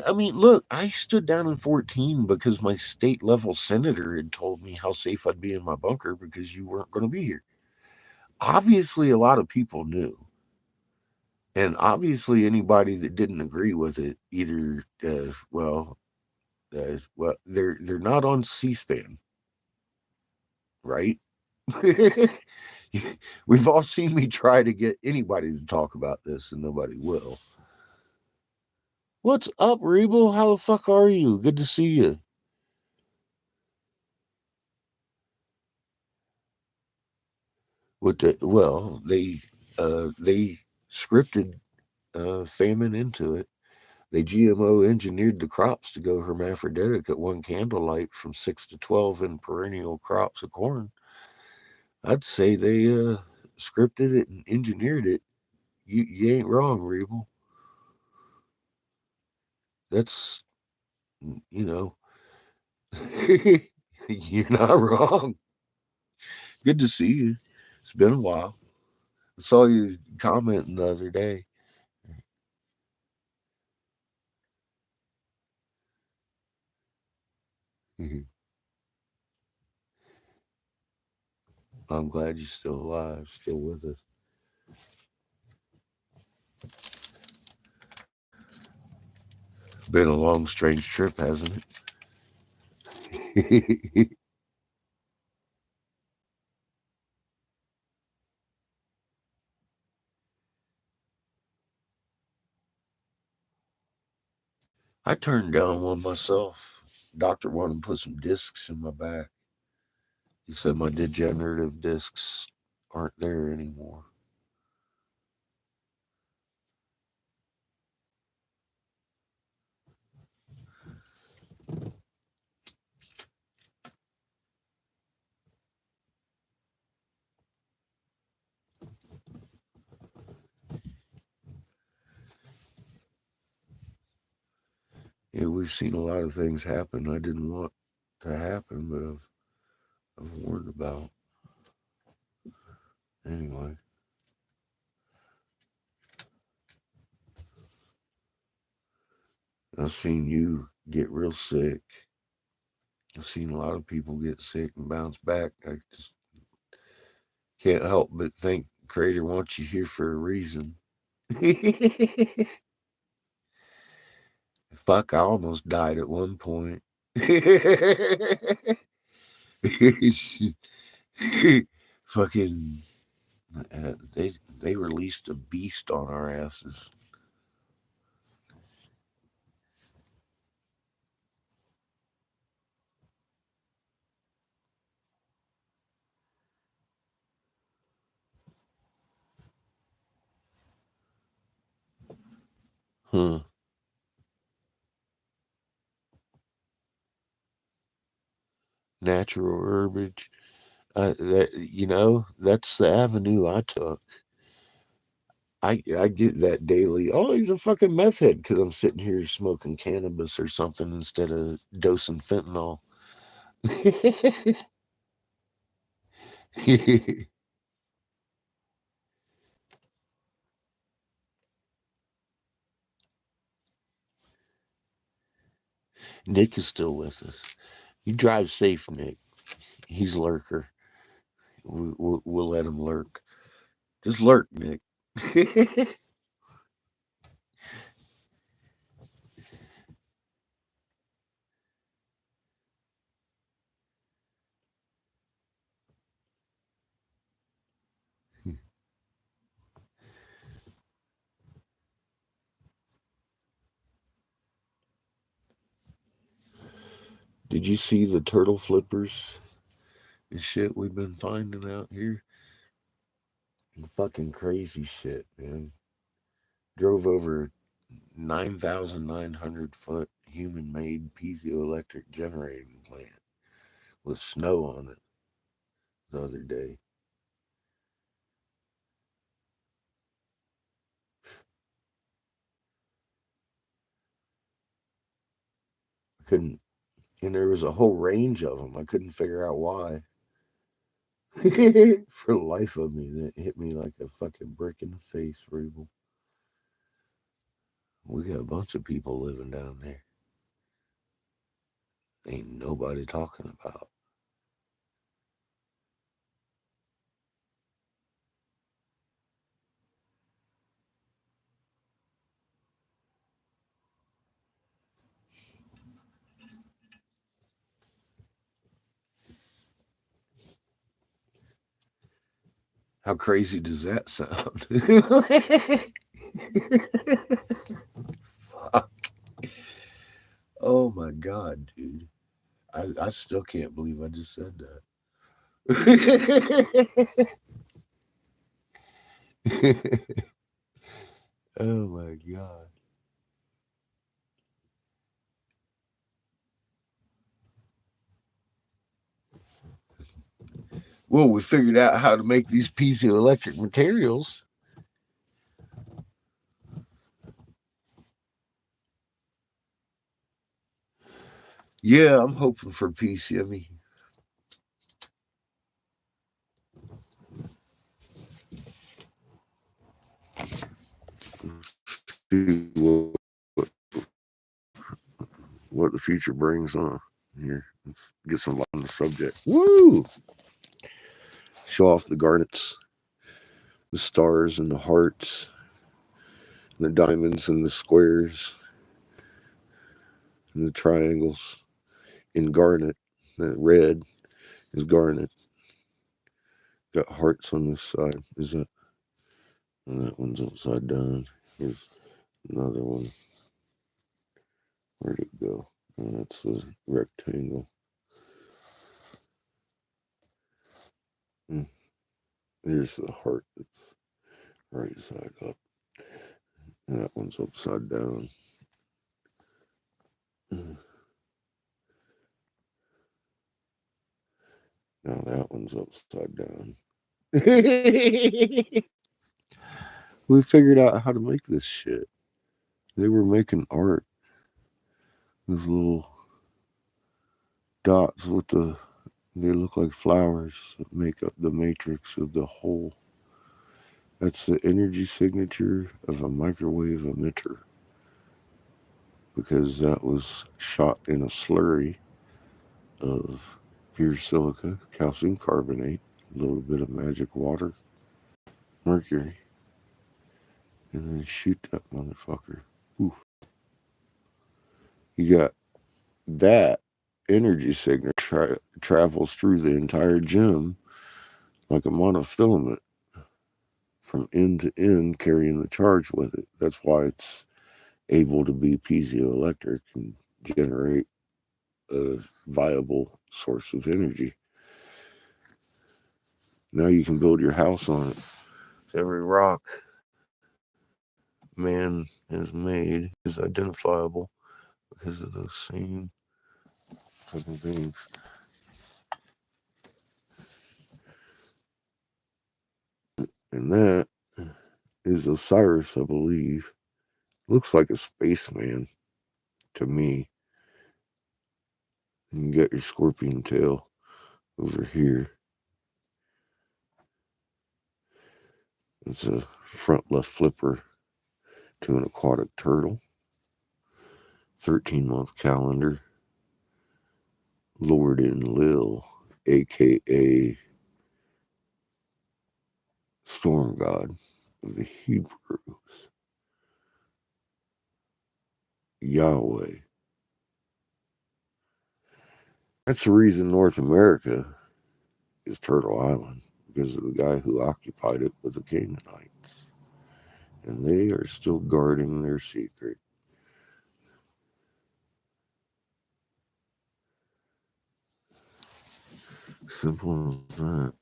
I mean, look, I stood down in 14 because my state level senator had told me how safe I'd be in my bunker because you weren't going to be here. Obviously, a lot of people knew. And obviously, anybody that didn't agree with it either, they're not on C-SPAN, right? We've all seen me try to get anybody to talk about this, and nobody will. What's up, Rebel? How the fuck are you? Good to see you. They scripted famine into it. They GMO engineered the crops to go hermaphroditic at one candlelight from 6 to 12 in perennial crops of corn. I'd say they scripted it and engineered it. You ain't wrong, Rebel. That's you know, you're not wrong. Good to see you. It's been a while. I saw you commenting the other day. I'm glad you're still alive, still with us. Been a long, strange trip, hasn't it? I turned down one myself. Doctor wanted to put some discs in my back. He said my degenerative discs aren't there anymore. Yeah, we've seen a lot of things happen I didn't want to happen, but I've warned about. Anyway, I've seen you get real sick. I've seen a lot of people get sick and bounce back. I just can't help but think Creator wants you here for a reason. Fuck, I almost died at one point. Fucking, they released a beast on our asses. Huh. Natural herbage. That's the avenue I took. I get that daily. Oh, he's a fucking meth head because I'm sitting here smoking cannabis or something instead of dosing fentanyl. Nick is still with us. You drive safe, Nick. He's lurker. We'll let him lurk. Just lurk, Nick. Did you see the turtle flippers and shit we've been finding out here? Fucking crazy shit, man. Drove over 9,900 foot human made piezoelectric generating plant with snow on it the other day. I couldn't, and there was a whole range of them. I couldn't figure out why. For the life of me, that hit me like a fucking brick in the face, Rebel. We got a bunch of people living down there. Ain't nobody talking about. How crazy does that sound? Fuck. Oh my god, dude. I still can't believe I just said that. Oh my god. Well, we figured out how to make these piezoelectric materials. Yeah, I'm hoping for peace. I mean, see what the future brings on here. Let's get some light on the subject. Woo! Show off the garnets, the stars and the hearts, the diamonds and the squares and the triangles in garnet. That red is garnet. Got hearts on this side. Is that? And that one's upside down. Here's another one. Where'd it go? Oh, that's the rectangle. Here's the heart that's right side up. And that one's upside down. Now that one's upside down. We figured out how to make this shit. They were making art. These little dots with they look like flowers that make up the matrix of the whole. That's the energy signature of a microwave emitter. Because that was shot in a slurry of pure silica, calcium carbonate, a little bit of magic water, mercury, and then shoot that motherfucker. Oof. You got that energy signature travels through the entire gem like a monofilament from end to end, carrying the charge with it. That's why it's able to be piezoelectric and generate a viable source of energy. Now you can build your house on it. Every rock man has made is identifiable because of those same type of things. And that is Osiris, I believe. Looks like a spaceman to me. You can get your scorpion tail over here. It's a front left flipper to an aquatic turtle. 13-month calendar. Lord Enlil, aka Storm God of the Hebrews. Yahweh. That's the reason North America is Turtle Island, because of the guy who occupied it with the Canaanites. And they are still guarding their secret. Simple as that.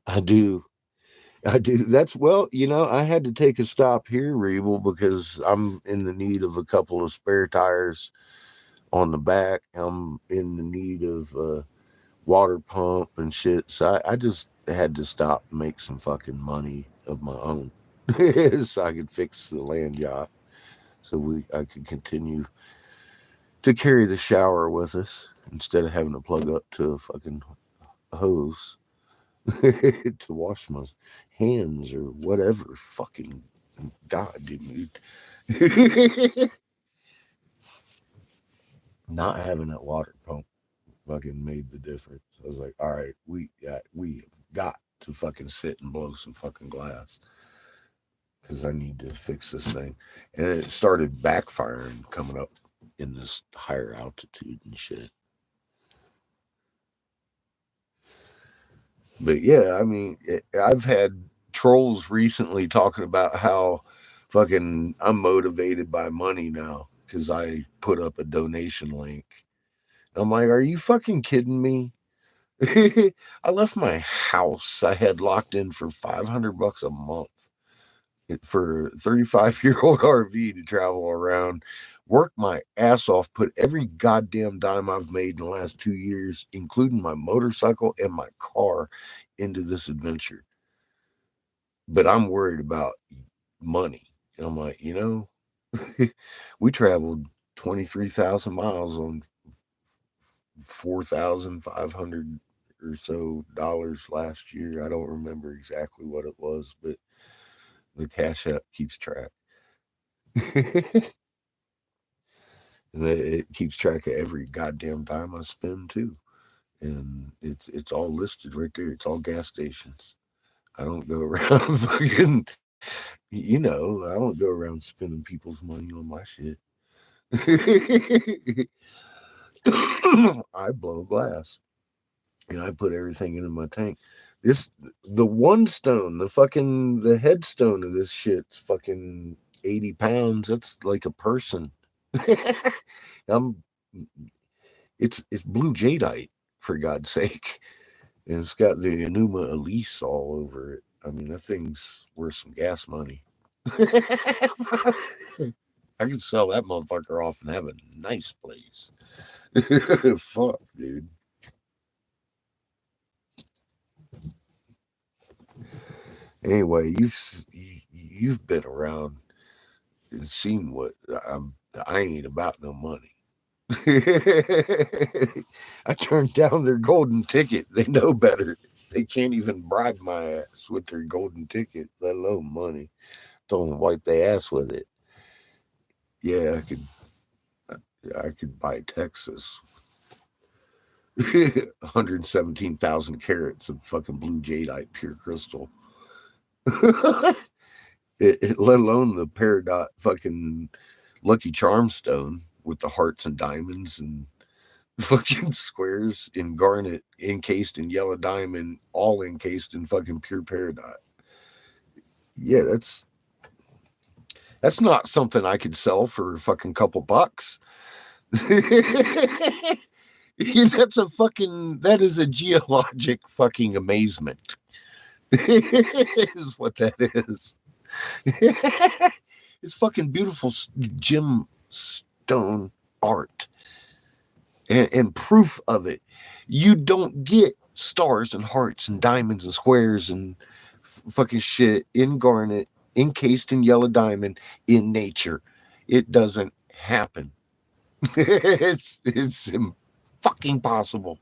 I do. I do. That's well, I had to take a stop here, Rebel, because I'm in the need of a couple of spare tires on the back. I'm in the need of water pump and shit. So I just had to stop and make some fucking money of my own so I could fix the land yacht. So I could continue to carry the shower with us instead of having to plug up to a fucking hose to wash my hands or whatever. Fucking God, dude. Not having that water pump fucking made the difference. I was like, all right, we got to fucking sit and blow some fucking glass because I need to fix this thing. And it started backfiring coming up in this higher altitude and shit. But yeah, I mean, I've had trolls recently talking about how fucking I'm motivated by money now because I put up a donation link. I'm like, are you fucking kidding me? I left my house I had locked in for $500 a month for a 35-year-old RV to travel around, work my ass off, put every goddamn dime I've made in the last 2 years, including my motorcycle and my car, into this adventure. But I'm worried about money. And I'm like, we traveled 23,000 miles on 4,500 or so dollars last year. I don't remember exactly what it was, but the Cash App keeps track. It keeps track of every goddamn dime I spend too, and it's all listed right there. It's all gas stations. I don't go around fucking, I don't go around spending people's money on my shit. I blow glass and I put everything into my tank. This the one stone, the headstone of this shit's fucking 80 pounds. That's like a person. I'm it's blue jadeite, for God's sake. And it's got the Enuma Elise all over it. I mean, that thing's worth some gas money. I could sell that motherfucker off and have a nice place. Fuck, dude. Anyway, you've been around and seen what I ain't about no money. I turned down their golden ticket. They know better. They can't even bribe my ass with their golden ticket, let alone money. Don't wipe their ass with it. Yeah, I could buy Texas. 117,000 carats of fucking blue jadeite pure crystal. Let alone the peridot fucking Lucky Charm stone with the hearts and diamonds and fucking squares in garnet encased in yellow diamond, all encased in fucking pure peridot. Yeah, that's not something I could sell for a fucking couple bucks. That is a geologic fucking amazement. Is what that is. It's fucking beautiful gemstone art and proof of it. You don't get stars and hearts and diamonds and squares and fucking shit in garnet, encased in yellow diamond in nature. It doesn't happen. It's fucking possible.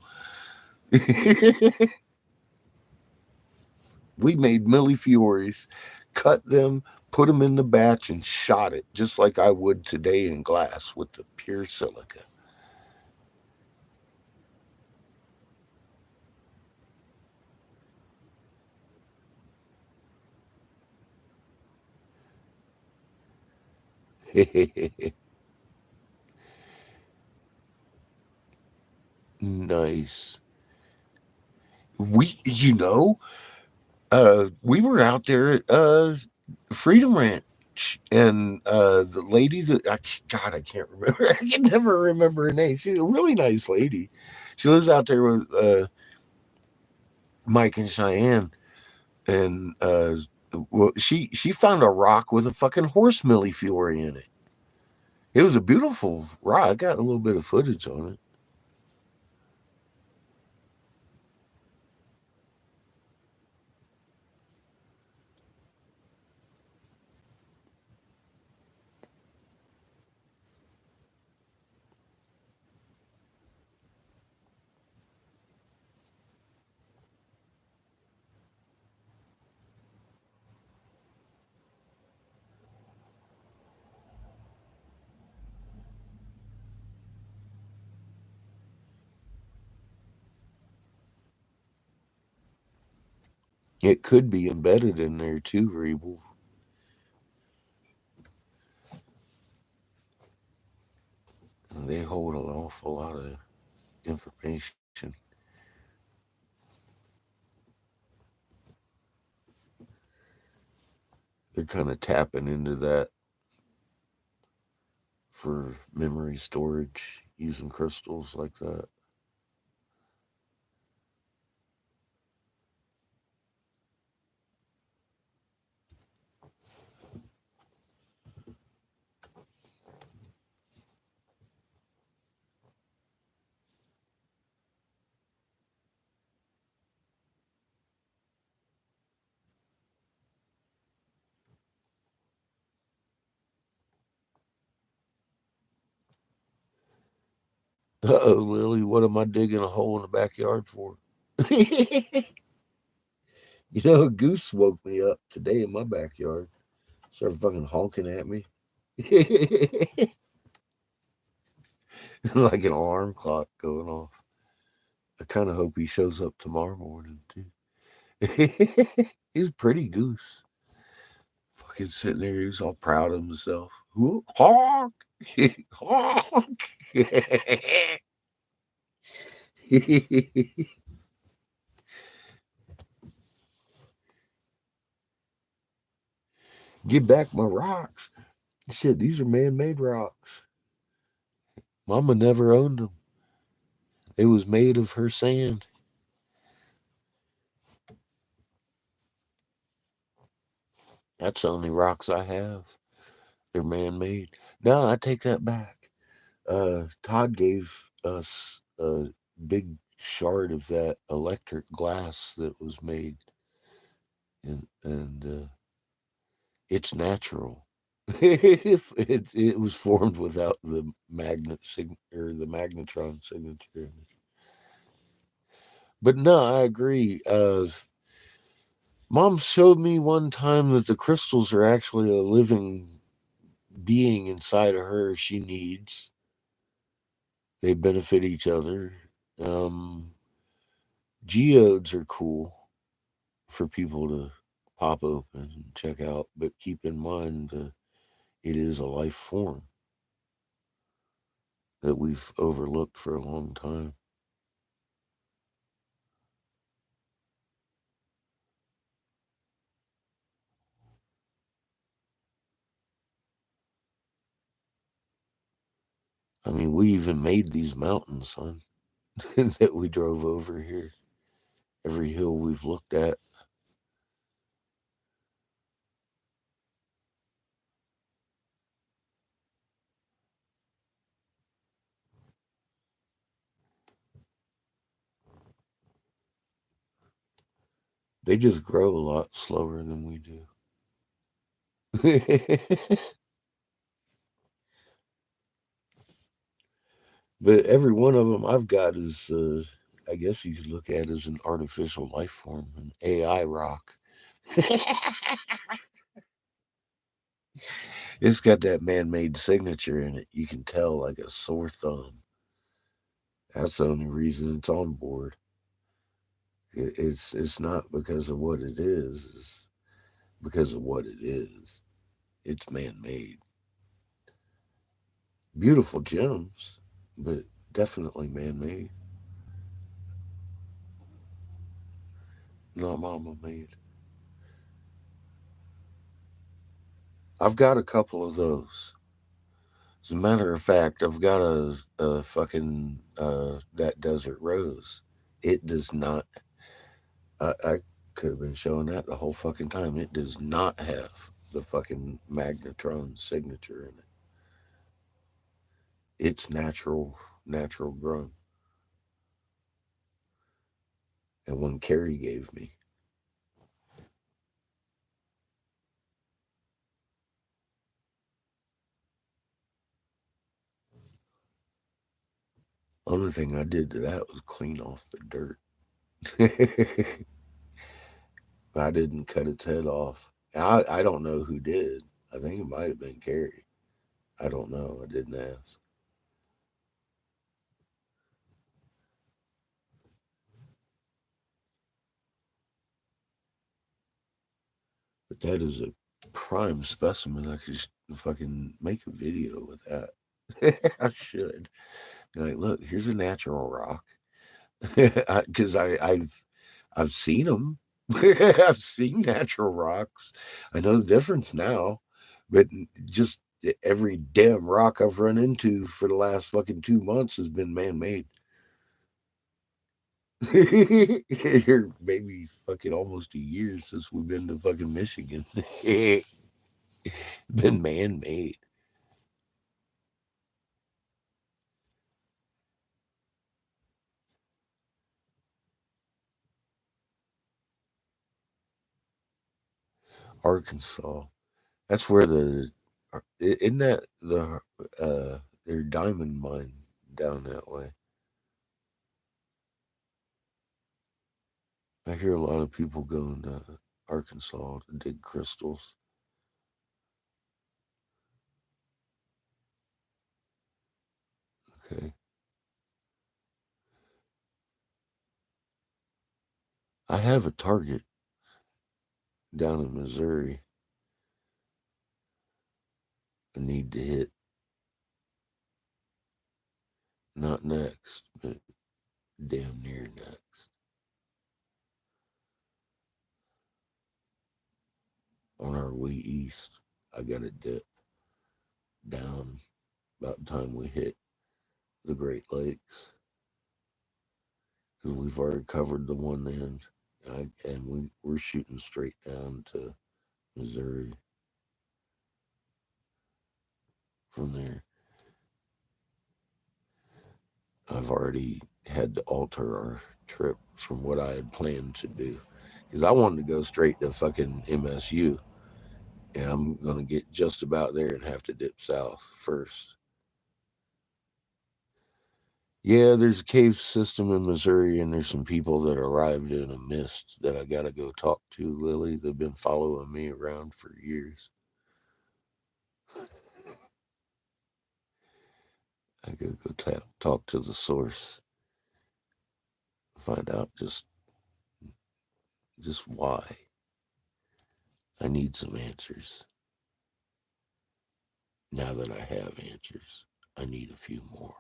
We made millifioris, cut them, put them in the batch, and shot it just like I would today in glass with the pure silica. Nice. We were out there at Freedom Ranch, and the lady God, I can't remember. I can never remember her name. She's a really nice lady. She lives out there with Mike and Cheyenne, and well, she found a rock with a fucking horse millifiore in it. It was a beautiful rock. I got a little bit of footage on it. It could be embedded in there too, Rebel. They hold an awful lot of information. They're kind of tapping into that for memory storage using crystals like that. Uh oh, Lily, what am I digging a hole in the backyard for? A goose woke me up today in my backyard. Started fucking honking at me. Like an alarm clock going off. I kind of hope he shows up tomorrow morning, too. He's a pretty goose. Fucking sitting there, he's all proud of himself. Honk! Honk! Get back my rocks. Shit, these are man made rocks. Mama never owned them. They was made of her sand. That's the only rocks I have. They're man made. No, I take that back. Todd gave us a big shard of that electric glass that was made, and it's natural. It was formed without the or the magnetron signature. But no, I agree. Mom showed me one time that the crystals are actually a living being inside of her she needs. They benefit each other. Um, Geodes are cool for people to pop open and check out, but keep in mind that it is a life form that we've overlooked for a long time. I mean, we even made these mountains, son, that we drove over here. Every hill we've looked at, they just grow a lot slower than we do. But every one of them I've got is, I guess you could look at as an artificial life form, an AI rock. It's got that man-made signature in it. You can tell like a sore thumb. That's the only reason it's on board. It's not because of what it is. It's because of what it is. It's man-made. Beautiful gems, but definitely man-made. Not mama made. I've got a couple of those. As a matter of fact, I've got a fucking that desert rose. It does not. I could have been showing that the whole fucking time. It does not have the fucking magnetron signature in it. It's natural grown. And one Carrie gave me. Only thing I did to that was clean off the dirt. I didn't cut its head off. I don't know who did. I think it might have been Carrie. I don't know. I didn't ask. But that is a prime specimen. I could just fucking make a video with that. I should. Be like, look, here's a natural rock. Because I've seen them. I've seen natural rocks. I know the difference now. But just every damn rock I've run into for the last fucking 2 months has been man made. Here, maybe fucking almost a year since we've been to fucking Michigan. Been man made. Arkansas. That's where isn't that their diamond mine down that way? I hear a lot of people going to Arkansas to dig crystals. Okay. I have a target down in Missouri I need to hit. Not next, but damn near next. On our way east, I got to dip down about the time we hit the Great Lakes. Because we've already covered the one end, and we're shooting straight down to Missouri from there. I've already had to alter our trip from what I had planned to do. Because I wanted to go straight to fucking MSU. And I'm going to get just about there and have to dip south first. Yeah, there's a cave system in Missouri, and there's some people that arrived in a mist that I got to go talk to, Lily. They've been following me around for years. I gotta go talk to the source, find out just why. I need some answers. Now that I have answers, I need a few more.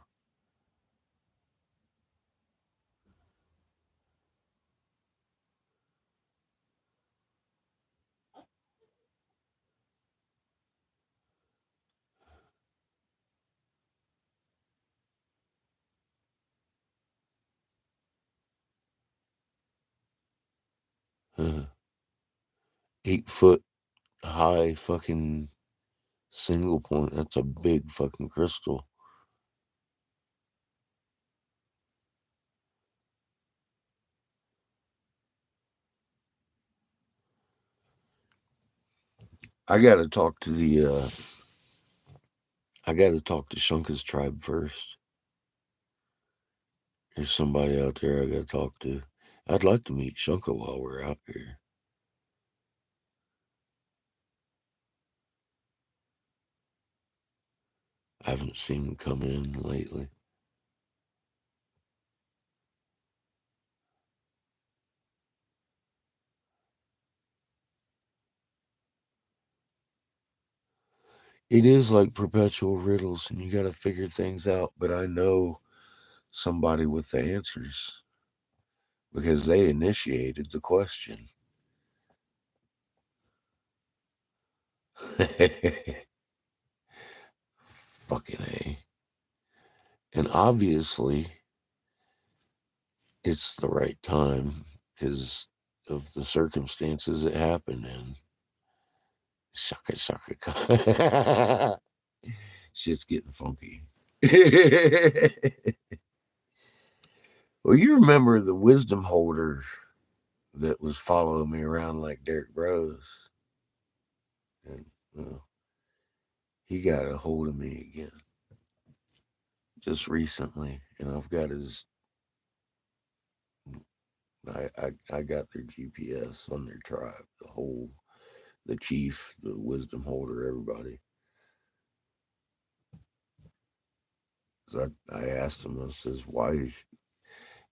Huh. 8 foot high fucking single point. That's a big fucking crystal. I gotta talk to Shunka's tribe first. There's somebody out there I gotta talk to. I'd like to meet Shunka while we're out here. I haven't seen him come in lately. It is like perpetual riddles, and you got to figure things out. But I know somebody with the answers because they initiated the question. Fucking A. And obviously, it's the right time because of the circumstances it happened in. Shaka. Shit's getting funky. Well, you remember the wisdom holder that was following me around like Derek Bros? And he got a hold of me again just recently, and I've got his. I got their GPS on their tribe, the chief, the wisdom holder, everybody. So I asked him, I says, why?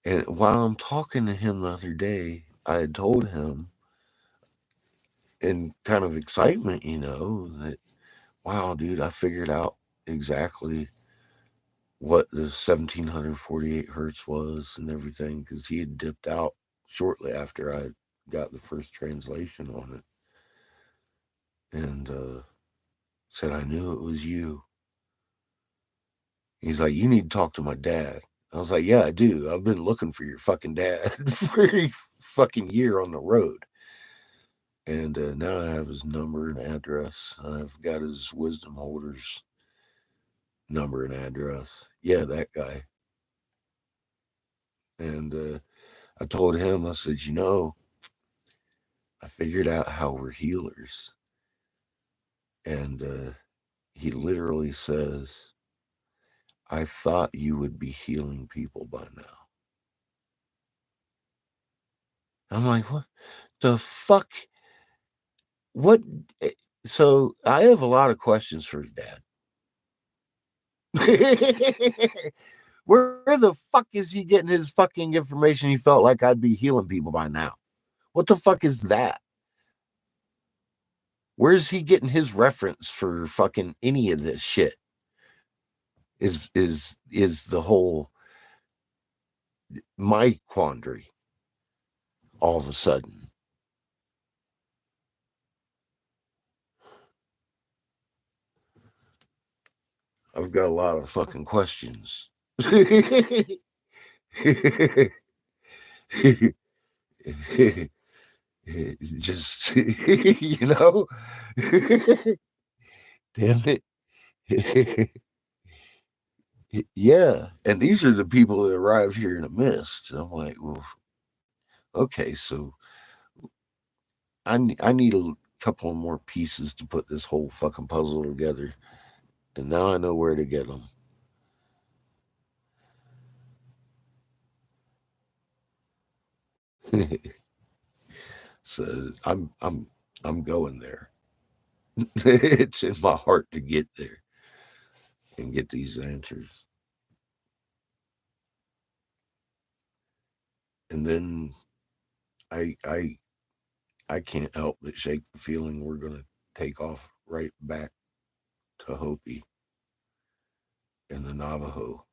And while I'm talking to him the other day, I had told him and kind of excitement, that wow, dude, I figured out exactly what the 1748 hertz was and everything because he had dipped out shortly after I got the first translation on it, and said I knew it was you. He's like, you need to talk to my dad. I was like, yeah, I do. I've been looking for your fucking dad for a fucking year on the road. And now I have his number and address. I've got his wisdom holders number and address. Yeah, that guy. And I told him, I said, I figured out how we're healers. And he literally says, I thought you would be healing people by now. I'm like, what the fuck? What? eh, So I have a lot of questions for his dad. Where the fuck is he getting his fucking information? He felt like I'd be healing people by now. What the fuck is that? Where's he getting his reference for fucking any of this shit? Is the whole my quandary all of a sudden? I've got a lot of fucking questions. Just damn it. Yeah, and these are the people that arrived here in a mist. I'm like, well, okay, so I need a couple of more pieces to put this whole fucking puzzle together, and now I know where to get them. So I'm going there. It's in my heart to get there and get these answers. And then I I I can't help but shake the feeling we're gonna take off right back to Hopi and the Navajo.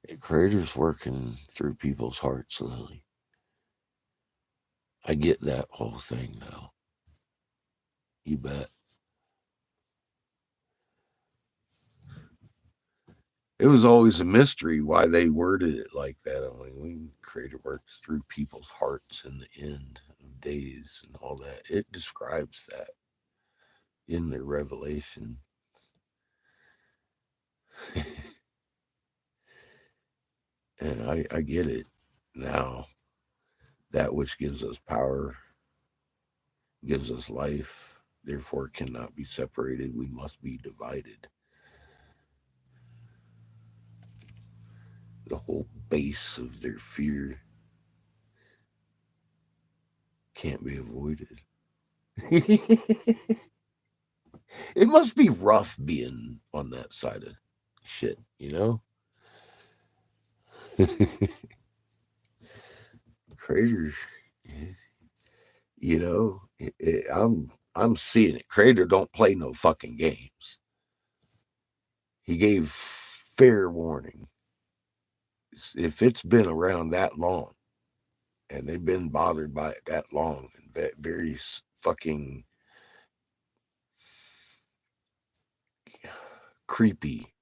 The Creator's working through people's hearts, Lily. I get that whole thing now. You bet. It was always a mystery why they worded it like that. I mean, when Creator works through people's hearts in the end of days and all that, it describes that in their revelation. And I get it now. That which gives us power, gives us life, therefore cannot be separated. We must be divided. The whole base of their fear can't be avoided. It must be rough being on that side of shit, Creator, I'm seeing it. Creator don't play no fucking games. He gave fair warning. If it's been around that long, and they've been bothered by it that long, and very fucking creepy,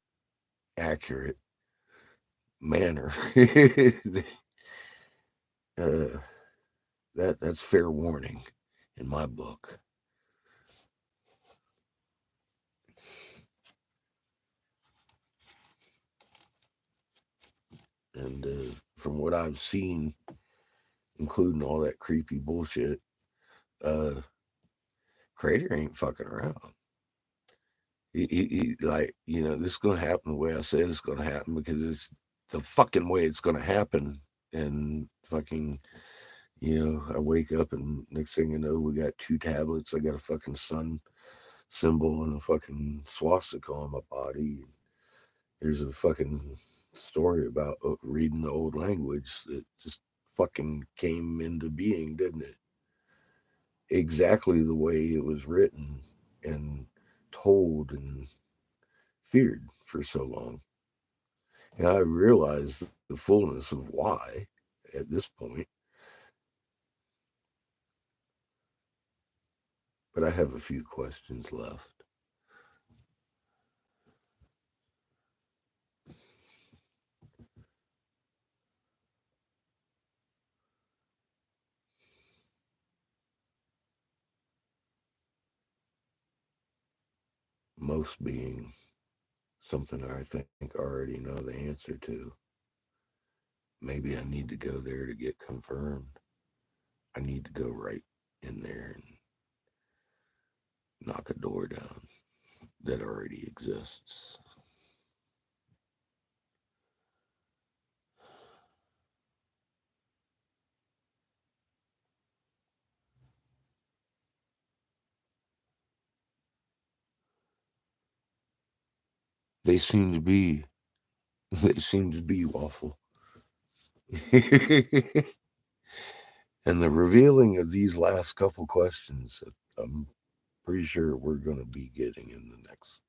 accurate manner, uh, that's fair warning in my book. And from what I've seen, including all that creepy bullshit, uh, Creator ain't fucking around. Like, this is gonna happen the way I said it's gonna happen because it's the fucking way it's gonna happen. And fucking, I wake up and next thing you know, we got 2 tablets. I got a fucking sun symbol and a fucking swastika on my body. There's a fucking story about reading the old language that just fucking came into being, didn't it? Exactly the way it was written and told and feared for so long. And I realized the fullness of why at this point, but I have a few questions left. Most being something I think I already know the answer to. Maybe I need to go there to get confirmed. I need to go right in there and knock a door down that already exists. They seem to be, they seem to be waffle. And the revealing of these last couple questions, I'm pretty sure we're going to be getting in the next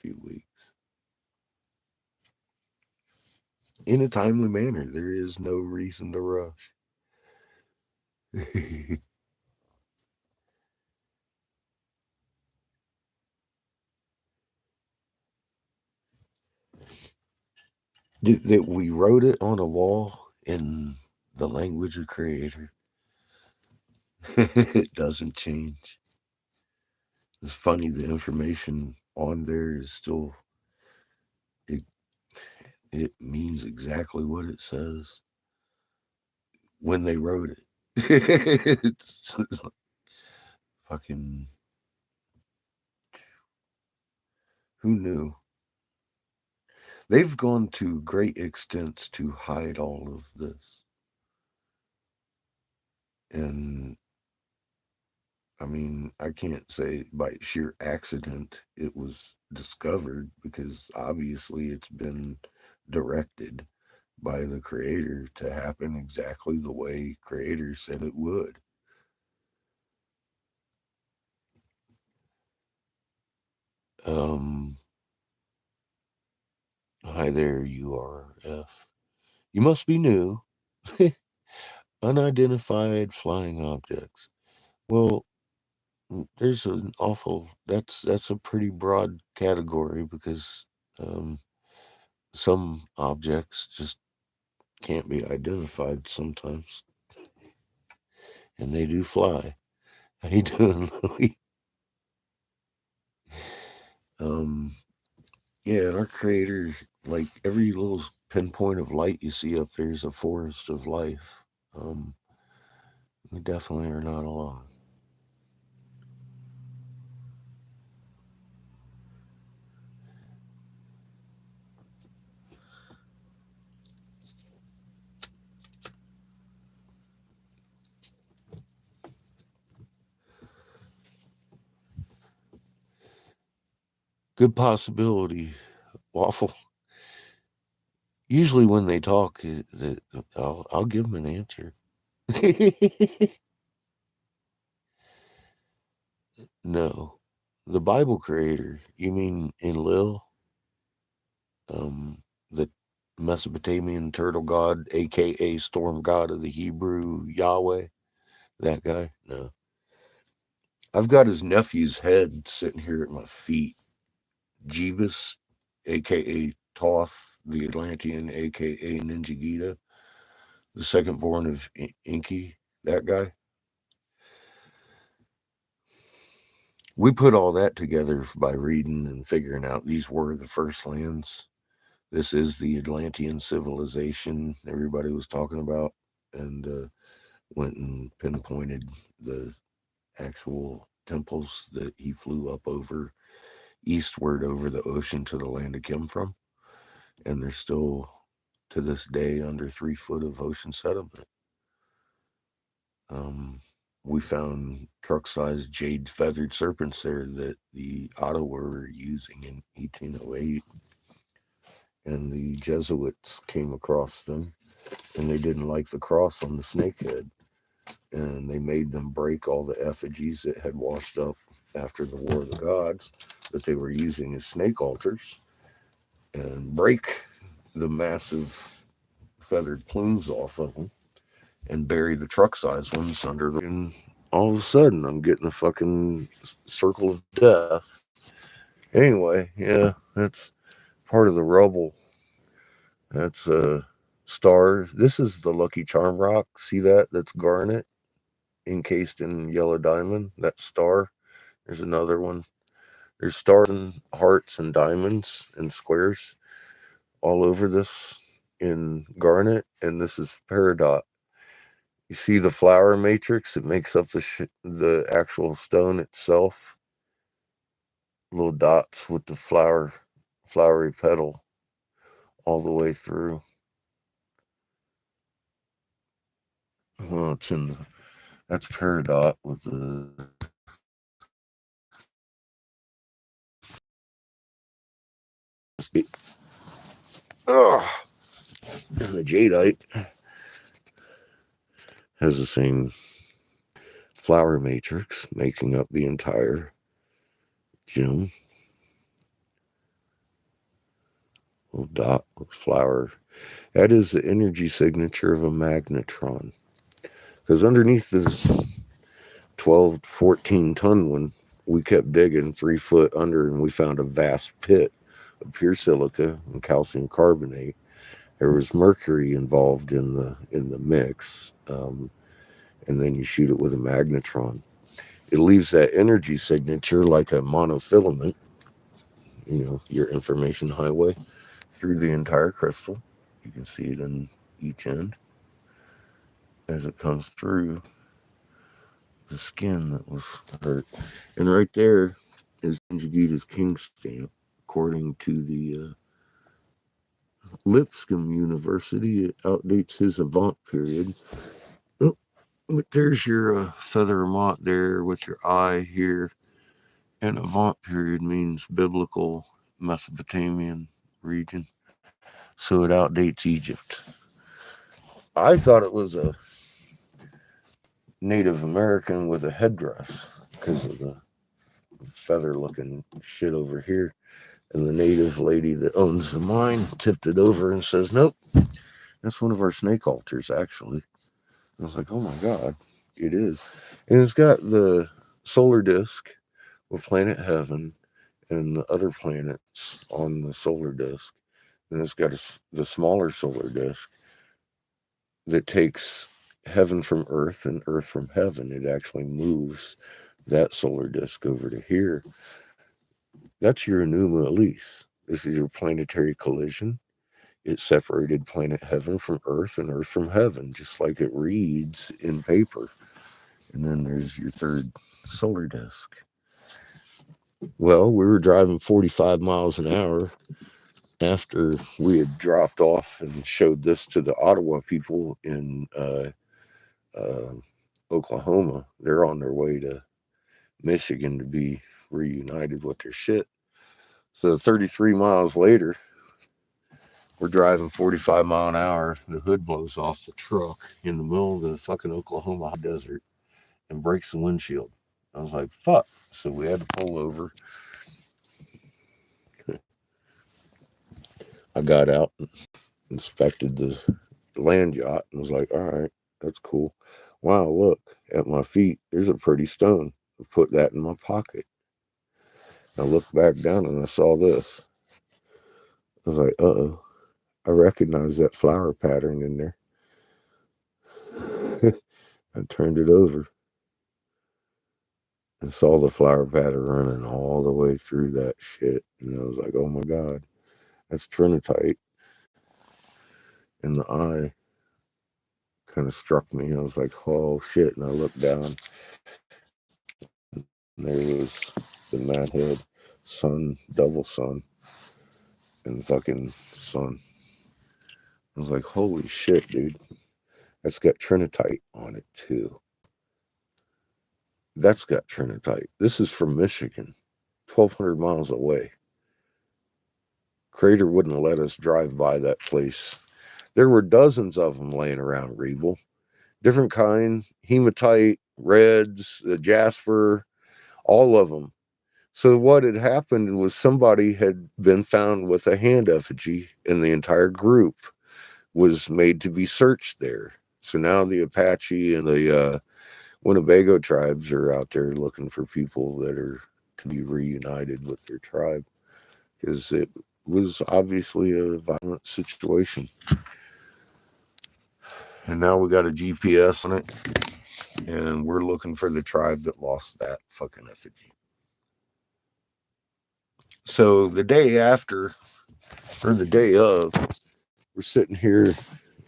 few weeks. In a timely manner. There is no reason to rush. That we wrote it on a wall in the language of creator. It doesn't change. It's funny the information on there is still it it means exactly what it says when they wrote it. It's fucking who knew? They've gone to great extents to hide all of this. And I mean, I can't say by sheer accident it was discovered because obviously it's been directed by the creator to happen exactly the way creator said it would. Um, Hi there, URF. You must be new. Unidentified flying objects. Well, there's an awful. That's a pretty broad category because um, some objects just can't be identified sometimes, and they do fly. How you doing, Louie? Um, yeah, and our creator, like every little pinpoint of light you see up there is a forest of life. Um, we definitely are not alone. Good possibility, waffle. Usually when they talk, I'll give them an answer. No, the Bible creator. You mean Enlil, the Mesopotamian turtle god, aka storm god of the Hebrew Yahweh? That guy? No. I've got his nephew's head sitting here at my feet. Jeebus, aka Toth, the Atlantean, aka Ninja Gita, the second born of Inky, that guy. We put all that together by reading and figuring out these were the first lands. This is the Atlantean civilization everybody was talking about, and went and pinpointed the actual temples that he flew up over eastward over the ocean to the land it came from, and they're still to this day under 3 foot of ocean sediment. we found truck-sized jade feathered serpents there that the Ottawa were using in 1808, and the Jesuits came across them, and they didn't like the cross on the snake head, and they made them break all the effigies that had washed up after the War of the Gods that they were using as snake altars, and break the massive feathered plumes off of them and bury the truck-sized ones under the. And all of a sudden, I'm getting a fucking circle of death. Anyway, yeah, that's part of the rubble. That's stars. This is the Lucky Charm rock. See that? That's garnet encased in yellow diamond. That star. There's another one. There's stars and hearts and diamonds and squares all over this in garnet, and this is peridot. You see the flower matrix? It makes up the actual stone itself. Little dots with the flowery petal all the way through. Well, that's peridot with the and the jadeite has the same flower matrix making up the entire gem. Little dot with flower. That is the energy signature of a magnetron. Because underneath this 12, 14 ton one, we kept digging 3 foot under, and we found a vast pit of pure silica and calcium carbonate. There was mercury involved in the mix, and then you shoot it with a magnetron. It leaves that energy signature like a monofilament, your information highway, through the entire crystal. You can see it in each end as it comes through the skin that was hurt. And right there is Conjugated King stamp, according to the Lipscomb University. It outdates his Avant period. Oh, but there's your feather mott there with your eye here. And Avant period means biblical Mesopotamian region. So it outdates Egypt. I thought it was a Native American with a headdress because of the feather looking shit over here. And the native lady that owns the mine tipped it over and says, nope, that's one of our snake altars, actually. I was like, oh my God, it is. And it's got the solar disk with planet Heaven and the other planets on the solar disk. And it's got the smaller solar disk that takes heaven from Earth and Earth from heaven. It actually moves that solar disk over to here. That's your Enuma Elise. This is your planetary collision. It separated planet Heaven from Earth and Earth from heaven, just like it reads in paper. And then there's your third solar disk. Well, we were driving 45 miles an hour after we had dropped off and showed this to the Ottawa people in Oklahoma. They're on their way to Michigan to be reunited with their shit. So 33 miles later, we're driving 45 mile an hour. The hood blows off the truck in the middle of the fucking Oklahoma desert and breaks the windshield. I was like, fuck. So we had to pull over. I got out and inspected the land yacht and was like, all right, that's cool. Wow, look, at my feet, there's a pretty stone. I put that in my pocket. I looked back down and I saw this. I was like, uh-oh. I recognize that flower pattern in there. I turned it over and saw the flower pattern running all the way through that shit. And I was like, oh my God, that's trinitite. And the eye kind of struck me. I was like, oh shit. And I looked down and there was the mad head, sun, double sun, and fucking sun. I was like, holy shit, dude. That's got trinitite on it too. That's got trinitite. This is from Michigan, 1,200 miles away. Crater wouldn't let us drive by that place. There were dozens of them laying around, Reeble. Different kinds, hematite, reds, jasper, all of them. So what had happened was somebody had been found with a hand effigy, and the entire group was made to be searched there. So now the Apache and the Winnebago tribes are out there looking for people that are to be reunited with their tribe, because it was obviously a violent situation. And now we got a GPS on it, and we're looking for the tribe that lost that fucking effigy. So the day after, or the day of, we're sitting here.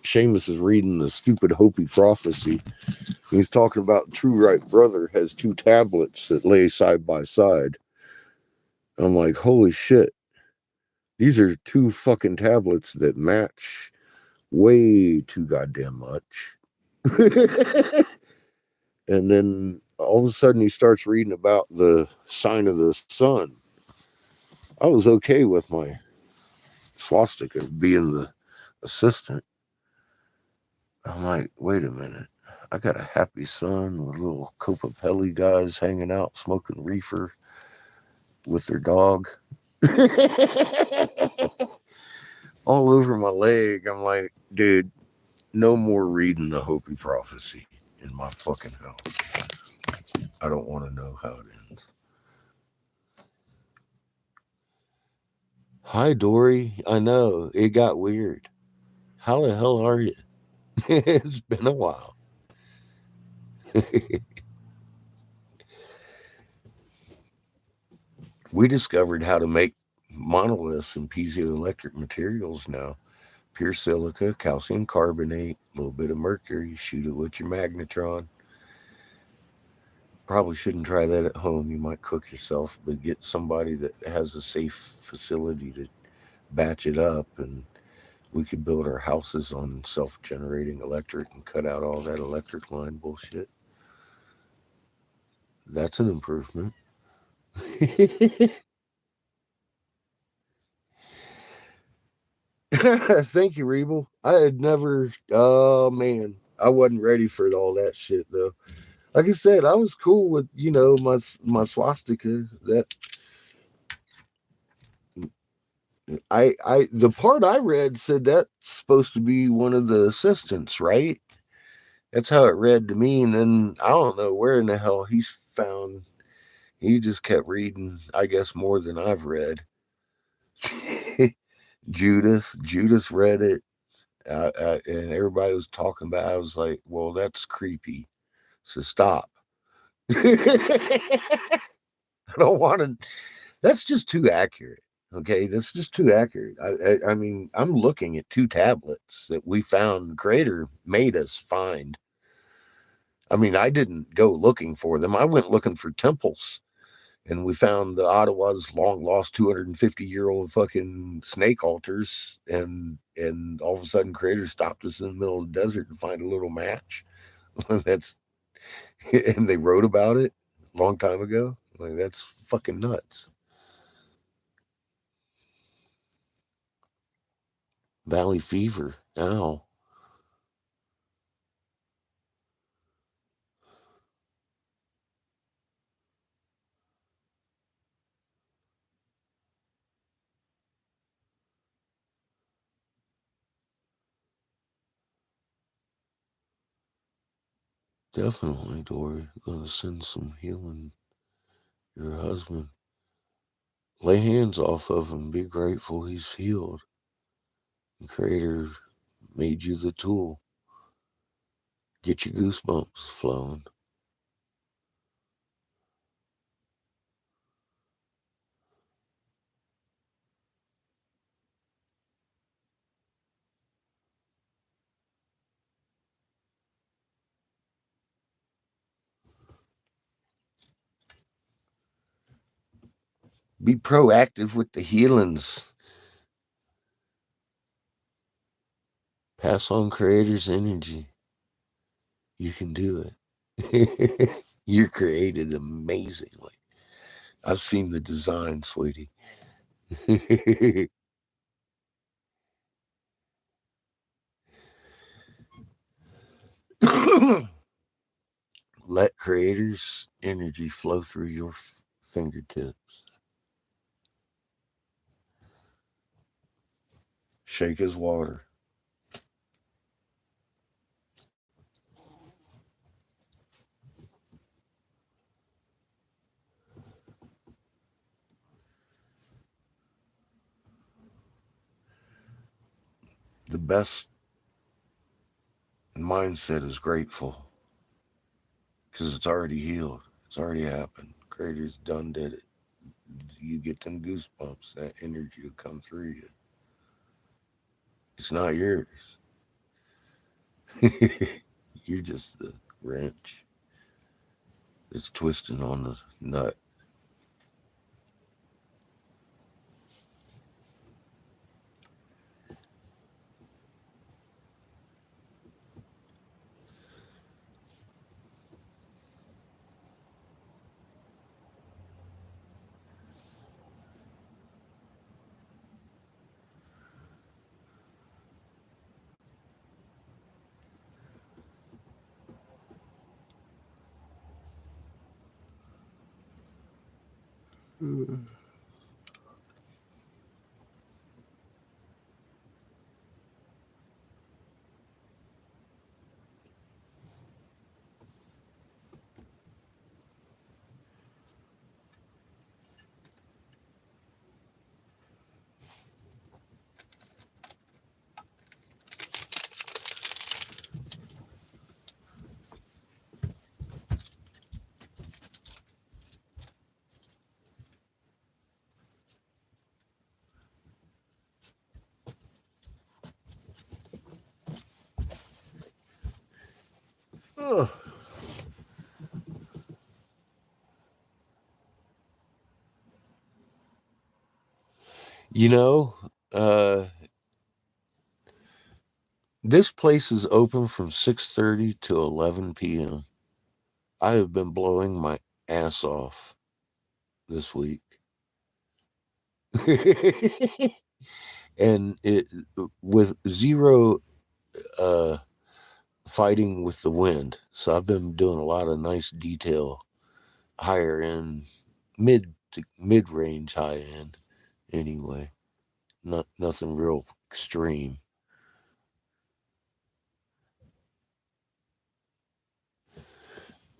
Seamus is reading the stupid Hopi prophecy. He's talking about True Right Brother has two tablets that lay side by side. I'm like, holy shit. These are two fucking tablets that match way too goddamn much. And then all of a sudden he starts reading about the sign of the sun. I was okay with my swastika being the assistant. I'm like, wait a minute. I got a happy sun with little Copapelli guys hanging out smoking reefer with their dog. All over my leg. I'm like, dude, no more reading the Hopi prophecy in my fucking house. I don't want to know how it ends. Hi, Dory. I know, it got weird. How the hell are you? It's been a while. We discovered how to make monoliths and piezoelectric materials now. Pure silica, calcium carbonate, a little bit of mercury, shoot it with your magnetron. Probably shouldn't try that at home. You might cook yourself, but get somebody that has a safe facility to batch it up, and we could build our houses on self-generating electric and cut out all that electric line bullshit. That's an improvement. Thank you, Rebel. I had never. Oh man, I wasn't ready for all that shit though. Like I said, I was cool with my swastika. That I the part I read said that's supposed to be one of the assistants, right? That's how it read to me. And then I don't know where in the hell he's found. He just kept reading, I guess, more than I've read. Judith read it, and everybody was talking about it. I was like, well, that's creepy. So stop. I don't want to. That's just too accurate. Okay, that's just too accurate. I mean, I'm looking at two tablets that we found. Creator made us find. I mean, I didn't go looking for them. I went looking for temples, and we found the Ottawa's long lost 250-year-old fucking snake altars, and all of a sudden, Creator stopped us in the middle of the desert to find a little match. That's and they wrote about it a long time ago. Like that's fucking nuts. Valley fever. Ow. Definitely, Dory. Gonna send some healing to your husband. Lay hands off of him. Be grateful he's healed. The Creator made you the tool. Get your goosebumps flowing. Be proactive with the healings. Pass on Creator's energy. You can do it. You're created amazingly. I've seen the design, sweetie. Let creator's energy flow through your fingertips. Shake as water. The best mindset is grateful because it's already healed. It's already happened. Creator's done did it. You get them goosebumps. That energy will come through you. It's not yours. You're just the wrench that's twisting on the nut. Ugh. You know, uh, this place is open from 6:30 to 11 p.m. I have been blowing my ass off this week. And it with zero uh fighting with the wind. So I've been doing a lot of nice detail, higher end, mid range, high end. Anyway, not nothing real extreme.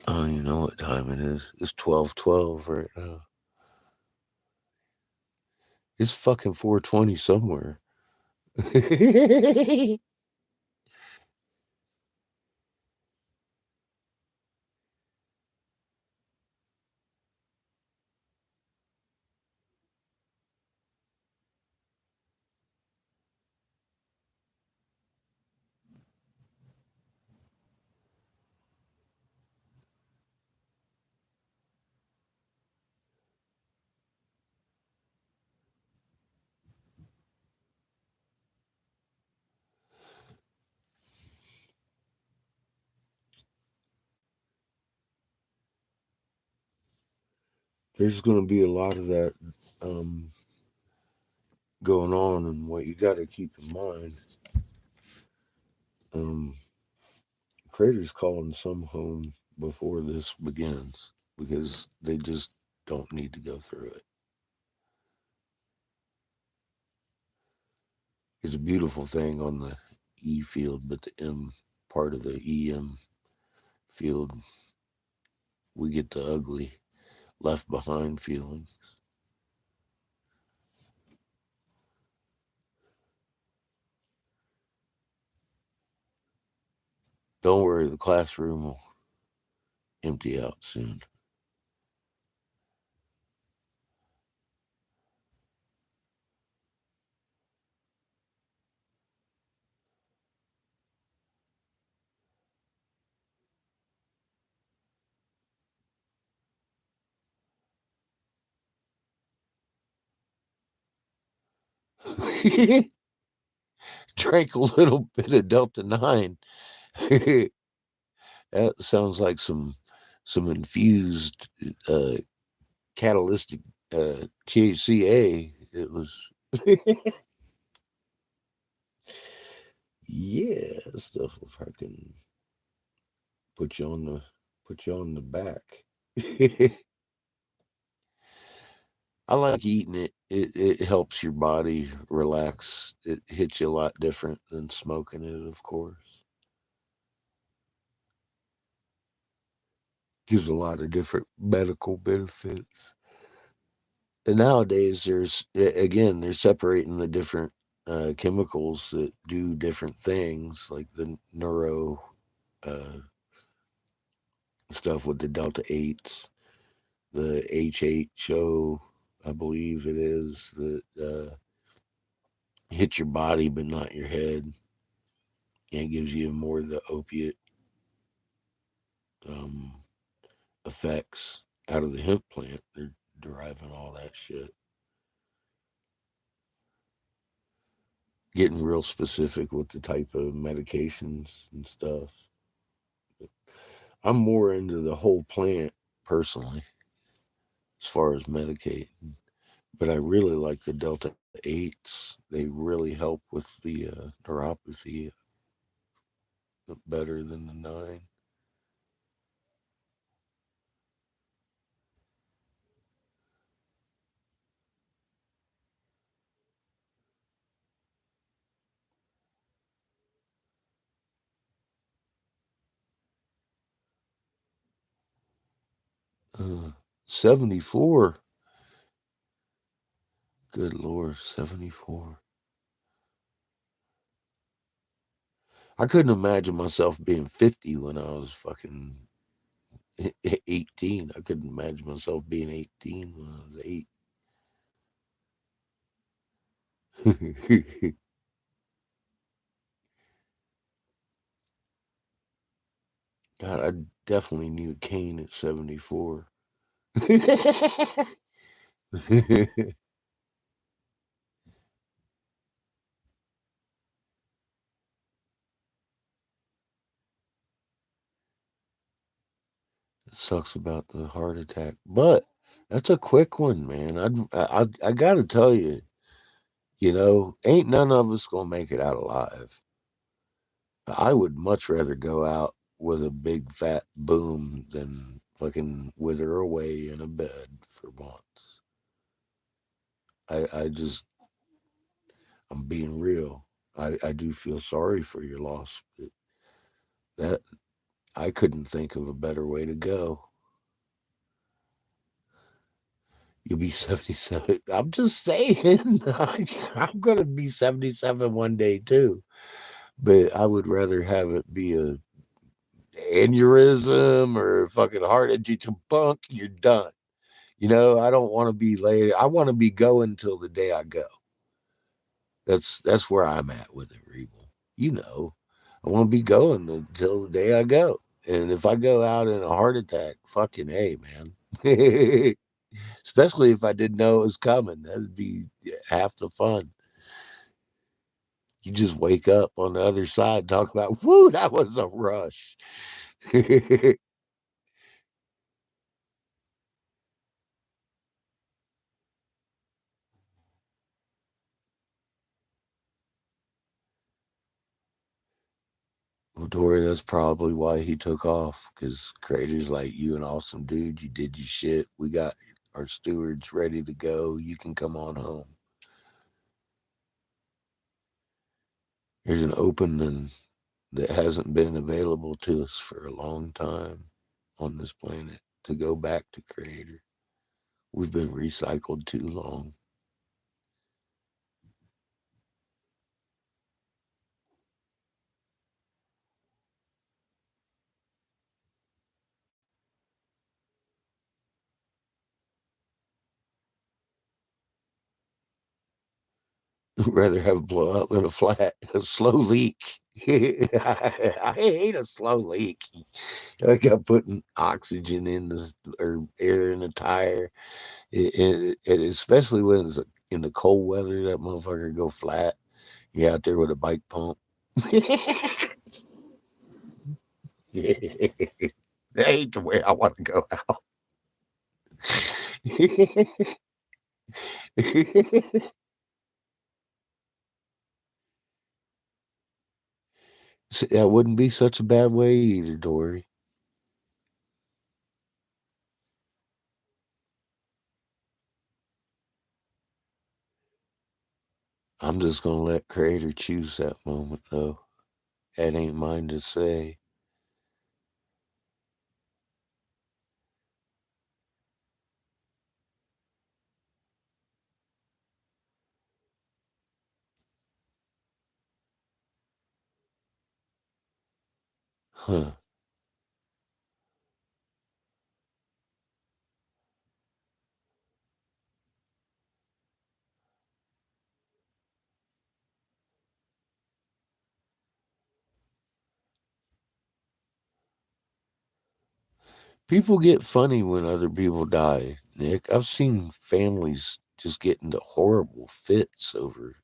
I don't even know what time it is. It's 12:12 right now. It's fucking 4:20 somewhere. There's going to be a lot of that um, going on, and what you got to keep in mind, um, creators calling some home before this begins because they just don't need to go through it. It's a beautiful thing on the E field, but the M part of the EM field, we get the ugly left behind feelings. Don't worry, the classroom will empty out soon. Drank a little bit of Delta 9. That sounds like some some infused catalytic THCA. It was yeah, stuff will fucking put you on the back. I like eating it. It helps your body relax. It hits you a lot different than smoking it, of course. Gives a lot of different medical benefits. And nowadays, again, they're separating the different chemicals that do different things, like the neuro uh, stuff with the delta 8s, the HHO, I believe it is, that hit your body but not your head. And it gives you more of the opiate um, effects out of the hemp plant. They're deriving all that shit. Getting real specific with the type of medications and stuff. I'm more into the whole plant personally, as far as medicating. But I really like the Delta 8s. They really help with the neuropathy better than the 9. 74. Good Lord, 74. I couldn't imagine myself being 50 when I was fucking 18. I couldn't imagine myself being 18 when I was 8. God, I definitely need a cane at 74. It sucks about the heart attack, but that's a quick one, man. I gotta tell you, ain't none of us gonna make it out alive. I would much rather go out with a big fat boom than fucking wither away in a bed for months. I just, I'm being real. I do feel sorry for your loss, but that I couldn't think of a better way to go. You'll be 77. I'm just saying, I'm going to be 77 one day too. But I would rather have it be a aneurysm or a fucking heart attack. Bunk, you're done. I don't want to be late. I want to be going till the day I go. That's where I'm at with it, Regal. I want to be going until the day I go. And if I go out in a heart attack, fucking hey, man. Especially if I didn't know it was coming. That'd be half the fun. You just wake up on the other side, talk about, woo, that was a rush. Well, Dory, that's probably why he took off. Because Crater's like, you an awesome dude. You did your shit. We got our stewards ready to go. You can come on home. There's an opening that hasn't been available to us for a long time on this planet to go back to Creator. We've been recycled too long. Rather have a blowout than a slow leak. I hate a slow leak. Like I'm putting oxygen in or air in the tire. Especially when it's in the cold weather, that motherfucker go flat. You're out there with a bike pump. That ain't the way I want to go out. That wouldn't be such a bad way either, Dory. I'm just gonna let Creator choose that moment, though. That ain't mine to say. Huh. People get funny when other people die, Nick. I've seen families just get into horrible fits over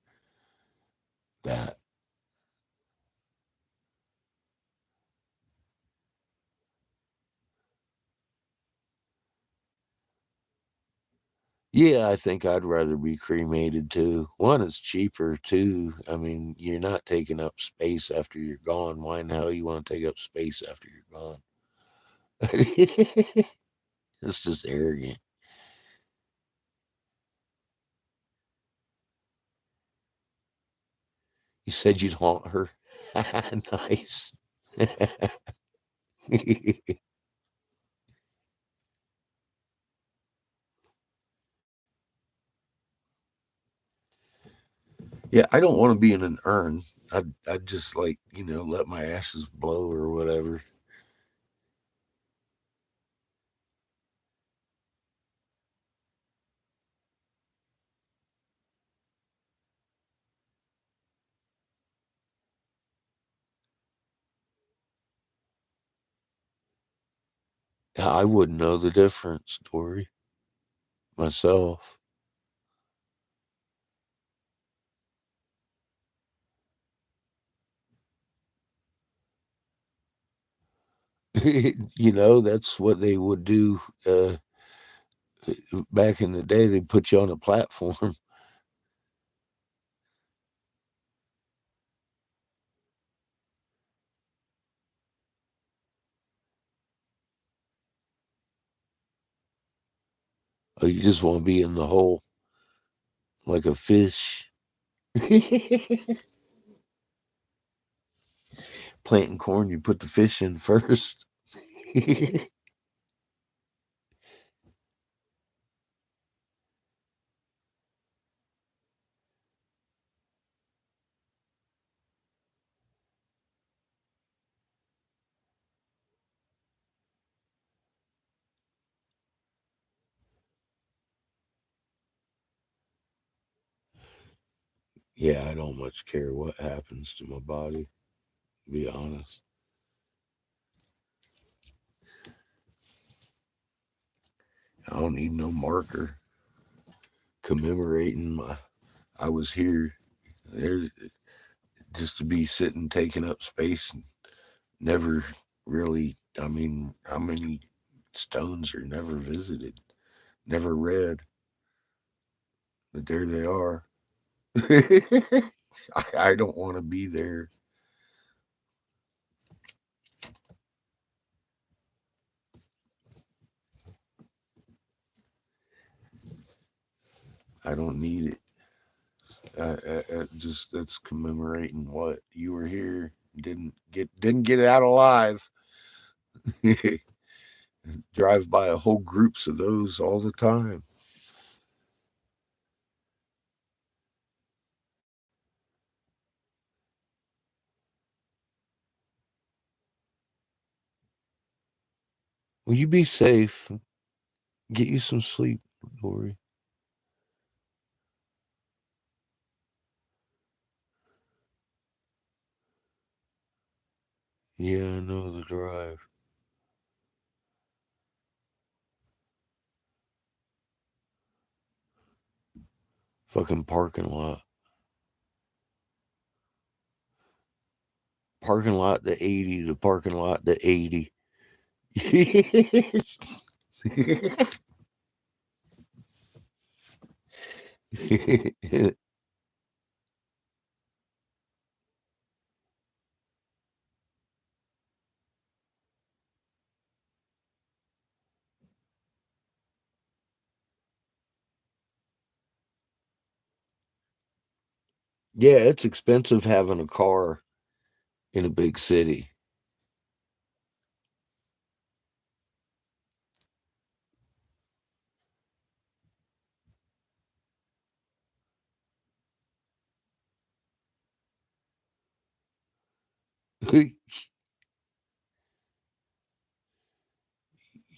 that. Yeah, I think I'd rather be cremated too. One, it's cheaper. Two, I mean, you're not taking up space after you're gone. Why in the hell you want to take up space after you're gone? It's just arrogant. You said you'd haunt her. Nice. Yeah, I don't want to be in an urn. I'd just like, let my ashes blow or whatever. I wouldn't know the difference, Dory, myself. That's what they would do back in the day. They'd put you on a platform. Oh, you just want to be in the hole like a fish. Planting corn, you put the fish in first. Yeah, I don't much care what happens to my body, to be honest. I don't need no marker commemorating I was here. There's just to be sitting taking up space and never really, I mean, how many stones are never visited, never read, but there they are. I don't want to be there. I don't need it. Just that's commemorating what you were here, didn't get out alive. Drive by a whole groups of those all the time. Will you be safe? Get you some sleep, Dory. Yeah, I know the drive. Fucking parking lot. Parking lot to 80 to parking lot to 80. Yeah, it's expensive having a car in a big city.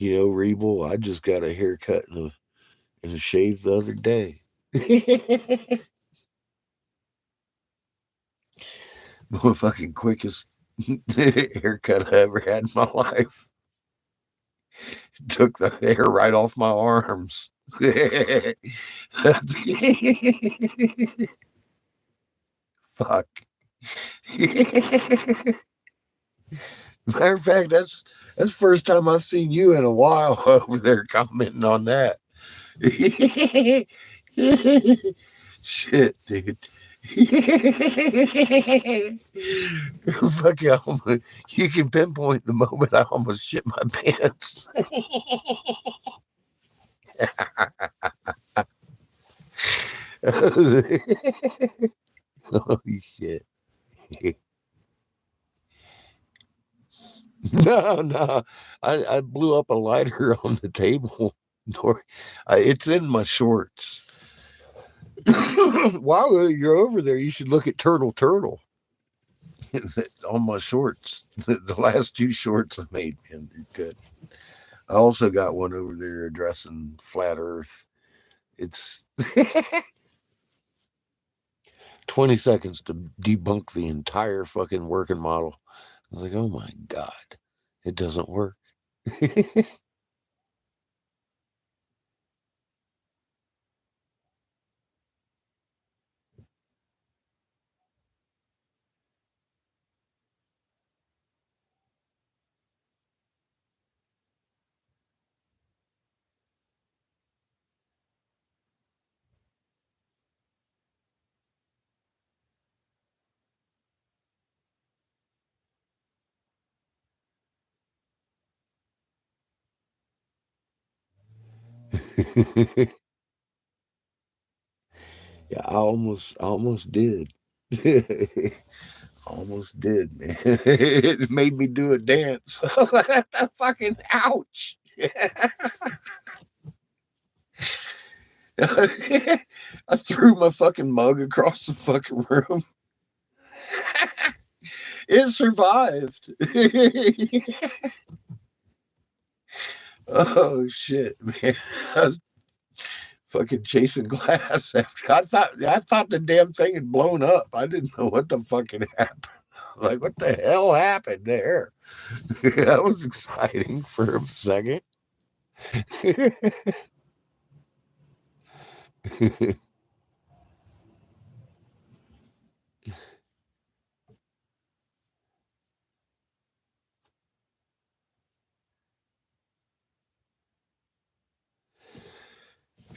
Rebel, I just got a haircut and a shave the other day. The fucking quickest haircut I ever had in my life. Took the hair right off my arms. Fuck. Matter of fact, that's the first time I've seen you in a while over there commenting on that. Shit, dude. Fuck yeah, you can pinpoint the moment I almost shit my pants. Holy shit. No. I blew up a lighter on the table. It's in my shorts. While you're over there, you should look at Turtle on my shorts. The last two shorts I made, man, they're good. I also got one over there addressing flat Earth. It's 20 seconds to debunk the entire fucking working model. I was like, oh my God, it doesn't work. Yeah, I almost did. Almost did, man. It made me do a dance. Fucking ouch. I threw my fucking mug across the fucking room. It survived. Oh shit, man. I was fucking chasing glass after I thought the damn thing had blown up. I didn't know what the fuck had happened. Like, what the hell happened there? That was exciting for a second.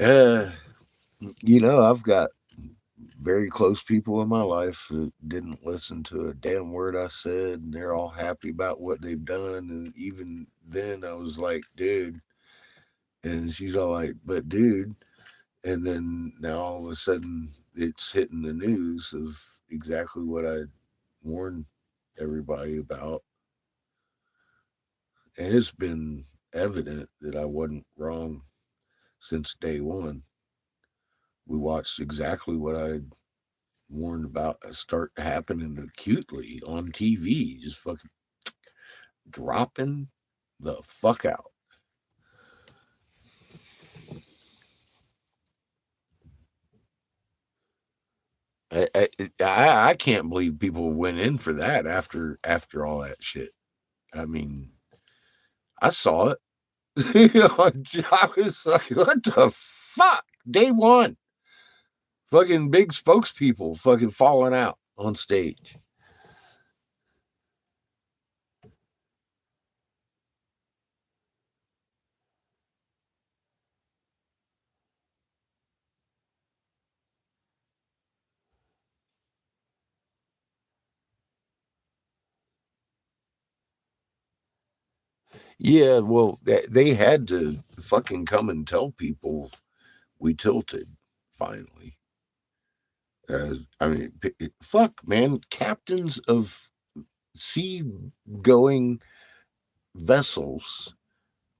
uh, I've got very close people in my life that didn't listen to a damn word I said, and they're all happy about what they've done. And even then, I was like, dude. And she's all like, but dude. And then now all of a sudden, it's hitting the news of exactly what I warned everybody about. And it's been evident that I wasn't wrong since day one. We watched exactly what I warned about start happening acutely on TV, just fucking dropping the fuck out. I can't believe people went in for that after all that shit. I mean, I saw it. I was like, what the fuck? Day one. Fucking big spokespeople fucking falling out on stage. Yeah, well, they had to fucking come and tell people we tilted finally. I mean, fuck, man, captains of sea-going vessels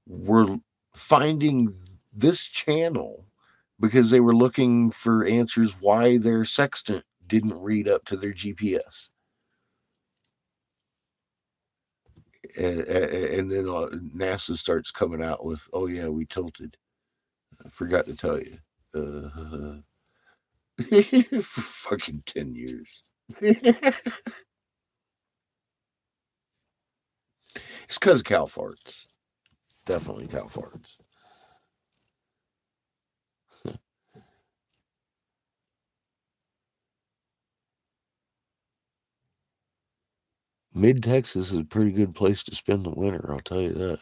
were finding this channel because they were looking for answers why their sextant didn't read up to their GPS. And then NASA starts coming out with, "Oh yeah, we tilted. I forgot to tell you." For fucking 10 years. It's because of cow farts. Definitely cow farts. Mid Texas is a pretty good place to spend the winter, I'll tell you that.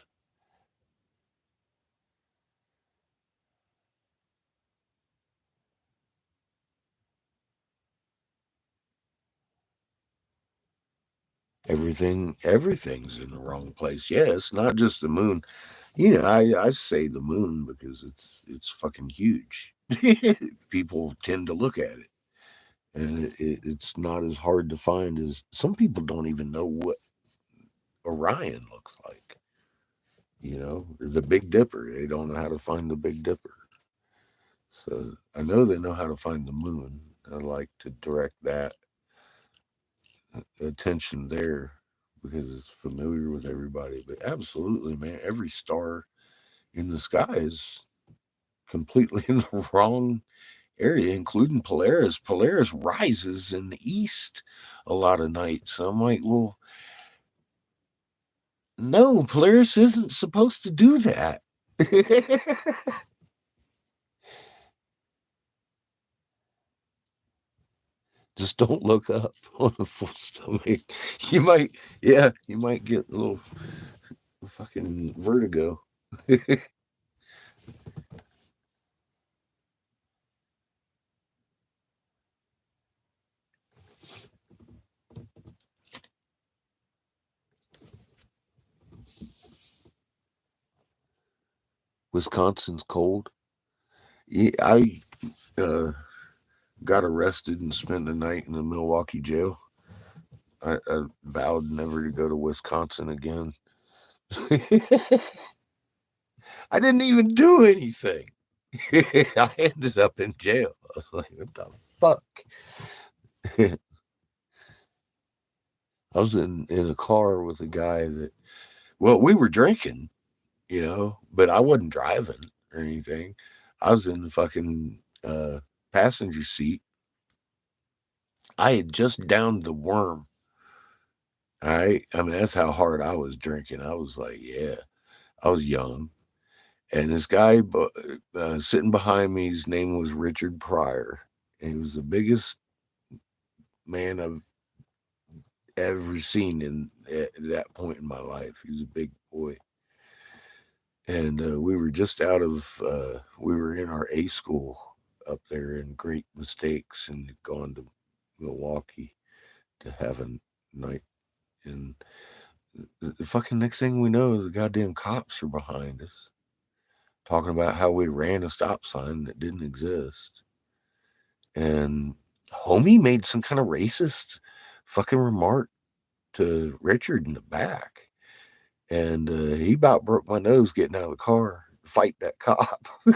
Everything's in the wrong place. Yeah, it's not just the moon. I say the moon because it's fucking huge. People tend to look at it, and it's not as hard to find as some people don't even know what Orion looks like. The Big Dipper. They don't know how to find the Big Dipper. So I know they know how to find the moon. I like to direct that attention there because it's familiar with everybody. But absolutely, man, every star in the sky is completely in the wrong area, including Polaris. Polaris rises in the east a lot of nights. So I'm like, well, no, Polaris isn't supposed to do that. Just don't look up on a full stomach. You might, yeah, you might get a little fucking vertigo. Wisconsin's cold. Yeah, I uh, got arrested and spent the night in the Milwaukee jail. I vowed never to go to Wisconsin again. I didn't even do anything. I ended up in jail. I was like, what the fuck? I was in a car with a guy that, well, we were drinking, but I wasn't driving or anything. I was in the fucking passenger seat. I had just downed the worm. All right. I mean, that's how hard I was drinking. I was like, yeah, I was young. And this guy sitting behind me, his name was Richard Pryor. And he was the biggest man I've ever seen at that point in my life. He was a big boy. And we were just we were in our A school up there in Great Mistakes and gone to Milwaukee to have a night. And the fucking next thing we know, the goddamn cops are behind us talking about how we ran a stop sign that didn't exist. And homie made some kind of racist fucking remark to Richard in the back. And he about broke my nose getting out of the car to fight that cop. And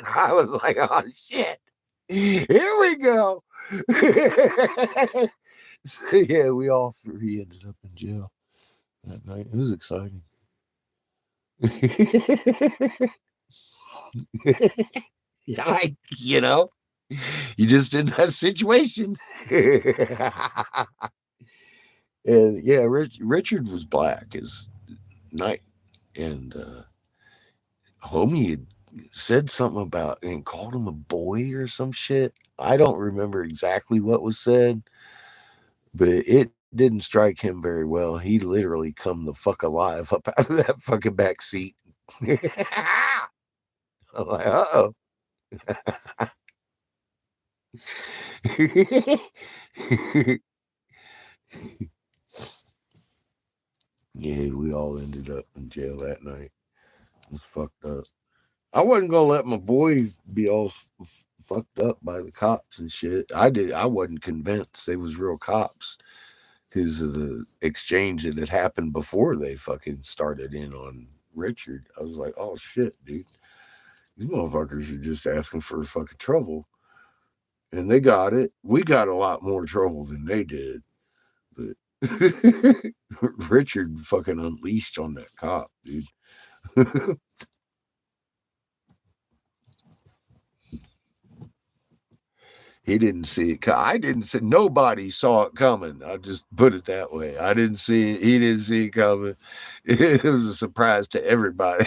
I was like, oh shit, here we go. So yeah, we all three ended up in jail that night. It was exciting. Yeah, you just in that situation. And yeah, Richard was black as night, and homie had said something about and called him a boy or some shit. I don't remember exactly what was said, but it didn't strike him very well. He literally come the fuck alive up out of that fucking back seat. I'm like, uh oh. Yeah, we all ended up in jail that night. It was fucked up. I wasn't gonna let my boy be all fucked up by the cops and shit. I wasn't convinced they was real cops because of the exchange that had happened before they fucking started in on Richard. I was like, oh shit, dude, these motherfuckers are just asking for fucking trouble, and they got it. We got a lot more trouble than they did, but Richard fucking unleashed on that cop, dude. He didn't see it. I didn't see. Nobody saw it coming. I just put it that way. I didn't see it. He didn't see it coming. It was a surprise to everybody.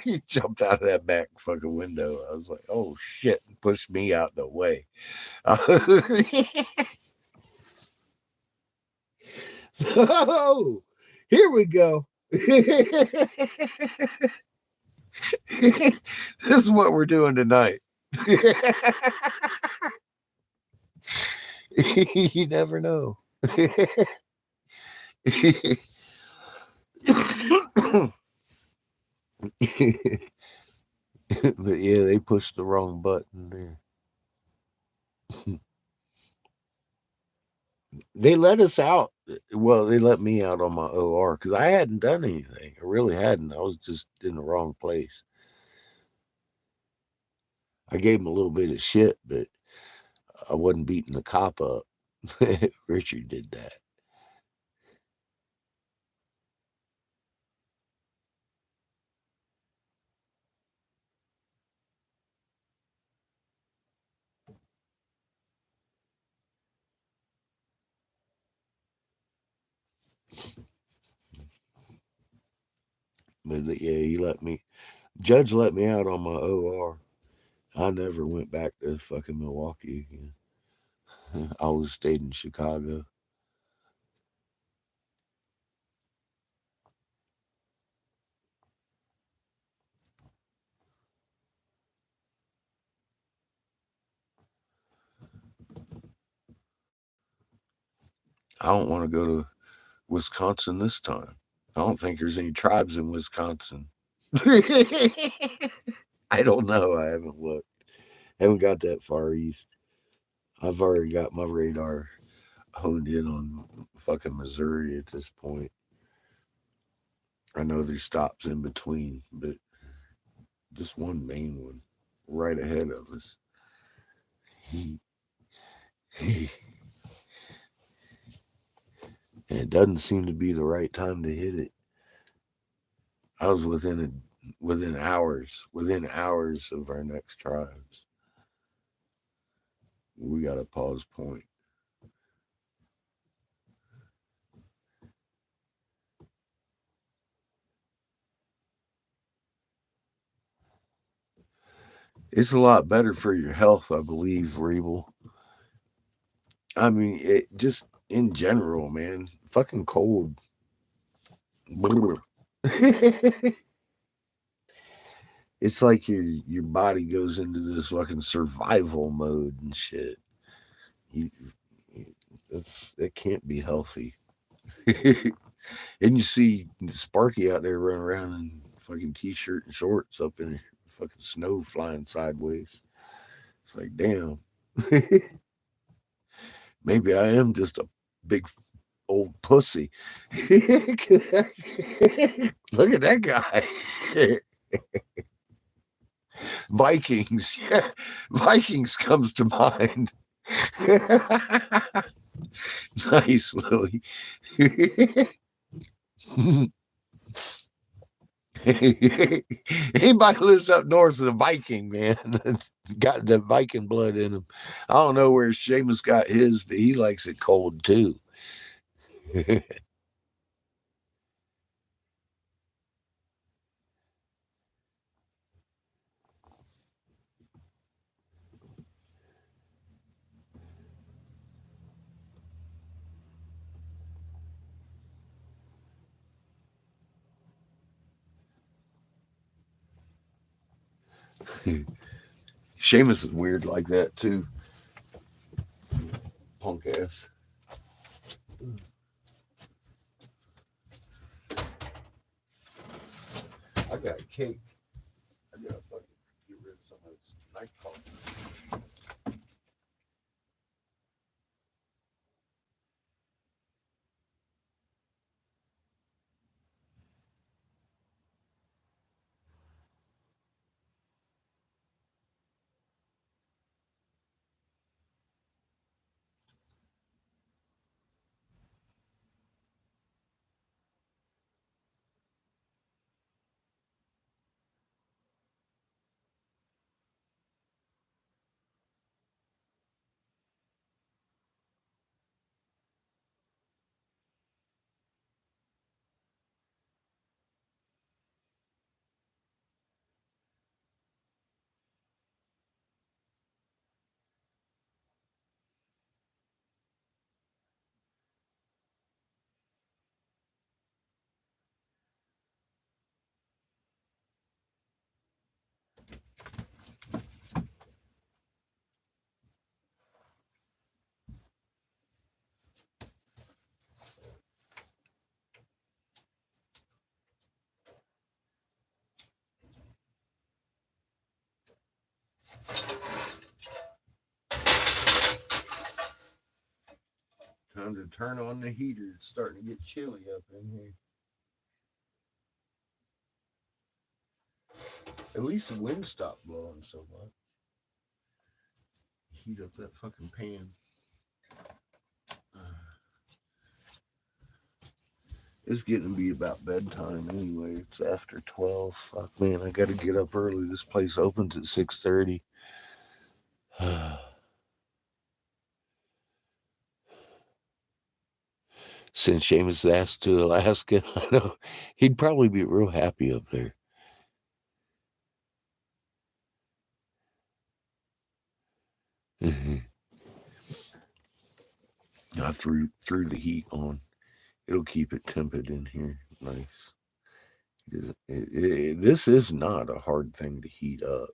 He jumped out of that back fucking window. I was like, "Oh shit!" Pushed me out the way. So here we go. This is what we're doing tonight. You never know. But yeah, they pushed the wrong button there. They let us out. Well, they let me out on my OR because I hadn't done anything. I really hadn't. I was just in the wrong place. I gave him a little bit of shit, but I wasn't beating the cop up. Richard did that. But yeah, he let me. Judge let me out on my OR. I never went back to fucking Milwaukee again. I always stayed in Chicago. I don't want to go to Wisconsin this time. I don't think there's any tribes in Wisconsin. I don't know. I haven't looked. Haven't got that far east. I've already got my radar honed in on fucking Missouri at this point. I know there's stops in between, but just one main one right ahead of us. And it doesn't seem to be the right time to hit it. I was within hours of our next tribes. We got a pause point. It's a lot better for your health, I believe, Rebel. I mean, it just in general, man. Fucking cold. It's like your body goes into this fucking survival mode and shit. You, that can't be healthy. And you see Sparky out there running around in fucking t-shirt and shorts up in fucking snow flying sideways. It's like, damn. Maybe I am just a big old pussy. Look at that guy. Vikings. Yeah. Vikings comes to mind. Nice, Lily. Anybody lives up north is a Viking, man. Got the Viking blood in him. I don't know where Seamus got his, but he likes it cold too. Seamus is weird like that too. Punk ass. cake. I gotta fucking get rid of some of this night coffee. Time to turn on the heater. It's starting to get chilly up in here. At least the wind stopped blowing so much. Heat up that fucking pan. It's getting to be about bedtime anyway. It's after 12. Fuck, man, I got to get up early. This place opens at 6:30. Since Seamus asked to Alaska, I know he'd probably be real happy up there. I threw the heat on. It'll keep it tempered in here. Nice. This is not a hard thing to heat up.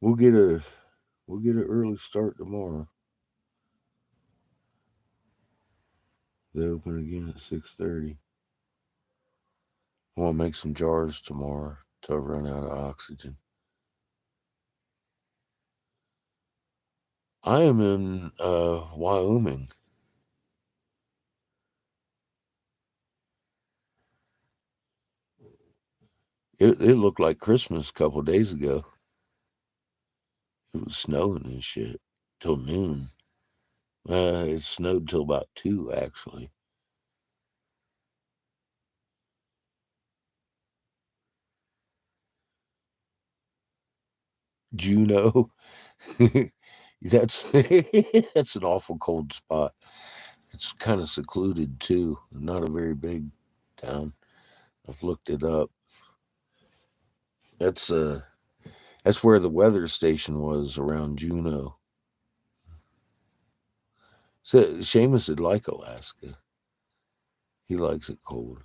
We'll get an early start tomorrow. They open again at 6:30. I want to make some jars tomorrow to run out of oxygen. I am in Wyoming. It looked like Christmas a couple days ago. It was snowing and shit till noon. It snowed till about 2, actually. Juneau. that's that's an awful cold spot. It's kind of secluded too. Not a very big town. I've looked it up. That's where the weather station was around Juneau. So Seamus would like Alaska. He likes it cold.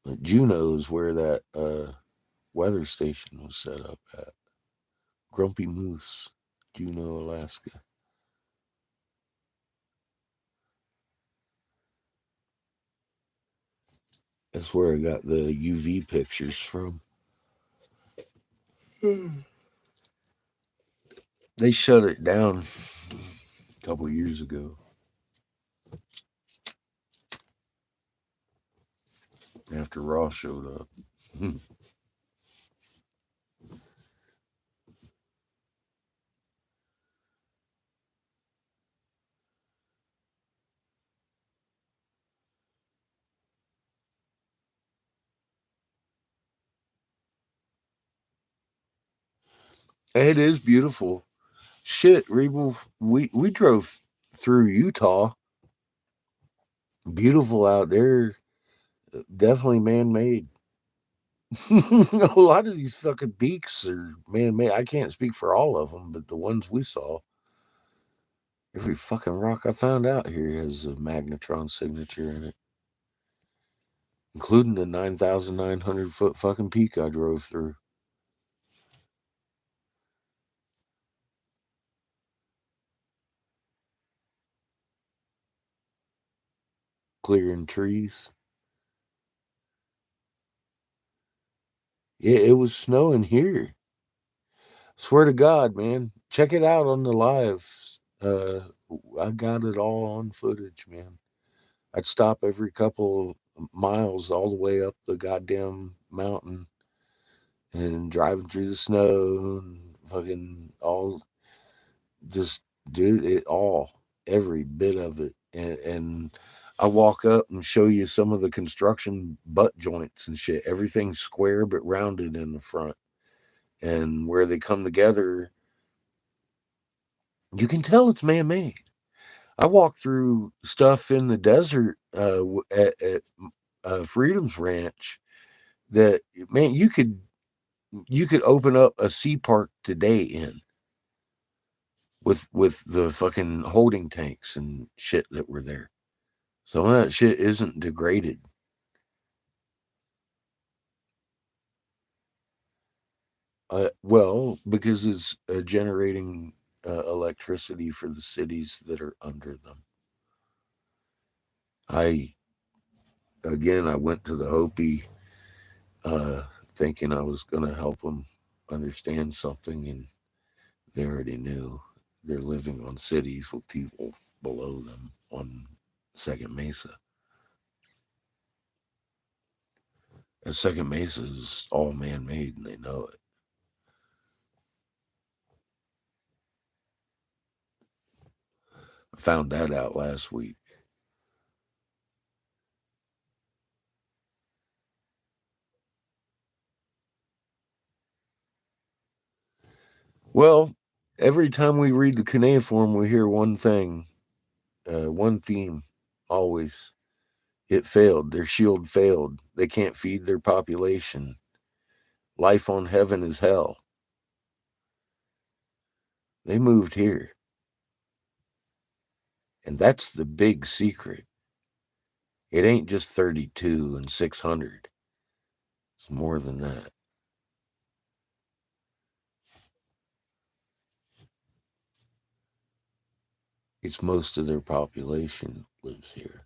But Juneau is where that weather station was set up at. Grumpy Moose, Juneau, Alaska. That's where I got the UV pictures from. They shut it down a couple years ago. After Ross showed up. It is beautiful. Shit, Rebel, we drove through Utah. Beautiful out there. Definitely man-made. A lot of these fucking peaks are man-made. I can't speak for all of them, but the ones we saw, every fucking rock I found out here has a magnetron signature in it, including the 9,900 foot fucking peak I drove through. clearing trees. Yeah, it was snowing here. Swear to God, man. Check it out on the lives. I got it all on footage, man. I'd stop every couple miles all the way up the goddamn mountain and driving through the snow and fucking all just dude it all every bit of it and I walk up and show you some of the construction butt joints and shit. Everything's square but rounded in the front, and where they come together you can tell it's man-made. I walked through stuff in the desert at Freedom's Ranch that, man, you could open up a sea park today in with the fucking holding tanks and shit that were there. Some of that shit isn't degraded. Well, because it's generating electricity for the cities that are under them. I I went to the Hopi thinking I was going to help them understand something, and they already knew. They're living on cities with people below them on Second Mesa. And Second Mesa is all man-made, and they know it. I found that out last week. Well, every time we read the cuneiform, we hear one thing, one theme, always. It failed. Their shield failed. They can't feed their population. Life on heaven is hell. They moved here. And that's the big secret. It ain't just 32 and 600. It's more than that. It's most of their population lives here.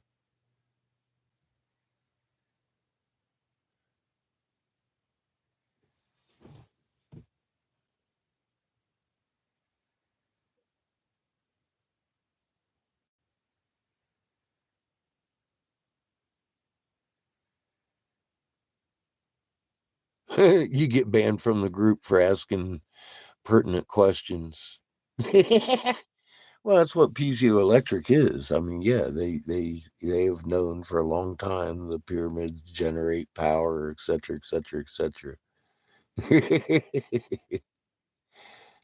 You get banned from the group for asking pertinent questions. Well, that's what piezoelectric is. I mean, yeah, they have known for a long time the pyramids generate power, etc., etc., etc.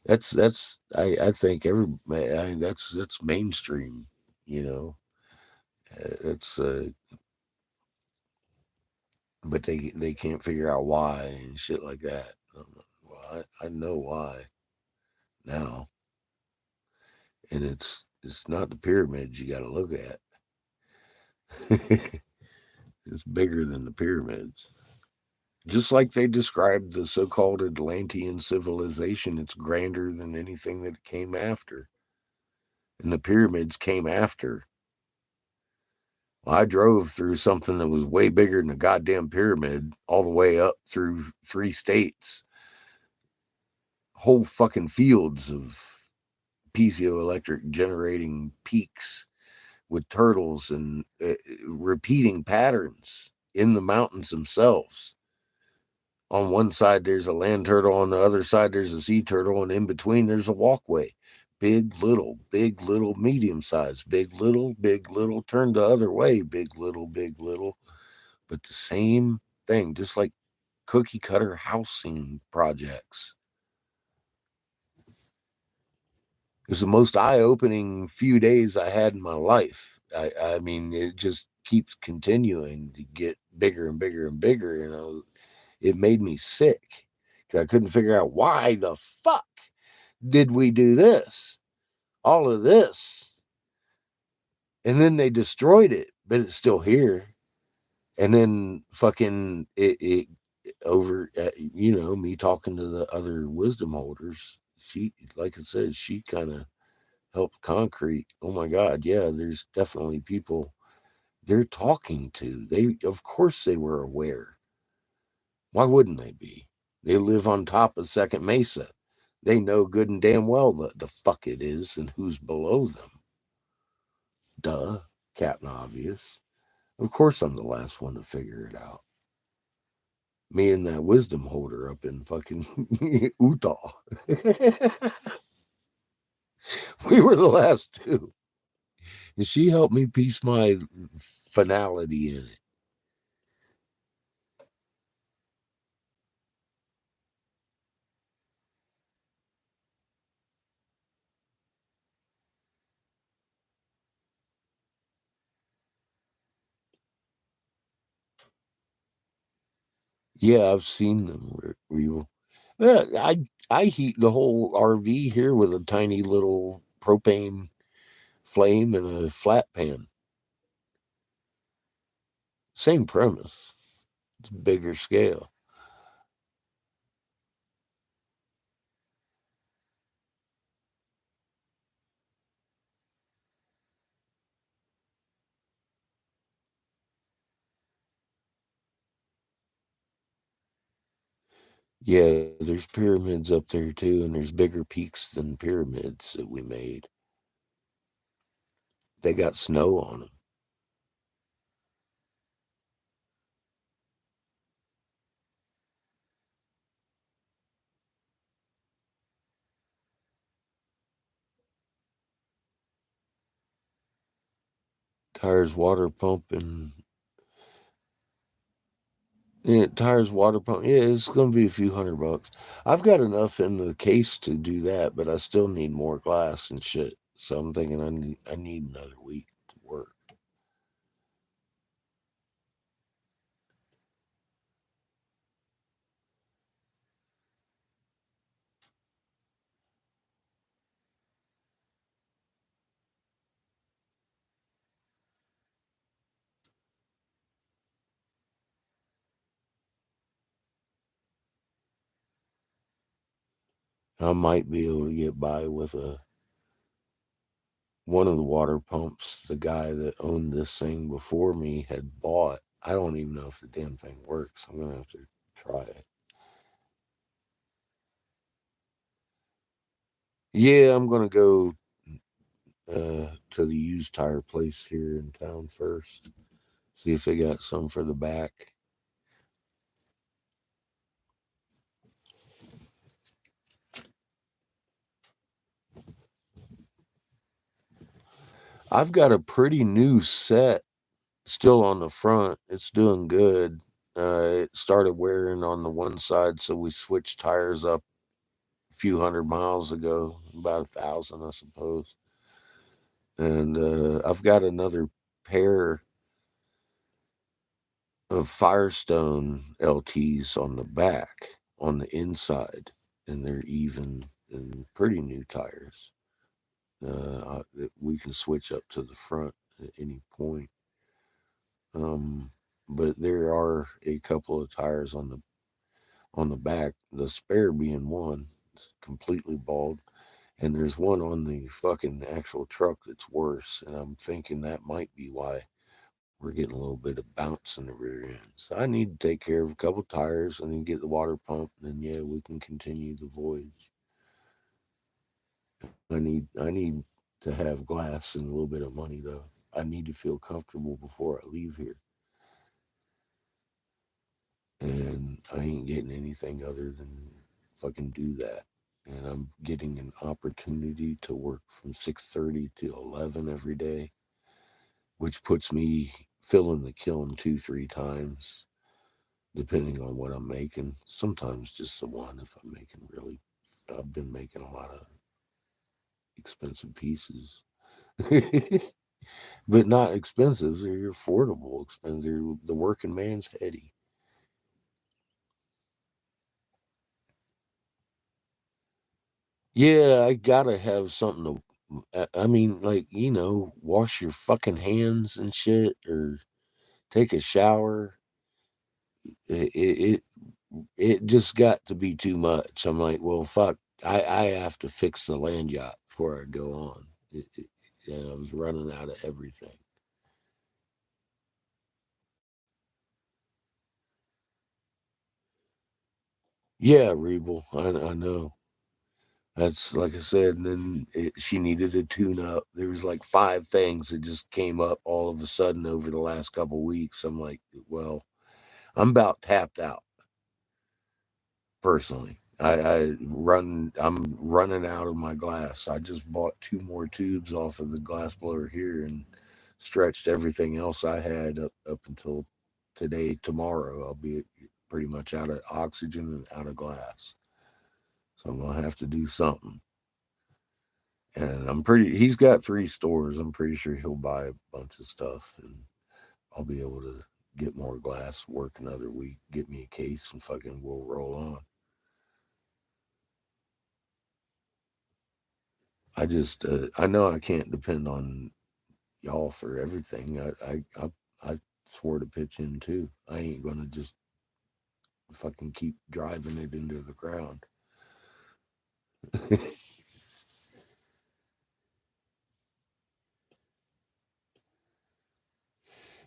I think that's mainstream. You know, it's but they can't figure out why and shit like that. Well, I know why now, and it's not the pyramids you got to look at. It's bigger than the pyramids. Just like they described the so-called Atlantean civilization, it's grander than anything that came after, and the pyramids came after. Well, I drove through something that was way bigger than a goddamn pyramid, all the way up through 3 states, whole fucking fields of piezoelectric generating peaks with turtles and repeating patterns in the mountains themselves. On one side, there's a land turtle. On the other side, there's a sea turtle. And in between, there's a walkway. Big, little, medium size, big, little, turn the other way, big, little. But the same thing, just like cookie cutter housing projects. It was the most eye-opening few days I had in my life. I mean, it just keeps continuing to get bigger and bigger and bigger. You know, it made me sick because I couldn't figure out why the fuck did we do this, all of this, and then they destroyed it, but it's still here. And then fucking it over, me talking to the other wisdom holders. She, like I said, she kind of helped concrete. Oh my God, yeah, there's definitely people they're talking to. Of course, they were aware. Why wouldn't they be? They live on top of Second Mesa. They know good and damn well the fuck it is and who's below them. Duh, Captain Obvious. Of course, I'm the last one to figure it out. Me and that wisdom holder up in fucking Utah. We were the last two. And she helped me piece my finality in it. Yeah, I've seen them. I heat the whole RV here with a tiny little propane flame and a flat pan. Same premise. It's bigger scale. Yeah, there's pyramids up there too, and there's bigger peaks than pyramids that we made. They got snow on them. Tires, water pump, and yeah, tires, water pump. Yeah, it's going to be a few $100. I've got enough in the case to do that, but I still need more glass and shit. So I'm thinking I need another week to work. I might be able to get by with one of the water pumps the guy that owned this thing before me had bought. I don't even know if the damn thing works. I'm gonna have to try it. Yeah, I'm gonna go to the used tire place here in town first. See if they got some for the back. I've got a pretty new set still on the front. It's doing good. It started wearing on the one side, so we switched tires up a few 100 miles ago, about 1,000, I suppose. And I've got another pair of Firestone LTs on the back, on the inside, and they're even and pretty new tires. We can switch up to the front at any point. But there are a couple of tires on the back. The spare being one, it's completely bald, and there's one on the fucking actual truck that's worse. And I'm thinking that might be why we're getting a little bit of bounce in the rear end. So I need to take care of a couple tires and then get the water pump, and then yeah, we can continue the voyage. I need to have glass and a little bit of money though. I need to feel comfortable before I leave here. And I ain't getting anything other than fucking do that. And I'm getting an opportunity to work from 6:30 to 11 every day, which puts me filling the kiln 2, 3 times, depending on what I'm making. Sometimes just the one if I'm making really. I've been making a lot of expensive pieces, but not expensive. They're affordable expensive. They're the working man's heady. Yeah, I gotta have something to. I mean, like, wash your fucking hands and shit, or take a shower. It it it just got to be too much. I'm like, well, fuck. I have to fix the land yacht before I go on. Yeah, I was running out of everything. Yeah, Rebel. I know. That's like I said, and then she needed a tune up. There was like 5 things that just came up all of a sudden over the last couple weeks. I'm like, well, I'm about tapped out personally. I'm running out of my glass. I just bought 2 more tubes off of the glass blower here and stretched everything else I had up until today. Tomorrow, I'll be pretty much out of oxygen and out of glass. So I'm gonna have to do something. And he's got 3 stores. I'm pretty sure he'll buy a bunch of stuff and I'll be able to get more glass, work another week, get me a case, and fucking we'll roll on. I know I can't depend on y'all for everything. I swore to pitch in too. I ain't gonna just fucking keep driving it into the ground.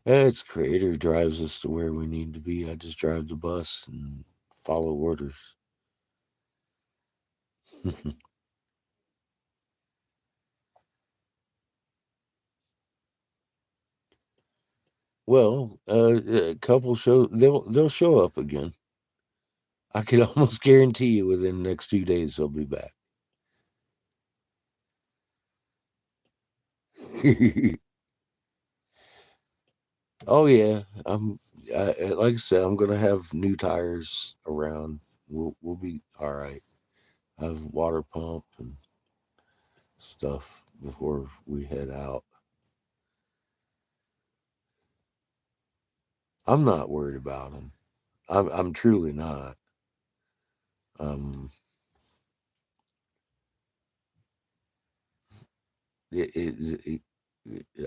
It's Creator drives us to where we need to be. I just drive the bus and follow orders. Well, a couple show they'll show up again. I can almost guarantee you within the next 2 days they'll be back. Oh yeah, like I said, I'm gonna have new tires around. We'll be all right. I have water pump and stuff before we head out. I'm not worried about them. I'm truly not. Um,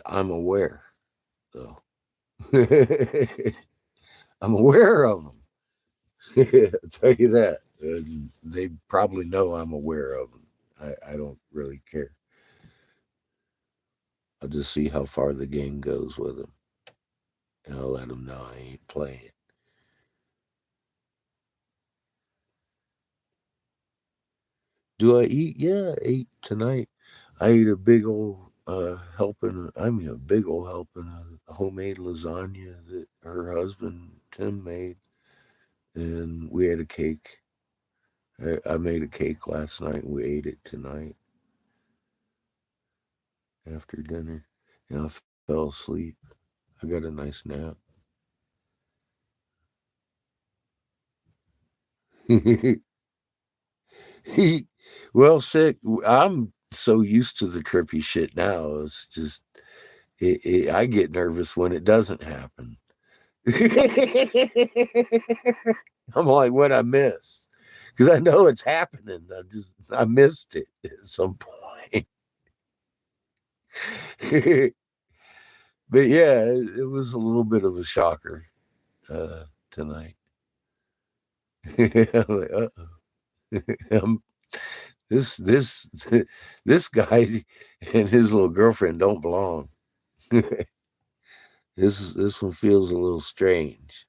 I'm aware though. I'm aware of them. I'll tell you that. They probably know I'm aware of them. I don't really care. I'll just see how far the game goes with them, and I'll let them know I ain't playing. Do I eat? Yeah, I ate tonight. I ate a big old helping. I mean, a big old helping of homemade lasagna that her husband Tim made, and we had a cake. I made a cake last night. And we ate it tonight after dinner. And I fell asleep. I got a nice nap. Well, sick. I'm so used to the trippy shit now. It's just I get nervous when it doesn't happen. I'm like, what I miss? Because I know it's happening. I missed it at some point. But yeah, it was a little bit of a shocker tonight. I'm like, uh-oh. This this guy and his little girlfriend don't belong. This one feels a little strange.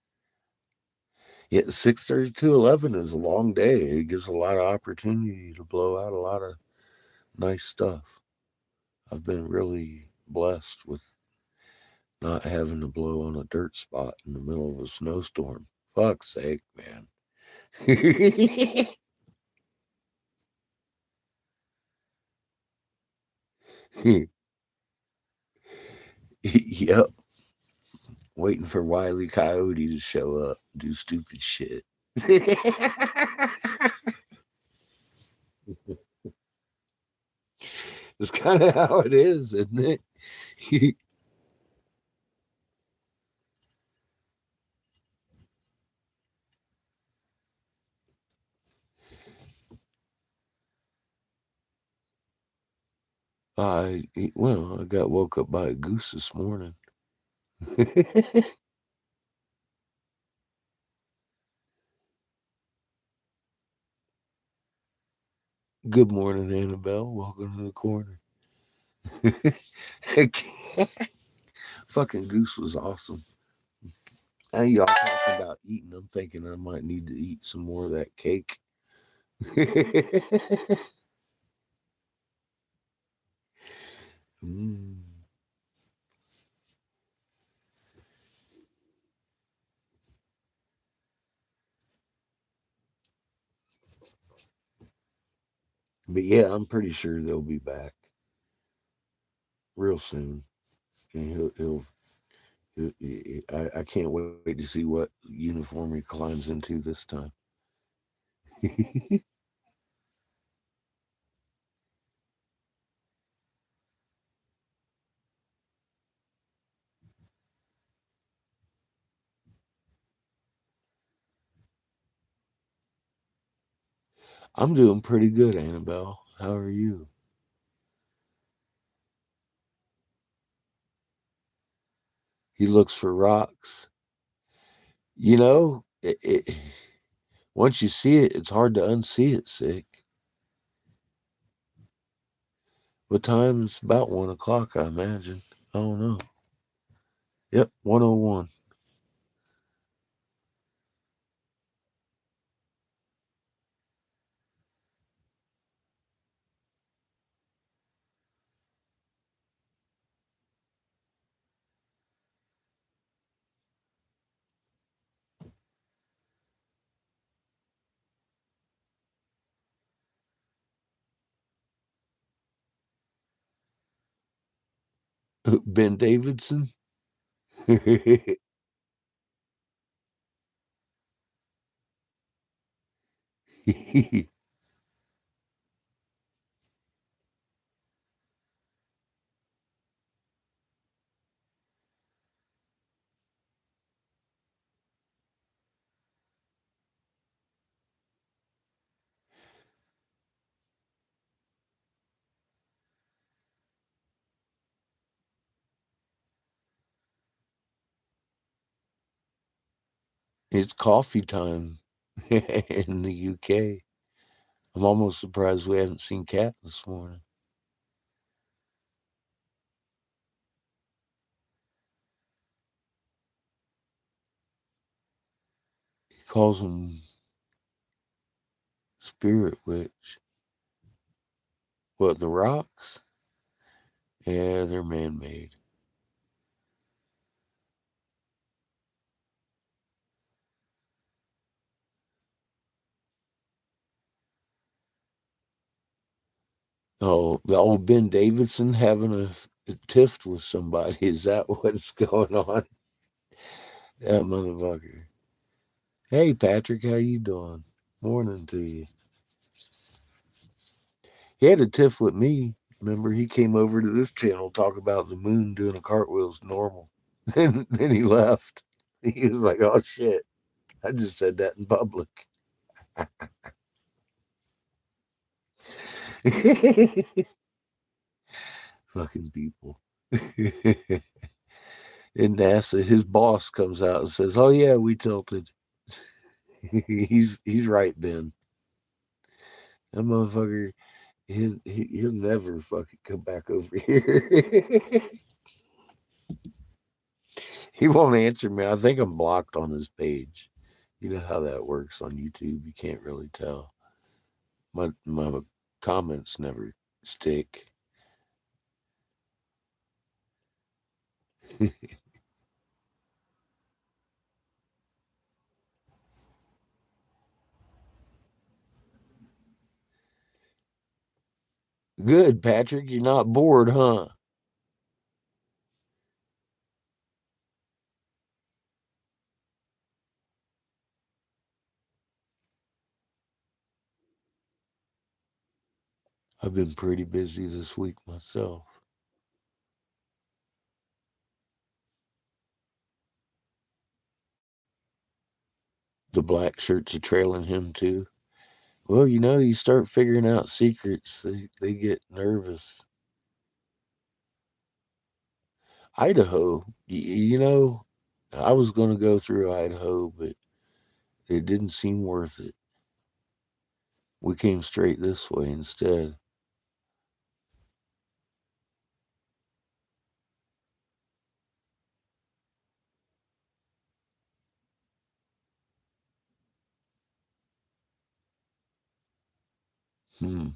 Yet 6:30 to 11 is a long day. It gives a lot of opportunity to blow out a lot of nice stuff. I've been really blessed with not having to blow on a dirt spot in the middle of a snowstorm. Fuck's sake, man. Yep. Waiting for Wile E. Coyote to show up, do stupid shit. It's kind of how it is, isn't it? I got woke up by a goose this morning. Good morning, Annabelle. Welcome to the corner. Fucking goose was awesome. Y'all talking about eating. I'm thinking I might need to eat some more of that cake. Mm. But yeah, I'm pretty sure they'll be back real soon. And I can't wait to see what uniform he climbs into this time. I'm doing pretty good, Annabelle. How are you? He looks for rocks. You know, once you see it, it's hard to unsee it, sick. What time? It's about 1 o'clock, I imagine. I don't know. Yep, 101. Ben Davidson? It's coffee time in the UK. I'm almost surprised we haven't seen Cat this morning. He calls them Spirit Witch. What, the rocks? Yeah, they're man made. Oh, the old Ben Davidson having a tiff with somebody. Is that what's going on? That motherfucker. Hey, Patrick, how you doing? Morning to you. He had a tiff with me. Remember, he came over to this channel talk about the moon doing a cartwheel's normal. Then he left. He was like, "Oh shit, I just said that in public." Fucking people. In NASA, his boss comes out and says, "Oh yeah, we tilted." He's right, Ben. That motherfucker, he'll never fucking come back over here. He won't answer me. I think I'm blocked on his page. You know how that works on YouTube. You can't really tell. My comments never stick. Good, Patrick. You're not bored, huh? I've been pretty busy this week myself. The black shirts are trailing him too. Well, you start figuring out secrets, they get nervous. Idaho, I was going to go through Idaho, but it didn't seem worth it. We came straight this way instead. Hmm.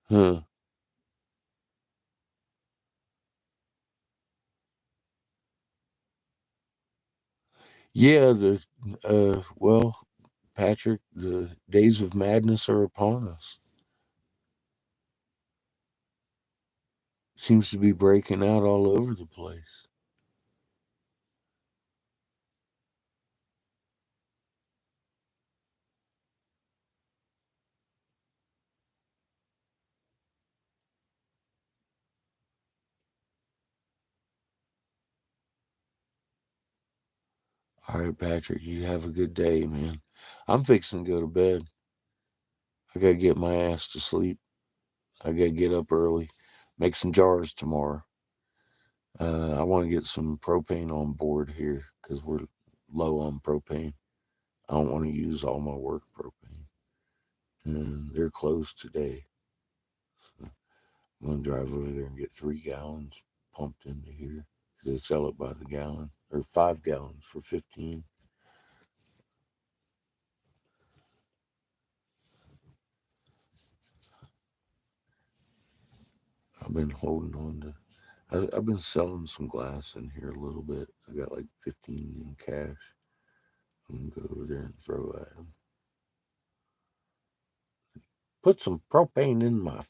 Huh. Yeah, well, Patrick, the days of madness are upon us. Seems to be breaking out all over the place. All right, Patrick, you have a good day, man. I'm fixing to go to bed. I gotta get my ass to sleep. I gotta get up early, make some jars tomorrow. I want to get some propane on board here because we're low on propane. I don't want to use all my work propane, and they're closed today. So I'm gonna drive over there and get 3 gallons pumped into here because they sell it by the gallon or 5 gallons for 15. I've been holding on to. I've been selling some glass in here a little bit. I got like 15 in cash. I'm gonna go over there and throw at them. Put some propane in my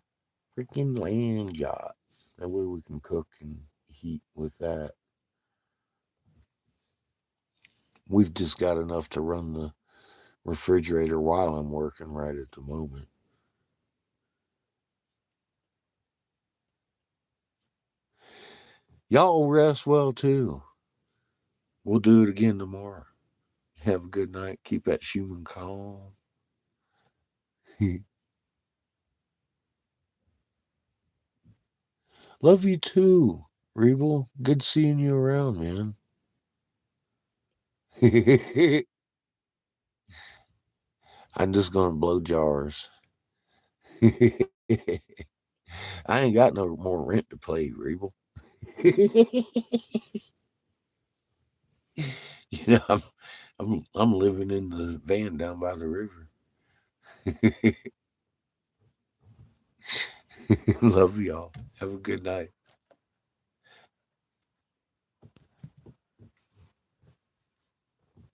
freaking land yacht. That way we can cook and heat with that. We've just got enough to run the refrigerator while I'm working right at the moment. Y'all rest well too. We'll do it again tomorrow. Have a good night. Keep that human calm. Love you too, Rebel. Good seeing you around, man. I'm just gonna blow jars. I ain't got no more rent to pay, Rebel. I'm living in the van down by the river. Love y'all. Have a good night.